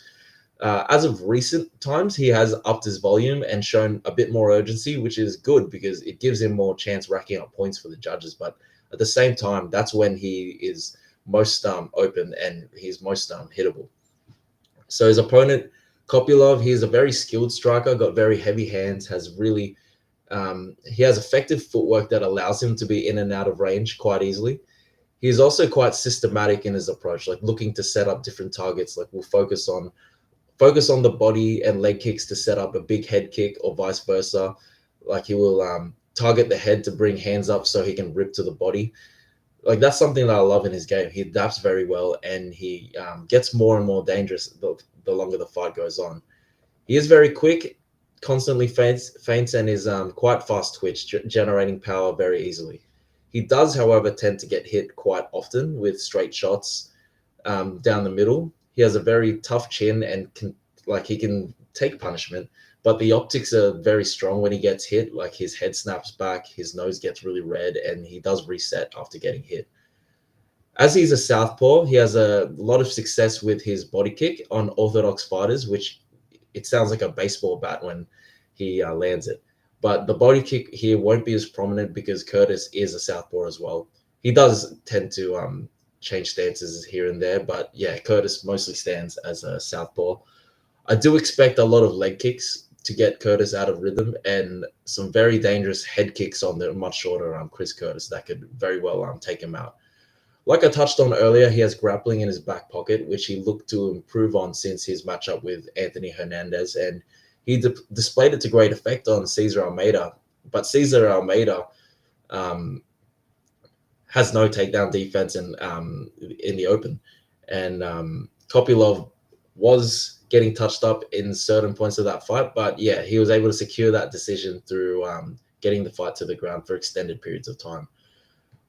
Speaker 2: As of recent times, he has upped his volume and shown a bit more urgency, which is good because it gives him more chance racking up points for the judges. But at the same time, that's when he is most open and he's most hittable. So his opponent, Kopylov, he's a very skilled striker, got very heavy hands, he has effective footwork that allows him to be in and out of range quite easily. He's also quite systematic in his approach, like looking to set up different targets. Like we'll focus on the body and leg kicks to set up a big head kick, or vice versa. Like he will target the head to bring hands up so he can rip to the body. Like that's something that I love in his game. He adapts very well, and he gets more and more dangerous the longer the fight goes on. He is very quick, constantly feints and is quite fast twitch, generating power very easily. He does, however, tend to get hit quite often with straight shots down the middle. He has a very tough chin and he can take punishment, but the optics are very strong when he gets hit. Like his head snaps back, his nose gets really red, and he does reset after getting hit. As he's a southpaw, he has a lot of success with his body kick on orthodox fighters, which it sounds like a baseball bat when he lands it. But the body kick here won't be as prominent because Curtis is a southpaw as well. He does tend to change stances here and there, but yeah, Curtis mostly stands as a southpaw. I do expect a lot of leg kicks to get Curtis out of rhythm, and some very dangerous head kicks on the much shorter Chris Curtis that could very well take him out. Like I touched on earlier, he has grappling in his back pocket, which he looked to improve on since his matchup with Anthony Hernandez, and he displayed it to great effect on Cesar Almeida. But Cesar Almeida has no takedown defense in the open, and Kopylov was getting touched up in certain points of that fight, but yeah, he was able to secure that decision through getting the fight to the ground for extended periods of time.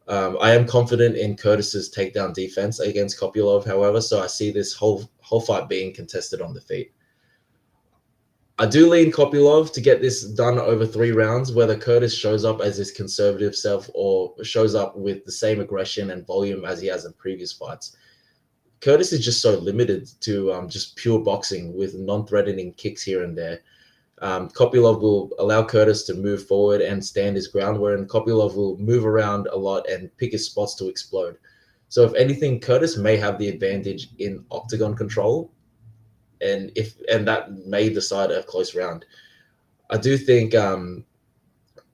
Speaker 2: I am confident in Curtis's takedown defense against Kopylov, however, so I see this whole fight being contested on the feet. I do lean Kopylov to get this done over 3 rounds, whether Curtis shows up as his conservative self or shows up with the same aggression and volume as he has in previous fights. Curtis is just so limited to just pure boxing with non-threatening kicks here and there. Kopylov will allow Curtis to move forward and stand his ground, wherein Kopylov will move around a lot and pick his spots to explode. So if anything, Curtis may have the advantage in octagon control, and that may decide a close round. I do think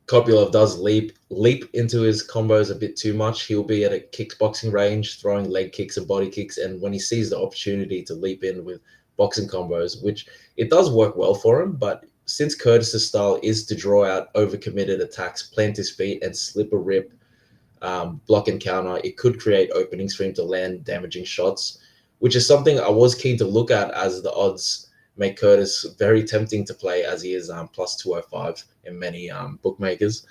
Speaker 2: Kopylov does leap into his combos a bit too much. He'll be at a kickboxing range, throwing leg kicks and body kicks, and when he sees the opportunity to leap in with boxing combos, which it does work well for him, but since Curtis's style is to draw out overcommitted attacks, plant his feet, and slip a rip, block and counter, it could create openings for him to land damaging shots, which is something I was keen to look at, as the odds make Curtis very tempting to play, as he is plus 205 in many bookmakers.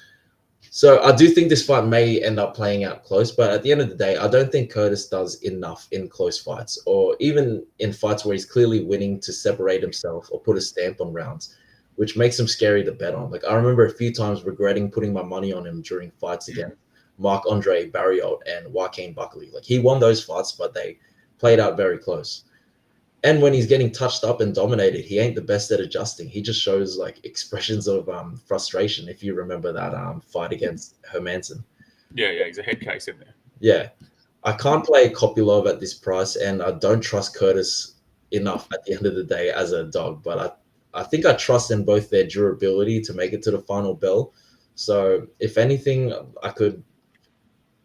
Speaker 2: So I do think this fight may end up playing out close, but at the end of the day, I don't think Curtis does enough in close fights, or even in fights where he's clearly winning, to separate himself or put a stamp on rounds, which makes him scary to bet on. Like I remember a few times regretting putting my money on him during fights against Marc-Andre Barriault and Joaquin Buckley. Like he won those fights, but they played out very close. And when he's getting touched up and dominated, he ain't the best at adjusting. He just shows like expressions of frustration. If you remember that fight against Hermanson.
Speaker 1: Yeah, he's a head case in there.
Speaker 2: Yeah. I can't play Kopylov at this price, and I don't trust Curtis enough at the end of the day as a dog. But I think I trust in both their durability to make it to the final bell. So if anything, I could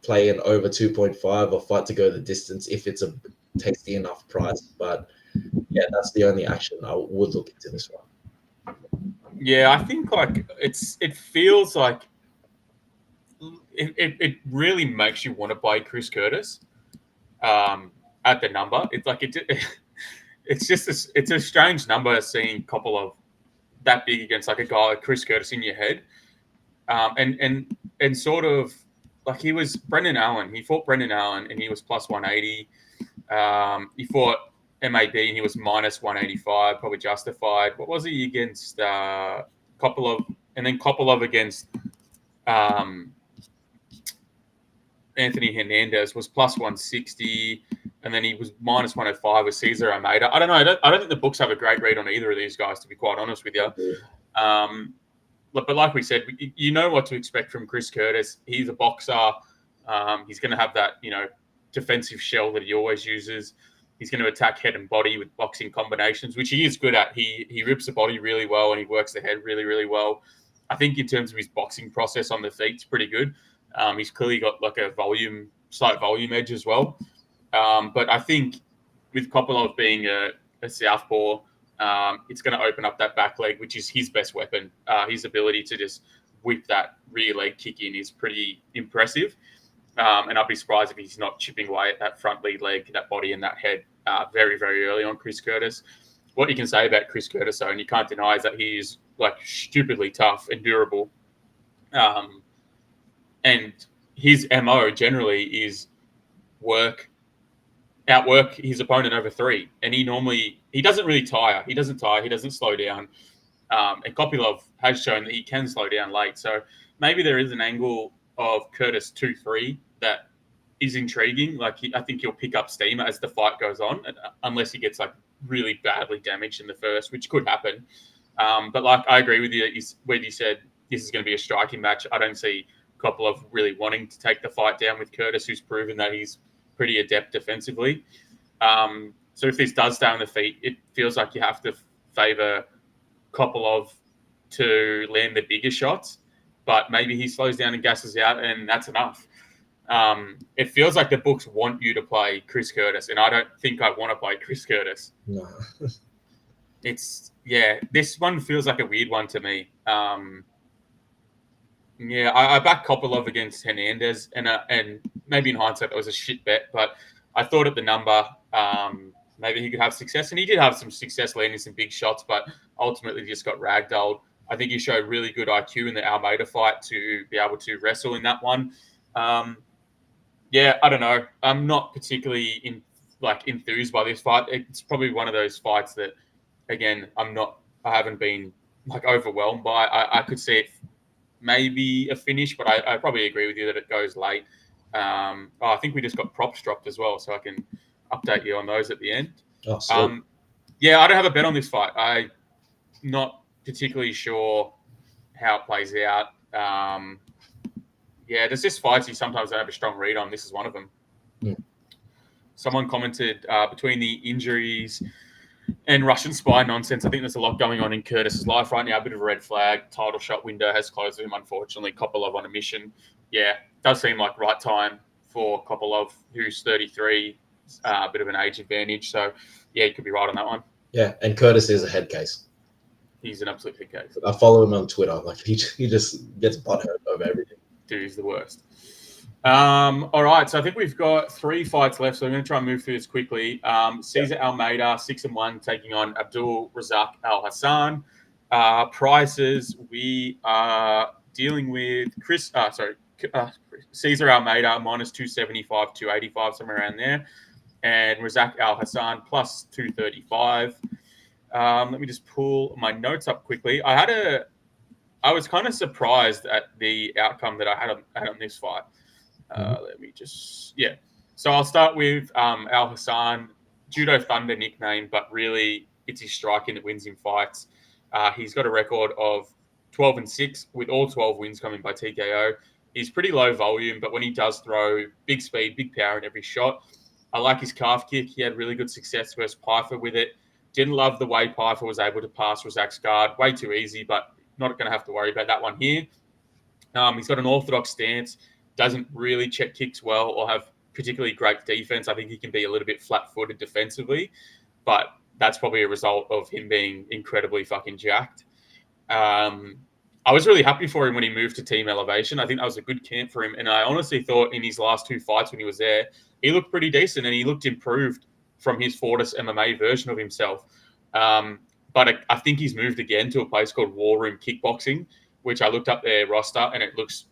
Speaker 2: play an over 2.5 or fight to go the distance if it's a tasty enough price. But yeah, that's the only action I would look into this one.
Speaker 1: Yeah, I think like it feels like it really makes you want to buy Chris Curtis at the number. It's like it's just it's a strange number seeing Kopylov that big against like a guy like Chris Curtis in your head, and sort of like he was Brendan Allen. He fought Brendan Allen and he was plus 180. He fought MAD and he was minus 185, probably justified. What was he against Kopylov? And then Kopylov against Anthony Hernandez was plus 160, and then he was minus 105 with Cesar Almeida. I don't know. I don't think the books have a great read on either of these guys, to be quite honest with you. But like we said, you know what to expect from Chris Curtis. He's a boxer. He's going to have that, defensive shell that he always uses. He's going to attack head and body with boxing combinations, which he is good at. He rips the body really well and he works the head really, really well. I think in terms of his boxing process on the feet, it's pretty good. He's clearly got like a volume slight volume edge as well. But I think with Kopylov being a southpaw, it's going to open up that back leg, which is his best weapon. His ability to just whip that rear leg kick in is pretty impressive. And I'd be surprised if he's not chipping away at that front lead leg, that body and that head very, very early on Chris Curtis. What you can say about Chris Curtis, though, and you can't deny, is that he is like stupidly tough and durable. And his MO generally is outwork his opponent over 3. And he doesn't really tire. He doesn't tire. He doesn't slow down. And Kopylov has shown that he can slow down late. So maybe there is an angle of Curtis 2-3 that is intriguing. Like I think he'll pick up steam as the fight goes on, unless he gets like really badly damaged in the first, which could happen. But like I agree with you when you said this is going to be a striking match. I don't see Kopylov really wanting to take the fight down with Curtis, who's proven that he's pretty adept defensively. So if this does stay on the feet, it feels like you have to favour Kopylov to land the bigger shots, but maybe he slows down and gasses out, and that's enough. It feels like the books want you to play Chris Curtis, and I don't think I want to play Chris Curtis.
Speaker 2: No.
Speaker 1: This one feels like a weird one to me. I backed Kopylov against Hernandez, and maybe in hindsight that was a shit bet, but I thought at the number maybe he could have success, and he did have some success landing some big shots, but ultimately just got ragdolled. I think he showed really good IQ in the Almeida fight to be able to wrestle in that one. I don't know. I'm not particularly enthused by this fight. It's probably one of those fights that, again, I haven't been like overwhelmed by. I could see it maybe a finish, but I probably agree with you that it goes late. I think we just got props dropped as well, so I can update you on those at the end.
Speaker 2: Oh,
Speaker 1: I don't have a bet on this fight. I'm not particularly sure how it plays out. There's just fights you sometimes don't have a strong read on. This is one of them.
Speaker 2: Yeah.
Speaker 1: Someone commented between the injuries and Russian spy nonsense, I think there's a lot going on in Curtis's life right now. A bit of a red flag. Title shot window has closed for him, unfortunately. Kopylov on a mission. Yeah, does seem like right time for Kopylov, who's 33, a bit of an age advantage. So, yeah, you could be right on that one.
Speaker 2: Yeah, and Curtis is a head case.
Speaker 1: He's an absolute head case.
Speaker 2: I follow him on Twitter. Like he just gets butthurt over everything.
Speaker 1: Dude, he's the worst. All right, so I think we've got 3 fights left, so I'm going to try and move through this quickly. Cesar Almeida, 6-1, taking on Abdul Razak Al Hassan. Prices, we are dealing with Cesar Almeida minus 275, 285, somewhere around there, and Razak Al Hassan plus 235. Let me just pull my notes up quickly. I was kind of surprised at the outcome that I had on this fight. So I'll start with Al Hassan, Judo Thunder nickname, but really it's his striking that wins him fights. He's got a record of 12-6 with all 12 wins coming by TKO. He's pretty low volume, but when he does throw, big speed, big power in every shot. I like his calf kick. He had really good success versus Pyfer with it. Didn't love the way Pyfer was able to pass Razak's guard. Way too easy, but not going to have to worry about that one here. He's got an orthodox stance. Doesn't really check kicks well or have particularly great defense. I think he can be a little bit flat-footed defensively, but that's probably a result of him being incredibly fucking jacked. I was really happy for him when he moved to Team Elevation. I think that was a good camp for him, and I honestly thought in his last 2 fights when he was there, he looked pretty decent and he looked improved from his Fortis MMA version of himself. But I think he's moved again to a place called War Room Kickboxing, which I looked up their roster and it looks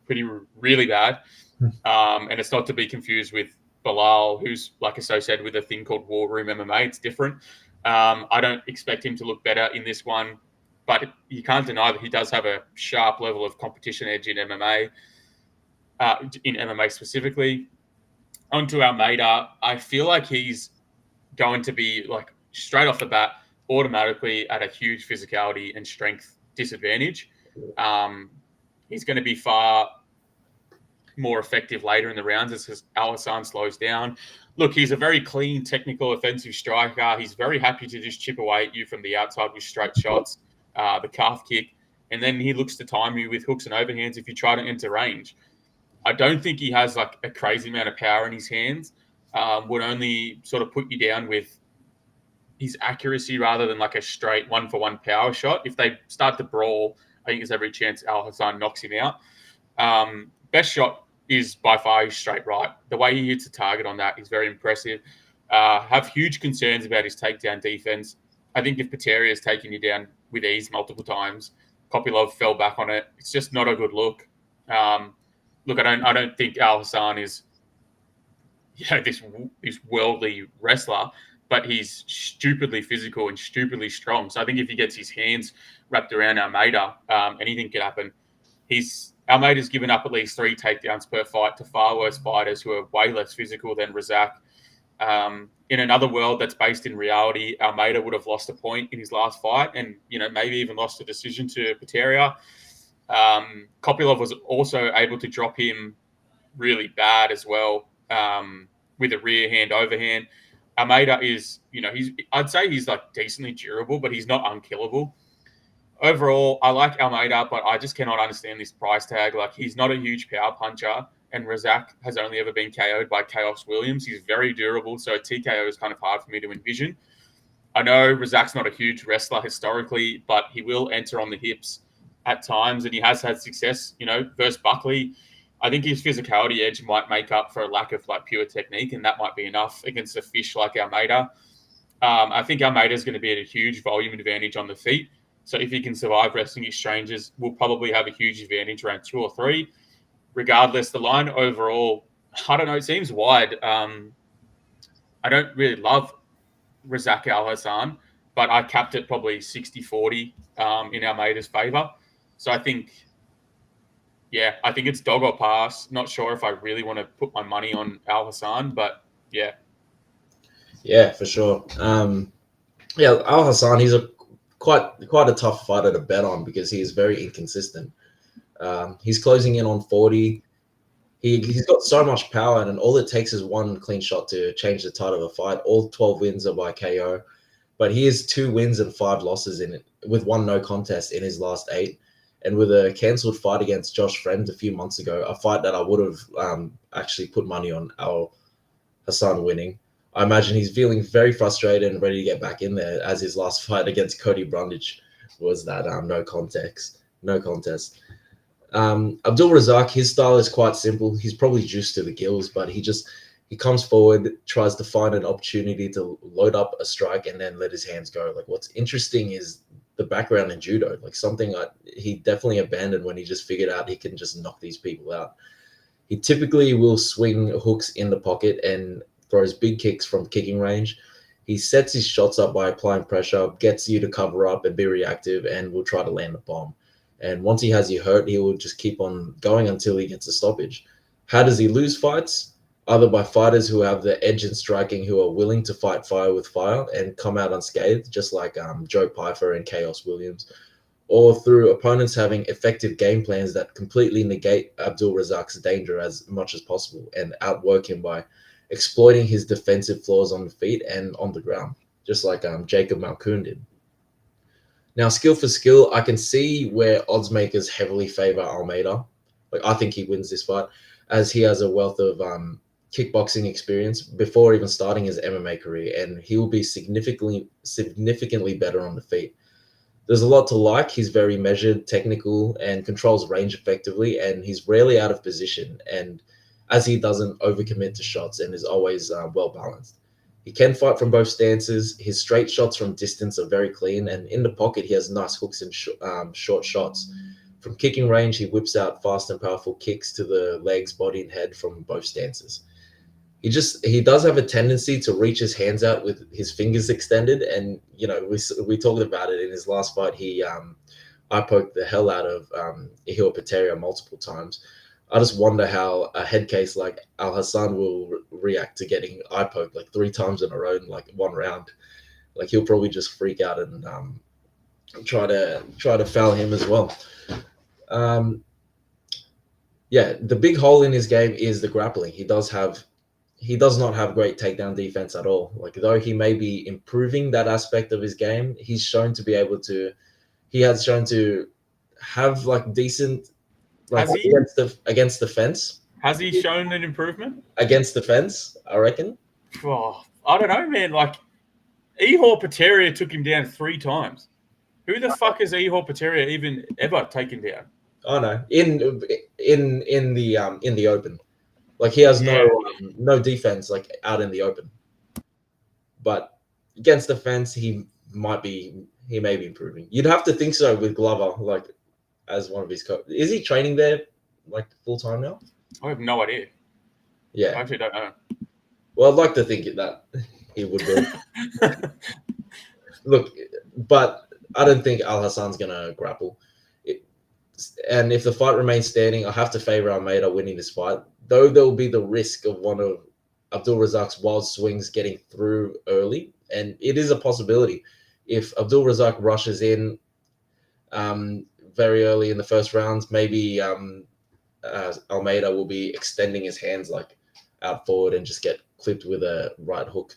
Speaker 1: really bad. And it's not to be confused with Bilal, who's like associated with a thing called War Room MMA. It's different. I don't expect him to look better in this one, but you can't deny that he does have a sharp level of competition edge in MMA specifically. Onto Almeida, I feel like he's going to be like straight off the bat automatically at a huge physicality and strength disadvantage. He's going to be far more effective later in the rounds as Al Hassan slows down. Look, he's a very clean, technical, offensive striker. He's very happy to just chip away at you from the outside with straight shots, the calf kick, and then he looks to time you with hooks and overhands if you try to enter range. I don't think he has like a crazy amount of power in his hands. Would only sort of put you down with his accuracy rather than like a straight 1-for-1 power shot. If they start to brawl, I think there's every chance Al Hassan knocks him out. Best shot is by far his straight right. The way he hits a target on that is very impressive. Have huge concerns about his takedown defense. I think if Peteria is taking you down with ease multiple times, Kopylov fell back on it. It's just not a good look. Look, I don't think Al Hassan is this worldly wrestler, but he's stupidly physical and stupidly strong. So I think if he gets his hands wrapped around Almeida, anything could happen. Almeida's given up at least 3 takedowns per fight to far worse fighters who are way less physical than Razak. In another world that's based in reality, Almeida would have lost a point in his last fight and, maybe even lost a decision to Peteria. Kopylov was also able to drop him really bad as well with a rear hand overhand. Almeida is, I'd say he's like decently durable, but he's not unkillable. Overall, I like Almeida, but I just cannot understand this price tag. Like, he's not a huge power puncher, and Razak has only ever been KO'd by Chaos Williams. He's very durable, so TKO is kind of hard for me to envision. I know Razak's not a huge wrestler historically, but he will enter on the hips at times, and he has had success, versus Buckley. I think his physicality edge might make up for a lack of like pure technique, and that might be enough against a fish like Almeida. I think Almeida is going to be at a huge volume advantage on the feet. So if he can survive wrestling exchanges, we'll probably have a huge advantage around 2 or 3. Regardless, the line overall, I don't know, it seems wide. I don't really love Razak Al Hassan, but I capped it probably 60-40 in Almeida's favour. So I think it's dog or pass. Not sure if I really want to put my money on Al Hassan, but yeah.
Speaker 2: Yeah, for sure. Al Hassan, he's quite a tough fighter to bet on because he is very inconsistent. He's closing in on 40. He's got so much power, and all it takes is one clean shot to change the tide of a fight. All 12 wins are by KO, but he has 2 wins and 5 losses in it, with 1 no contest in his last 8. And with a cancelled fight against Josh Friend a few months ago, a fight that I would have actually put money on Al Hassan winning, I imagine he's feeling very frustrated and ready to get back in there, as his last fight against Cody Brundage was that no contest. Abdul Razak, his style is quite simple. He's probably juiced to the gills, but he comes forward, tries to find an opportunity to load up a strike and then let his hands go. Like, what's interesting is the background in judo, like something he definitely abandoned when he just figured out he can just knock these people out. He typically will swing hooks in the pocket and throws big kicks from kicking range. He sets his shots up by applying pressure, gets you to cover up and be reactive, and will try to land a bomb. And once he has you hurt, he will just keep on going until he gets a stoppage. How does he lose fights? Either by fighters who have the edge in striking, who are willing to fight fire with fire and come out unscathed, just like Joe Pyfer and Chaos Williams, or through opponents having effective game plans that completely negate Abdul Razak's danger as much as possible and outwork him by exploiting his defensive flaws on the feet and on the ground, just like Jacob Malkoon did. Now, skill for skill, I can see where odds makers heavily favor Almeida. Like, I think he wins this fight, as he has a wealth of kickboxing experience before even starting his MMA career, and he will be significantly better on the feet. There's a lot to like. He's very measured, technical, and controls range effectively, and he's rarely out of position, and as he doesn't overcommit to shots and is always well balanced. He can fight from both stances. His straight shots from distance are very clean, and in the pocket, he has nice hooks and short shots. From kicking range, he whips out fast and powerful kicks to the legs, body, and head from both stances. He does have a tendency to reach his hands out with his fingers extended, and we talked about it in his last fight. I poked the hell out of Ihio Peteria multiple times. I just wonder how a head case like Al Hassan will react to getting eye poked like 3 times in a row in like 1 round. Like, he'll probably just freak out and try to foul him as well. The big hole in his game is the grappling. He does not have great takedown defense at all. Like, though he may be improving that aspect of his game, he has shown to have like decent, like, against the fence.
Speaker 1: Has he shown an improvement?
Speaker 2: Against the fence, I reckon.
Speaker 1: Oh, I don't know, man. Like, Ihor Pateria took him down 3 times. Who the fuck has Ihor Pateria even ever taken down?
Speaker 2: Oh no, in the open, like he has no defense like out in the open. But against the fence, he may be improving. You'd have to think so with Glover, like as one of his is he training there like full time now?
Speaker 1: I have no idea.
Speaker 2: Yeah,
Speaker 1: I actually don't know.
Speaker 2: Well, I'd like to think that he would be. Look, but I don't think Al Hassan's gonna grapple. And if the fight remains standing, I have to favor Almeida winning this fight. Though there will be the risk of one of Abdul Razak's wild swings getting through early, and it is a possibility. If Abdul Razak rushes in very early in the first rounds, maybe Almeida will be extending his hands like out forward and just get clipped with a right hook.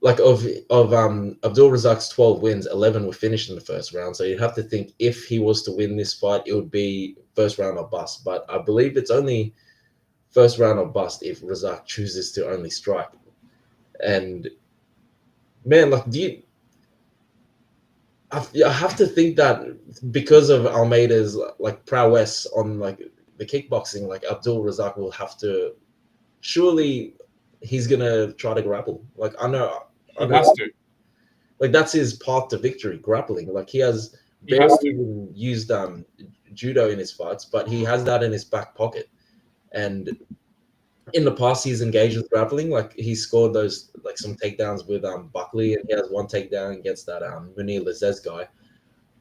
Speaker 2: Like of Abdul Razak's 12 wins, 11 were finished in the first round. So you'd have to think if he was to win this fight, it would be first round or bust. But I believe it's only first round or bust if Razak chooses to only strike. And man, like, I have to think that because of Almeida's like prowess on like the kickboxing, like Abdul Razak will have to surely he's gonna try to grapple. Like I know
Speaker 1: he has to.
Speaker 2: Like that's his path to victory, grappling. Like he has barely used judo in his fights, but he has that in his back pocket. And in the past, he's engaged with grappling. Like he scored those like some takedowns with Buckley, and he has one takedown against that Munir Lazez guy.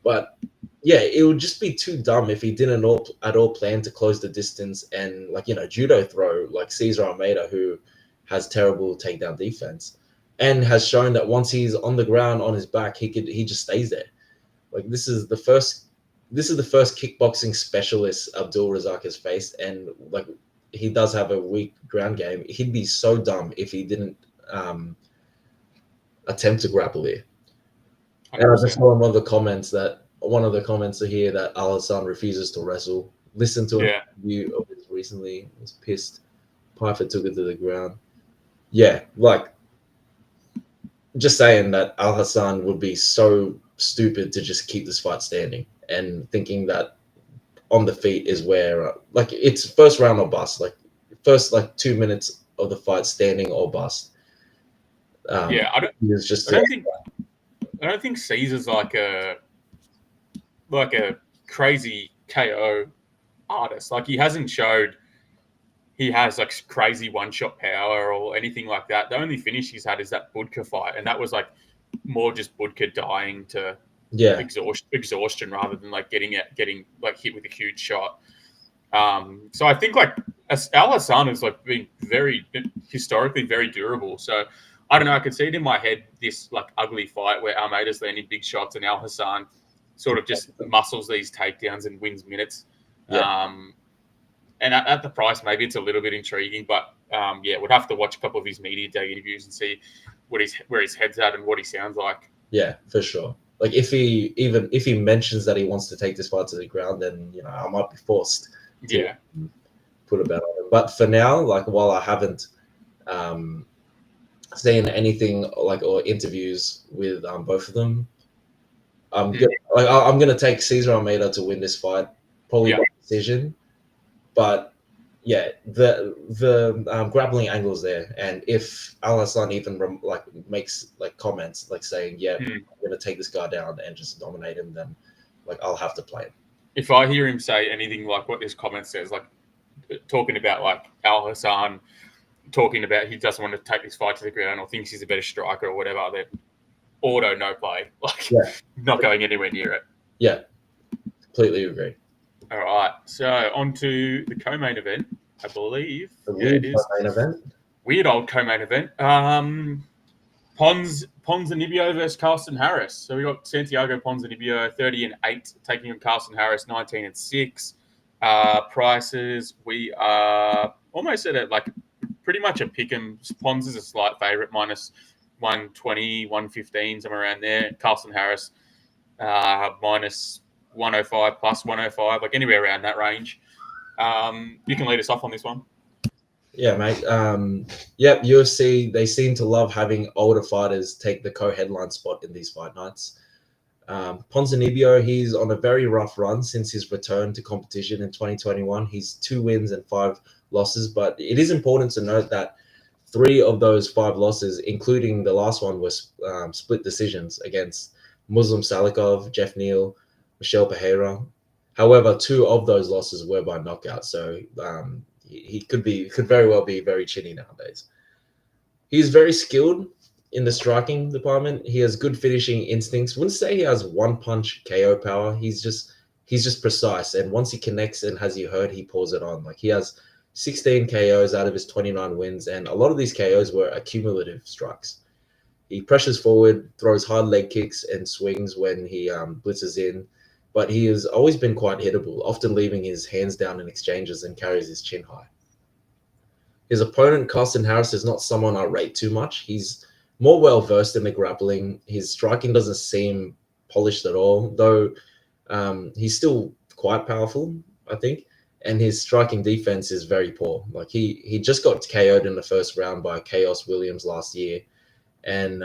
Speaker 2: But yeah, it would just be too dumb if he didn't at all plan to close the distance and like judo throw like Cesar Almeida, who has terrible takedown defense and has shown that once he's on the ground on his back, he just stays there. Like this is the first kickboxing specialist Abdul Razak has faced, and like he does have a weak ground game. He'd be so dumb if he didn't attempt to grapple here. 100%. And I just saw one of the comments here that Al Hassan refuses to wrestle. Listen to an interview of his recently. Was pissed. Piper took it to the ground. Yeah, like just saying that Al Hassan would be so stupid to just keep this fight standing and thinking that on the feet is where like it's first round or bust, like first like 2 minutes of the fight standing or bust.
Speaker 1: I don't think Caesar's like a crazy KO artist. Like he hasn't showed he has like crazy one-shot power or anything like that. The only finish he's had is that Budka fight, and that was like more just Budka dying to exhaustion rather than like getting like hit with a huge shot. So I think like Al Hassan has like been historically very durable. So I don't know. I could see it in my head this like ugly fight where Almeida's landing big shots and Al Hassan sort of just muscles these takedowns and wins minutes. Yeah. And at the price, maybe it's a little bit intriguing, but we'd have to watch a couple of his media day interviews and see where his head's at and what he sounds like. Yeah, for sure. Like if he mentions that he wants to take this fight to the ground, then I might be forced to put a bet on him. But for now, like while I haven't seen anything like or interviews with both of them, I'm gonna take Cesar Almeida to win this fight, probably by decision. But yeah, the grappling angle's there, and if Al Hassan even makes like comments like saying, I'm gonna take this guy down and just dominate him, then like I'll have to play him. If I hear him say anything like what this comment says, like talking about like Al Hassan talking about he doesn't want to take this fight to the ground or thinks he's a better striker or whatever, then auto no play, like not going anywhere near it. Yeah, completely agree. All right, so on to the co-main event, I believe. It is co-main event. Weird old co-main event. Ponzinibbio versus Carlston Harris. So we got Santiago Ponzinibbio 30-8 taking on Carlston Harris 19-6. Prices we are almost at like pretty much a pick 'em. Pons is a slight favorite, minus 120, 115, somewhere around there. Carlston Harris minus 105 plus 105, like anywhere around that range. You can lead us off on this one.
Speaker 2: Yeah, mate. Yep, UFC, they seem to love having older fighters take the co-headline spot in these fight nights. Ponzinibbio, he's on a very rough run since his return to competition in 2021. He's 2 wins and 5 losses, but it is important to note that 3 of those 5 losses, including the last one, was split decisions against Muslim Salikov, Jeff Neal, Michelle Pereira. However, 2 of those losses were by knockout, so he could very well be very chinny nowadays. He's very skilled in the striking department. He has good finishing instincts. Wouldn't say he has one punch KO power. He's just precise, and once he connects and has you hurt, he pulls it on. Like he has 16 KOs out of his 29 wins, and a lot of these KOs were accumulative strikes. He pressures forward, throws hard leg kicks and swings when he blitzes in, but he has always been quite hittable, often leaving his hands down in exchanges and carries his chin high. His opponent, Carsten Harris, is not someone I rate too much. He's more well versed in the grappling. His striking doesn't seem polished at all, though he's still quite powerful, I think. And his striking defense is very poor. Like he just got KO'd in the first round by Chaos Williams last year, and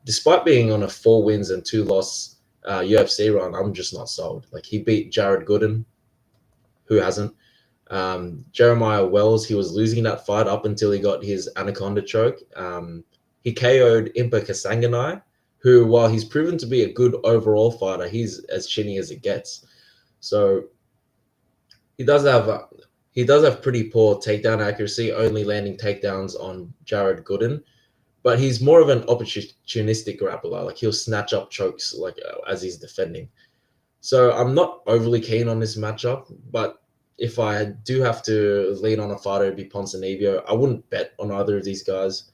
Speaker 2: despite being on a 4 wins and 2 loss UFC run, I'm just not sold. Like he beat Jared Gooden, who hasn't. Jeremiah Wells, he was losing that fight up until he got his anaconda choke. He KO'd Impa Kasanganai, who, while he's proven to be a good overall fighter, he's as chinny as it gets. So he does have pretty poor takedown accuracy, only landing takedowns on Jared Gooden. But he's more of an opportunistic grappler. Like he'll snatch up chokes like as he's defending. So I'm not overly keen on this matchup, but if I do have to lean on a fighter, it'd be Ponzinibbio. I wouldn't bet on either of these guys,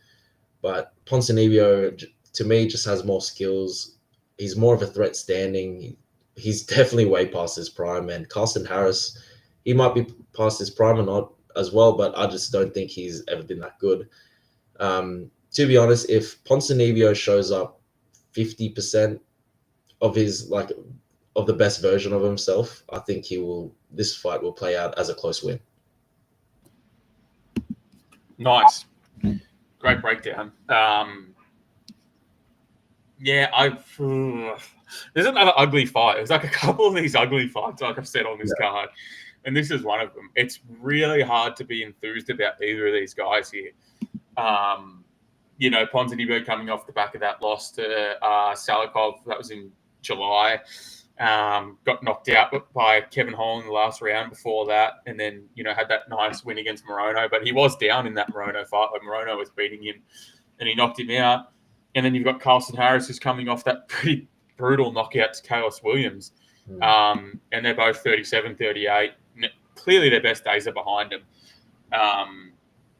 Speaker 2: but Ponzinibbio, to me, just has more skills. He's more of a threat standing. He's definitely way past his prime. And Carsten Harris, he might be past his prime or not as well, but I just don't think he's ever been that good. To be honest, if Ponzinibbio shows up 50% of his of the best version of himself, I think this fight will play out as a close win.
Speaker 1: Nice. Great breakdown. There's another ugly fight. There's like a couple of these ugly fights, like I've said on this card, and this is one of them. It's really hard to be enthused about either of these guys here. Ponzinibbio coming off the back of that loss to Salikov, that was in July. Got knocked out by Kevin Hall in the last round before that, and then had that nice win against Morono, but he was down in that Morono fight when Morono was beating him and he knocked him out. And then you've got Carsten Harris, who's coming off that pretty brutal knockout to Chaos Williams. And they're both 37, 38. Clearly their best days are behind them.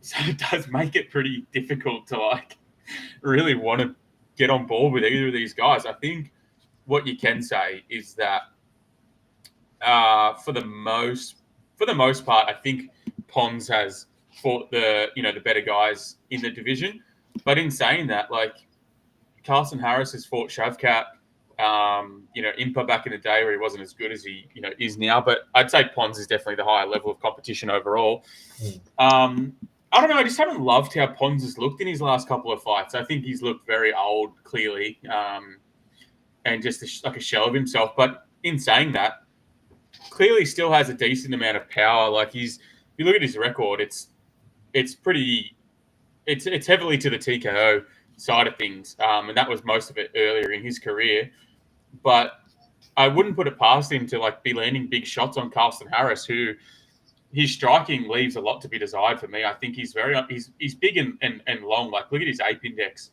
Speaker 1: So it does make it pretty difficult to really want to get on board with either of these guys. I think what you can say is that for the most part, I think Pons has fought the better guys in the division. But in saying that, Carsten Harris has fought Shavkat, Impa back in the day where he wasn't as good as he is now. But I'd say Pons is definitely the higher level of competition overall. I don't know. I just haven't loved how Pons has looked in his last couple of fights. I think he's looked very old, clearly, and just like a shell of himself. But in saying that, clearly still has a decent amount of power. If you look at his record, it's heavily to the TKO side of things, and that was most of it earlier in his career. But I wouldn't put it past him to be landing big shots on Carsten Harris, who his striking leaves a lot to be desired for me. I think he's big and long. Look at his ape index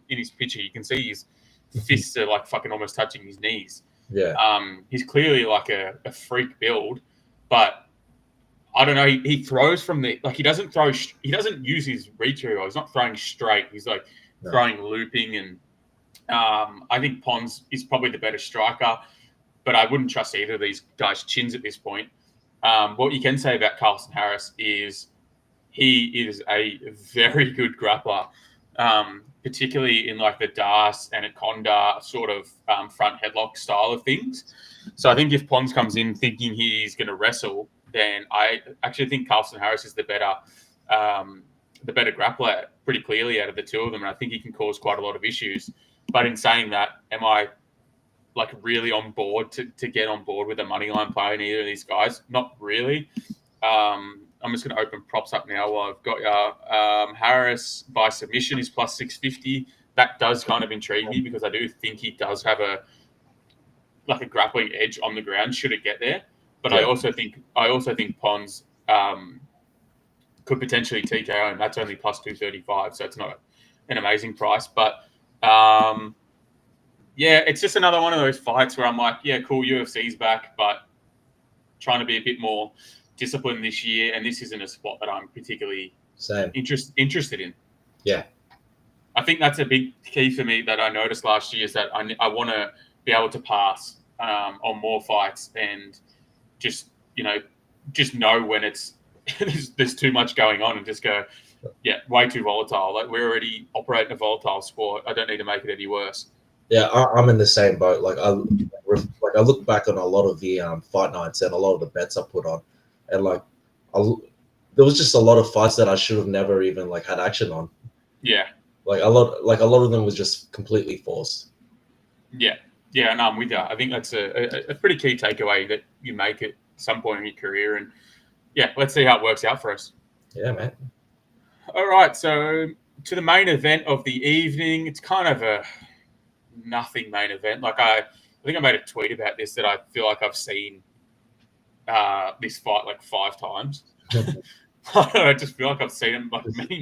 Speaker 1: in his picture. You can see his fists are fucking almost touching his knees.
Speaker 2: Yeah.
Speaker 1: He's clearly a freak build, but I don't know. He throws from the he doesn't throw. He doesn't use his reach very well. He's not throwing straight. He's throwing looping, and I think Pons is probably the better striker, but I wouldn't trust either of these guys' chins at this point. What you can say about Carsten Harris is he is a very good grappler, particularly in the Das Anaconda sort of front headlock style of things. So I think if Pons comes in thinking he's going to wrestle, then I actually think Carsten Harris is the better the better grappler pretty clearly out of the two of them, and I think he can cause quite a lot of issues. But in saying that, am I like really on board to get on board with a money line play in either of these guys? Not really. I'm just going to open props up now while I've got you. Harris by submission is plus 650. That does kind of intrigue me because I do think he does have a grappling edge on the ground should it get there. But I also think Pons could potentially TKO, and that's only plus 235, so it's not an amazing price. But it's just another one of those fights where I'm like, yeah, cool, UFC's back, but trying to be a bit more disciplined this year, and this isn't a spot that I'm particularly interested in.
Speaker 2: Yeah.
Speaker 1: I think that's a big key for me that I noticed last year is that I want to be able to pass on more fights and just know when it's there's too much going on and just go, yeah, way too volatile. Like we're already operating a volatile sport. I don't need to make it any worse.
Speaker 2: Yeah, I'm in the same boat. I look back on a lot of the fight nights and a lot of the bets I put on, and there was just a lot of fights that I should have never even had action on.
Speaker 1: Yeah.
Speaker 2: A lot of them was just completely forced.
Speaker 1: Yeah, and I'm with you. I think that's a pretty key takeaway that you make at some point in your career, and yeah, let's see how it works out for us.
Speaker 2: Yeah, man.
Speaker 1: All right, so to the main event of the evening, it's kind of a nothing main event. I think I made a tweet about this that I feel like I've seen this fight 5 times. I just feel like I've seen them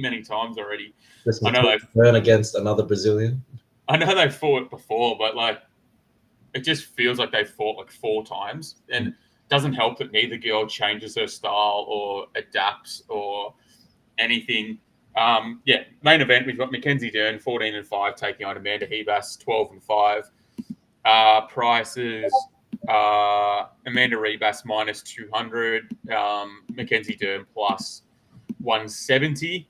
Speaker 1: many times already. I know they've
Speaker 2: Dern against another Brazilian.
Speaker 1: I know they've fought before, but it just feels like they've fought 4 times, and it doesn't help that neither girl changes her style or adapts or anything. Main event, we've got Mackenzie Dern 14-5 taking on Amanda Ribas 12-5. Prices. Amanda Ribas minus 200, Mackenzie Dern plus 170.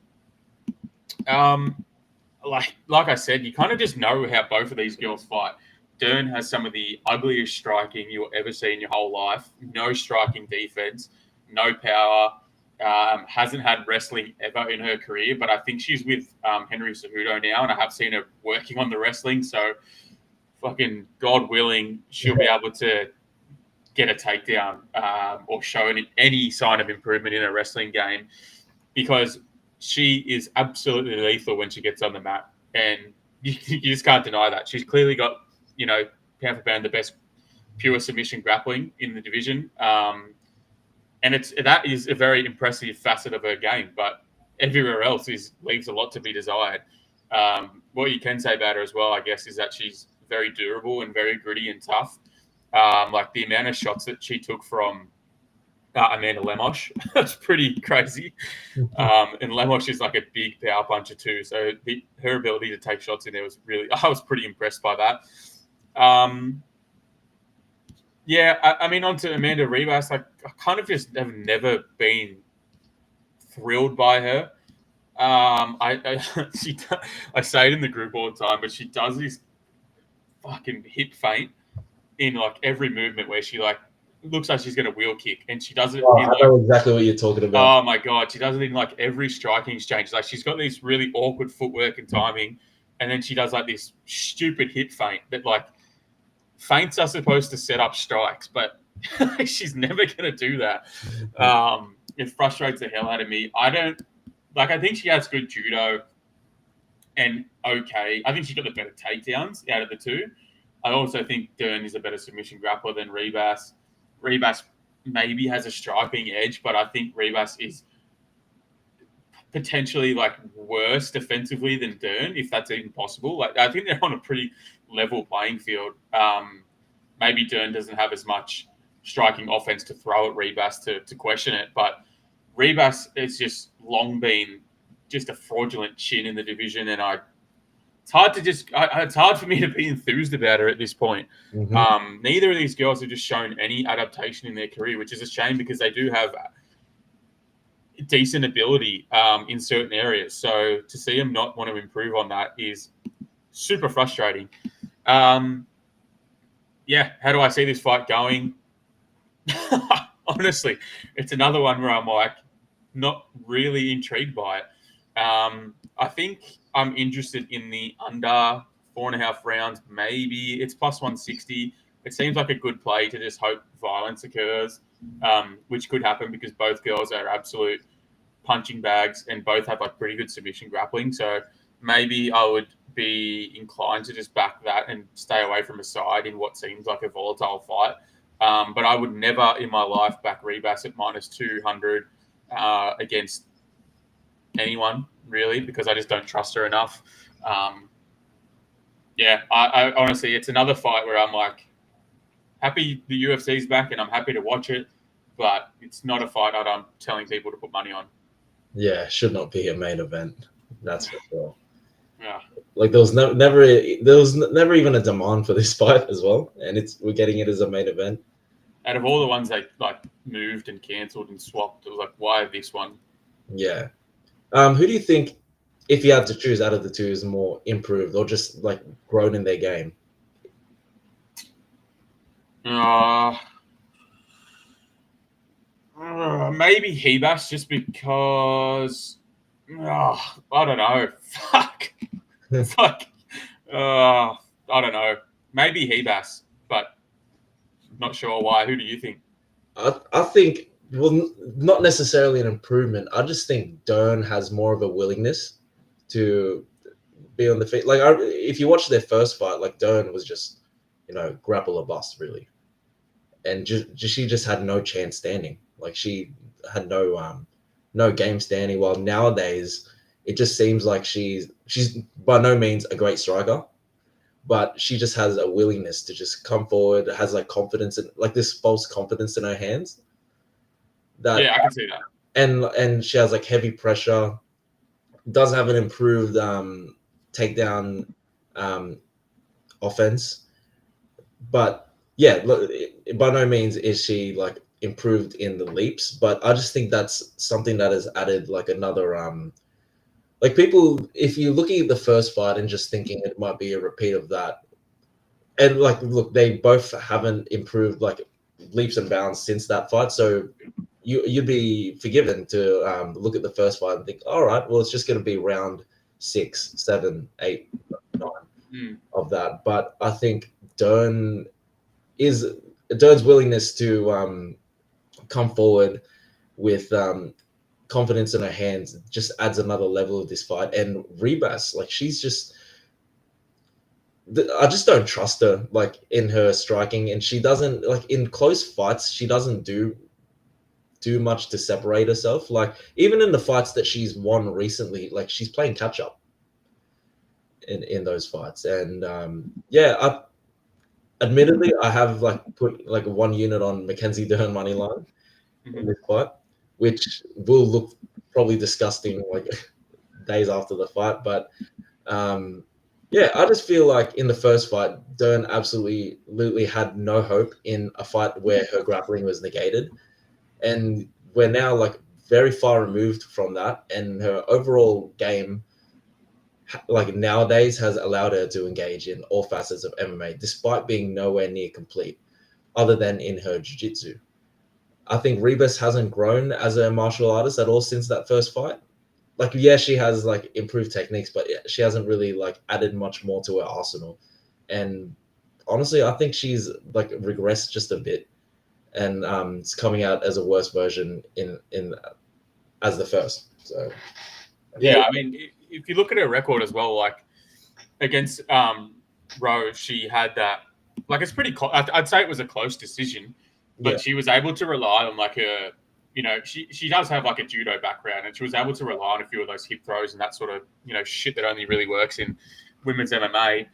Speaker 1: Like I said, you kind of just know how both of these girls fight. Dern has some of the ugliest striking you'll ever see in your whole life. No striking defense, no power. Hasn't had wrestling ever in her career, but I think she's with Henry Cejudo now, and I have seen her working on the wrestling. So, fucking God willing, she'll be able to get a takedown or show any sign of improvement in her wrestling game, because she is absolutely lethal when she gets on the mat, and you just can't deny that. She's clearly got, pound for pound, the best pure submission grappling in the division. And that is a very impressive facet of her game, but everywhere else leaves a lot to be desired. What you can say about her as well, I guess, is that she's very durable and very gritty and tough. The amount of shots that she took from Amanda Lemos, that's pretty crazy. And Lemos is a big power puncher too, so her ability to take shots in there I was pretty impressed by that. On to Amanda Ribas. I kind of just have never been thrilled by her. I say it in the group all the time, but she does this fucking hip feint in every movement where she looks like she's going to wheel kick, and she does it.
Speaker 2: I know exactly what you're talking about.
Speaker 1: Oh my God, she does it in every striking exchange. She's got this really awkward footwork and timing, and then she does this stupid hip feint that feints are supposed to set up strikes, but she's never going to do that. It frustrates the hell out of me. I think she has good judo and okay. I think she's got the better takedowns out of the two. I also think Dern is a better submission grappler than Ribas. Ribas maybe has a striking edge, but I think Ribas is potentially worse defensively than Dern, if that's even possible. I think they're on a pretty level playing field. Maybe Dern doesn't have as much striking offense to throw at Ribas to question it, but Ribas has just long been just a fraudulent chin in the division, and it's hard for me to be enthused about her at this point.
Speaker 2: Mm-hmm.
Speaker 1: Neither of these girls have just shown any adaptation in their career, which is a shame because they do have decent ability in certain areas. So to see them not want to improve on that is super frustrating. How do I see this fight going? Honestly, it's another one where I'm like, not really intrigued by it. I think I'm interested in the under 4.5 rounds. Maybe it's plus 160. It seems like a good play to just hope violence occurs, which could happen because both girls are absolute punching bags and both have like pretty good submission grappling. So maybe I would be inclined to just back that and stay away from a side in what seems like a volatile fight. But I would never in my life back Ribas at minus 200 against anyone really because I just don't trust her enough. I honestly, it's another fight where I'm like happy the UFC's back and I'm happy to watch it, but it's not a fight that I'm telling people to put money on.
Speaker 2: Yeah, should not be a main event. That's for sure.
Speaker 1: Yeah.
Speaker 2: Like there was never even a demand for this fight as well, and we're getting it as a main event.
Speaker 1: Out of all the ones they like moved and cancelled and swapped, it was like, why this one?
Speaker 2: Yeah. Who do you think, if you had to choose out of the two, is more improved or just like grown in their game?
Speaker 1: Maybe Ribas, just because. I don't know. Fuck. I don't know. Maybe Ribas, but not sure why. Who do you think?
Speaker 2: I think, well, not necessarily an improvement. I just think Dern has more of a willingness to be on the feet. Like, if you watch their first fight, like Dern was just, grapple or bust, really, and she just had no chance standing. Like she had no game standing. While nowadays, it just seems like she's by no means a great striker, but she just has a willingness to just come forward, has like confidence and like this false confidence in her hands.
Speaker 1: I can see that.
Speaker 2: And she has like heavy pressure, does have an improved takedown offense, but yeah, look, by no means is she like improved in the leaps, but I just think that's something that has added like another like people, if you're looking at the first fight and just thinking it might be a repeat of that, and like look, they both haven't improved like leaps and bounds since that fight, so you'd be forgiven to look at the first fight and think, all right, well, it's just going to be round 6, 7, 8, 9 of that. But I think Dern's willingness to come forward with confidence in her hands just adds another level of this fight. And Ribas, like she's just, I just don't trust her like in her striking, and she doesn't like in close fights. She doesn't do much to separate herself. Like even in the fights that she's won recently, like she's playing catch up in those fights. And admittedly, I have like put like 1 unit on Mackenzie Dern money line in this fight, which will look probably disgusting like days after the fight. But I just feel like in the first fight, Dern absolutely had no hope in a fight where her grappling was negated. And we're now like very far removed from that. And her overall game, like nowadays, has allowed her to engage in all facets of MMA, despite being nowhere near complete, other than in her jiu-jitsu. I think Ribas hasn't grown as a martial artist at all since that first fight. Like, yeah, she has like improved techniques, but she hasn't really like added much more to her arsenal. And honestly, I think she's like regressed just a bit, and it's coming out as a worse version in as the first. So
Speaker 1: yeah, I mean, if you look at her record as well, like against Rose, she had that. Like it's pretty. I'd say it was a close decision, but she was able to rely on like her. She does have like a judo background, and she was able to rely on a few of those hip throws and that sort of shit that only really works in women's MMA.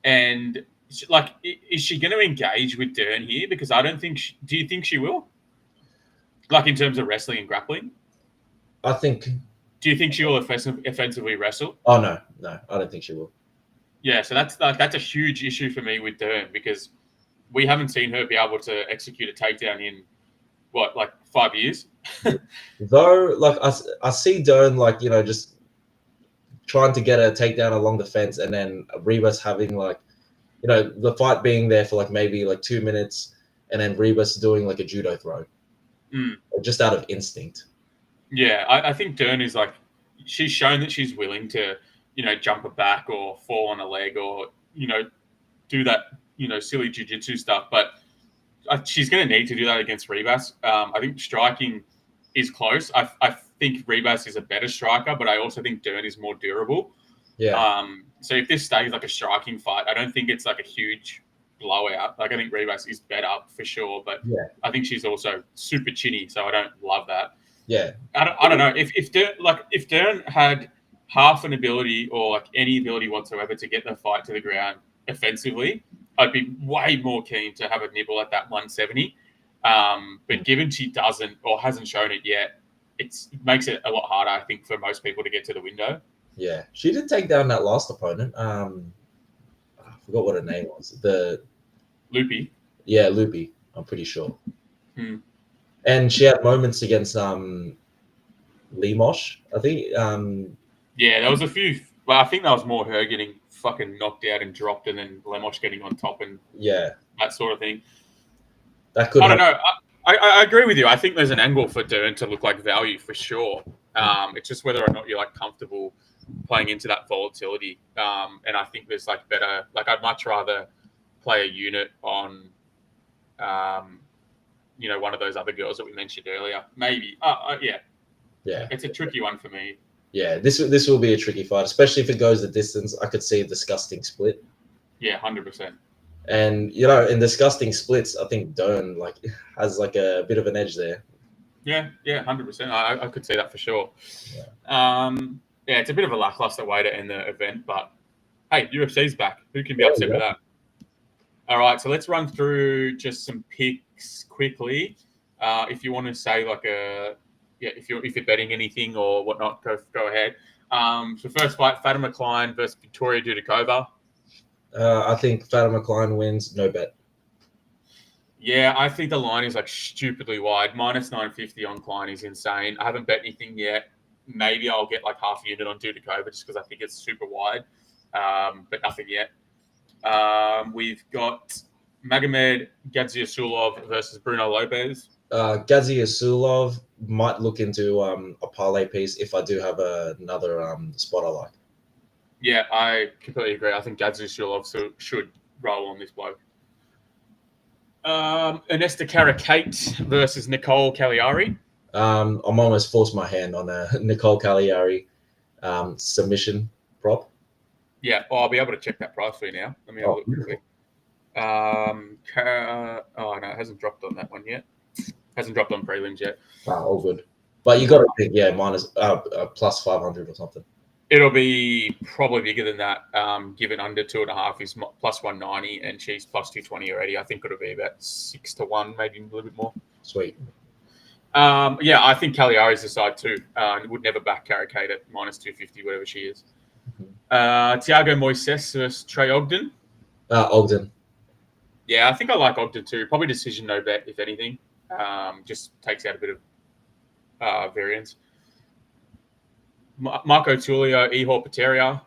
Speaker 1: And like, is she going to engage with Dern here? Because I don't think. Do you think she will? Like in terms of wrestling and grappling,
Speaker 2: I think.
Speaker 1: Do you think she will offensively wrestle?
Speaker 2: Oh no, I don't think she will.
Speaker 1: Yeah, so that's a huge issue for me with Dern because we haven't seen her be able to execute a takedown in what, like 5 years.
Speaker 2: Though, like I see Dern like just trying to get a takedown along the fence, and then Ribas having like the fight being there for like maybe like 2 minutes, and then Ribas doing like a judo throw. just out of instinct.
Speaker 1: Yeah, I think Dern is like, she's shown that she's willing to, jump a back or fall on a leg or, do that, silly jiu-jitsu stuff. But she's going to need to do that against Ribas. I think striking is close. I think Ribas is a better striker, but I also think Dern is more durable.
Speaker 2: Yeah.
Speaker 1: So if this stays like a striking fight, I don't think it's like a huge blowout. Like I think Ribas is better for sure, but
Speaker 2: Yeah.
Speaker 1: I think she's also super chinny, so I don't love that.
Speaker 2: Yeah.
Speaker 1: I don't know if Dern had half an ability or like any ability whatsoever to get the fight to the ground offensively, I'd be way more keen to have a nibble at that 170. But given she doesn't or hasn't shown it yet, it makes it a lot harder, I think, for most people to get to the window.
Speaker 2: Yeah, she did take down that last opponent. I forgot what her name was.
Speaker 1: Loopy.
Speaker 2: Yeah, Loopy. I'm pretty sure.
Speaker 1: Hmm.
Speaker 2: And she had moments against Limosh, I think.
Speaker 1: Yeah, there was a few. Well, I think that was more her getting fucking knocked out and dropped, and then Lemos getting on top and that sort of thing.
Speaker 2: That could.
Speaker 1: I don't know. I agree with you. I think there's an angle for Dern to look like value for sure. It's just whether or not you're like comfortable playing into that volatility. And I think there's like better. Like I'd much rather play a unit on, one of those other girls that we mentioned earlier. Maybe. Yeah. It's a tricky one for me.
Speaker 2: Yeah, this will be a tricky fight, especially if it goes the distance. I could see a disgusting split.
Speaker 1: Yeah, 100%.
Speaker 2: And in disgusting splits, I think Dern has like a bit of an edge there.
Speaker 1: Yeah, 100%. I could see that for sure. Yeah. It's a bit of a lackluster way to end the event, but hey, UFC's back. Who can be upset with that? All right, so let's run through just some picks quickly. If you want to say if you're betting anything or whatnot, go ahead. So first fight, Fatima Klein versus Victoria Dudikova.
Speaker 2: I think Fatima Klein wins. No bet.
Speaker 1: Yeah, I think the line is like stupidly wide. Minus 950 on Klein is insane. I haven't bet anything yet. Maybe I'll get like half a unit on Dudikova just because I think it's super wide, but nothing yet. We've got Magomed Gaziasulov versus Bruno Lopez.
Speaker 2: Gaziasulov might look into a parlay piece if I do have another spot I like.
Speaker 1: Yeah, I completely agree. I think Gaziasulov should roll on this bloke. Ernesta Karakate versus Nicole Cagliari.
Speaker 2: I'm almost forced my hand on a Nicole Cagliari submission prop.
Speaker 1: Yeah, I'll be able to check that price for you now. Let me have a look quickly. No, it hasn't dropped on that one yet. Hasn't dropped on prelims yet.
Speaker 2: All good. But you got to think, minus plus 500 or something.
Speaker 1: It'll be probably bigger than that. Given under 2.5 is plus 190, and she's plus 220 already. I think it'll be about 6-1, maybe a little bit more.
Speaker 2: Sweet.
Speaker 1: I think Cagliari's the side too. Would never back Karakate at minus 250, whatever she is. Thiago Moises versus Trey Ogden.
Speaker 2: Ogden.
Speaker 1: Yeah, I think I like Ogden too. Probably decision no bet, if anything. Just takes out a bit of variance. Marco Tullio, Ihor Pateria.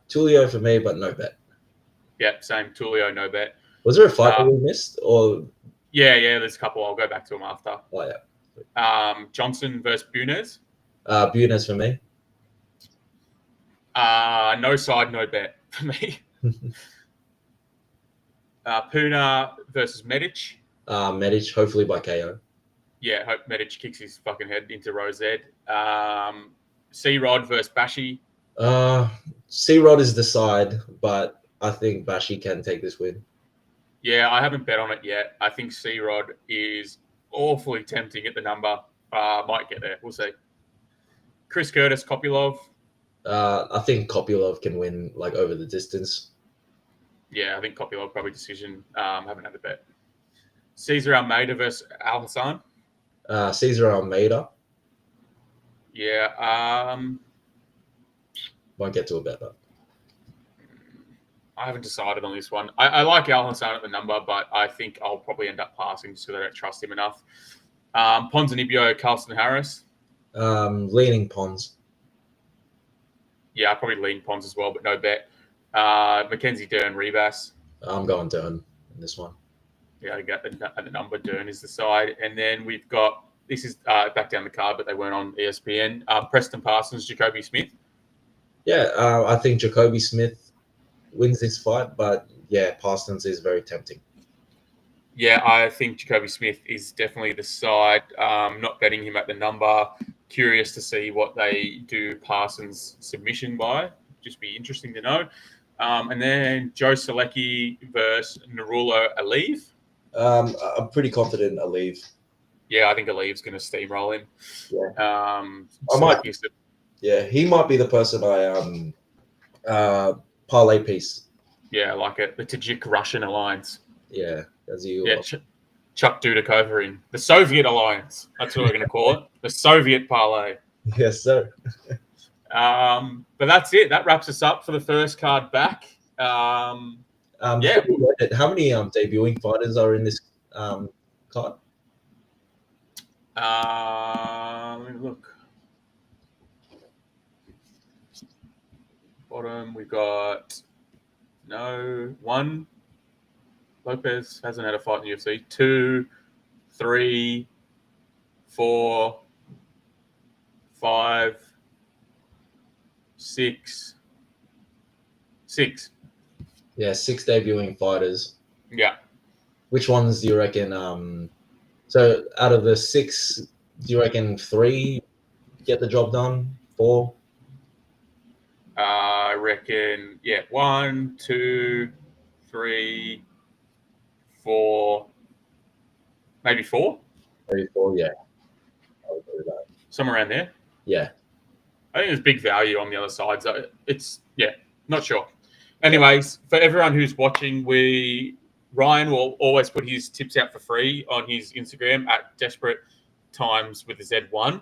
Speaker 2: Tullio for me, but no bet.
Speaker 1: Yeah, same. Tullio, no bet.
Speaker 2: Was there a fight that we missed? Or
Speaker 1: yeah, there's a couple. I'll go back to them after.
Speaker 2: Oh yeah.
Speaker 1: Johnson versus Bunez.
Speaker 2: Bunez for me.
Speaker 1: No side, no bet for me. Puna versus Medic.
Speaker 2: Medic, hopefully by KO.
Speaker 1: Yeah, hope Medic kicks his fucking head into Rosette. C-Rod versus Bashi.
Speaker 2: C-Rod is the side, but I think Bashi can take this win.
Speaker 1: Yeah, I haven't bet on it yet. I think C-Rod is awfully tempting at the number. Might get there. We'll see. Chris Curtis, Kopylov.
Speaker 2: I think Kopylov can win over the distance.
Speaker 1: Yeah, I think Kopylov probably decision. Haven't had a bet. Cesar Almeida versus Al Hassan.
Speaker 2: Cesar Almeida.
Speaker 1: Yeah.
Speaker 2: Might get to a bet though.
Speaker 1: I haven't decided on this one. I like Al Hassan at the number, but I think I'll probably end up passing just because I don't trust him enough. Ponzinibbio, Carlston Harris.
Speaker 2: Leaning Pons.
Speaker 1: Yeah, I probably lean Pons as well, but no bet. Mackenzie Dern, Ribas.
Speaker 2: I'm going Dern in this one.
Speaker 1: Yeah, I got the number. Dern is the side, and then we've got this is back down the card, but they weren't on ESPN. Preston Parsons, Jacoby Smith.
Speaker 2: Yeah, I think Jacoby Smith wins this fight, but yeah, Parsons is very tempting.
Speaker 1: Yeah, I think Jacoby Smith is definitely the side. Not betting him at the number. Curious to see what they do Parsons submission by. Just be interesting to know. And then Joe Selecki versus Narulo Aliyev.
Speaker 2: I'm pretty confident Aliyev.
Speaker 1: Yeah, I think Aliyev's going to steamroll him.
Speaker 2: Yeah. Yeah, he might be the person parlay piece.
Speaker 1: Yeah, I like it. The Tajik Russian alliance.
Speaker 2: Yeah, as you.
Speaker 1: Yeah, Chuck Dudek over in the Soviet alliance. That's what we're going to call it. The Soviet parlay.
Speaker 2: Yes, sir.
Speaker 1: But that's it. That wraps us up for the first card back.
Speaker 2: Yeah. How many debuting fighters are in this card?
Speaker 1: Let me look. Bottom, we got one. Lopez hasn't had a fight in the UFC. 2, 3, 4, 5, 6.
Speaker 2: Yeah, 6 debuting fighters.
Speaker 1: Yeah.
Speaker 2: Which ones do you reckon? So out of the 6, do you reckon 3 get the job done? 4?
Speaker 1: I reckon, 1, 2, 3, 4, maybe 4.
Speaker 2: Maybe 4, yeah. I would agree with that.
Speaker 1: Somewhere around there.
Speaker 2: Yeah.
Speaker 1: I think there's big value on the other side. So it's, not sure. Anyways, for everyone who's watching, Ryan will always put his tips out for free on his Instagram at Desperate Times with the Z1.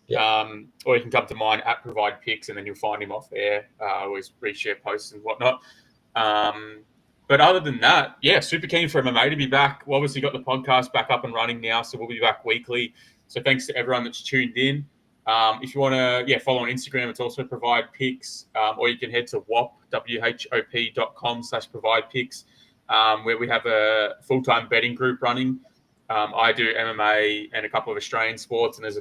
Speaker 2: Yeah.
Speaker 1: Or you can come to mine at Provide Picks, and then you'll find him off there. I always reshare posts and whatnot. But other than that, super keen for MMA to be back. We obviously got the podcast back up and running now, so we'll be back weekly. So thanks to everyone that's tuned in. If you want to follow on Instagram, it's also Provide Picks, or you can head to whop.com/Provide Picks, where we have a full-time betting group running. I do MMA and a couple of Australian sports, and there's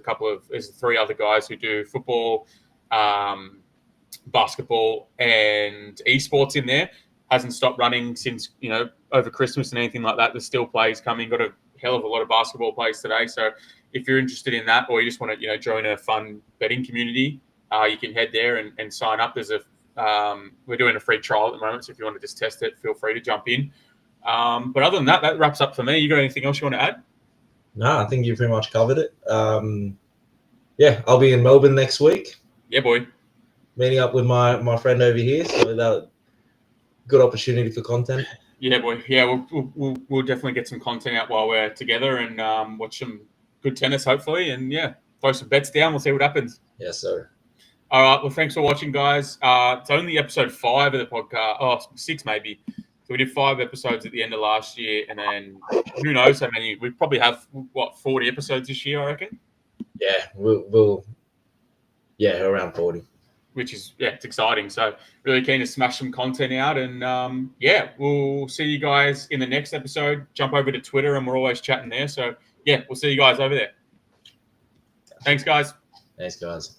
Speaker 1: 3 other guys who do football, basketball, and esports in there. Hasn't stopped running since, over Christmas and anything like that. There's still plays coming. Got a hell of a lot of basketball plays today. So if you're interested in that, or you just want to, join a fun betting community, you can head there and sign up. We're doing a free trial at the moment. So if you want to just test it, feel free to jump in. But other than that, that wraps up for me. You got anything else you want to add?
Speaker 2: No, I think you pretty much covered it. I'll be in Melbourne next week.
Speaker 1: Yeah, boy.
Speaker 2: Meeting up with my friend over here. So that good opportunity for content.
Speaker 1: Yeah, boy. Yeah, we'll definitely get some content out while we're together and watch some good tennis, hopefully. And throw some bets down. We'll see what happens.
Speaker 2: Yes, sir.
Speaker 1: All right. Well, thanks for watching, guys. It's only episode 5 of the podcast. Oh, 6 maybe. So we did 5 episodes at the end of last year, and then who knows how many. We probably have 40 episodes this year, I reckon.
Speaker 2: Yeah, we'll around 40.
Speaker 1: Which is it's exciting. So really keen to smash some content out, and we'll see you guys in the next episode. Jump over to Twitter, and we're always chatting there. So we'll see you guys over there. Thanks, guys.
Speaker 2: Thanks, guys.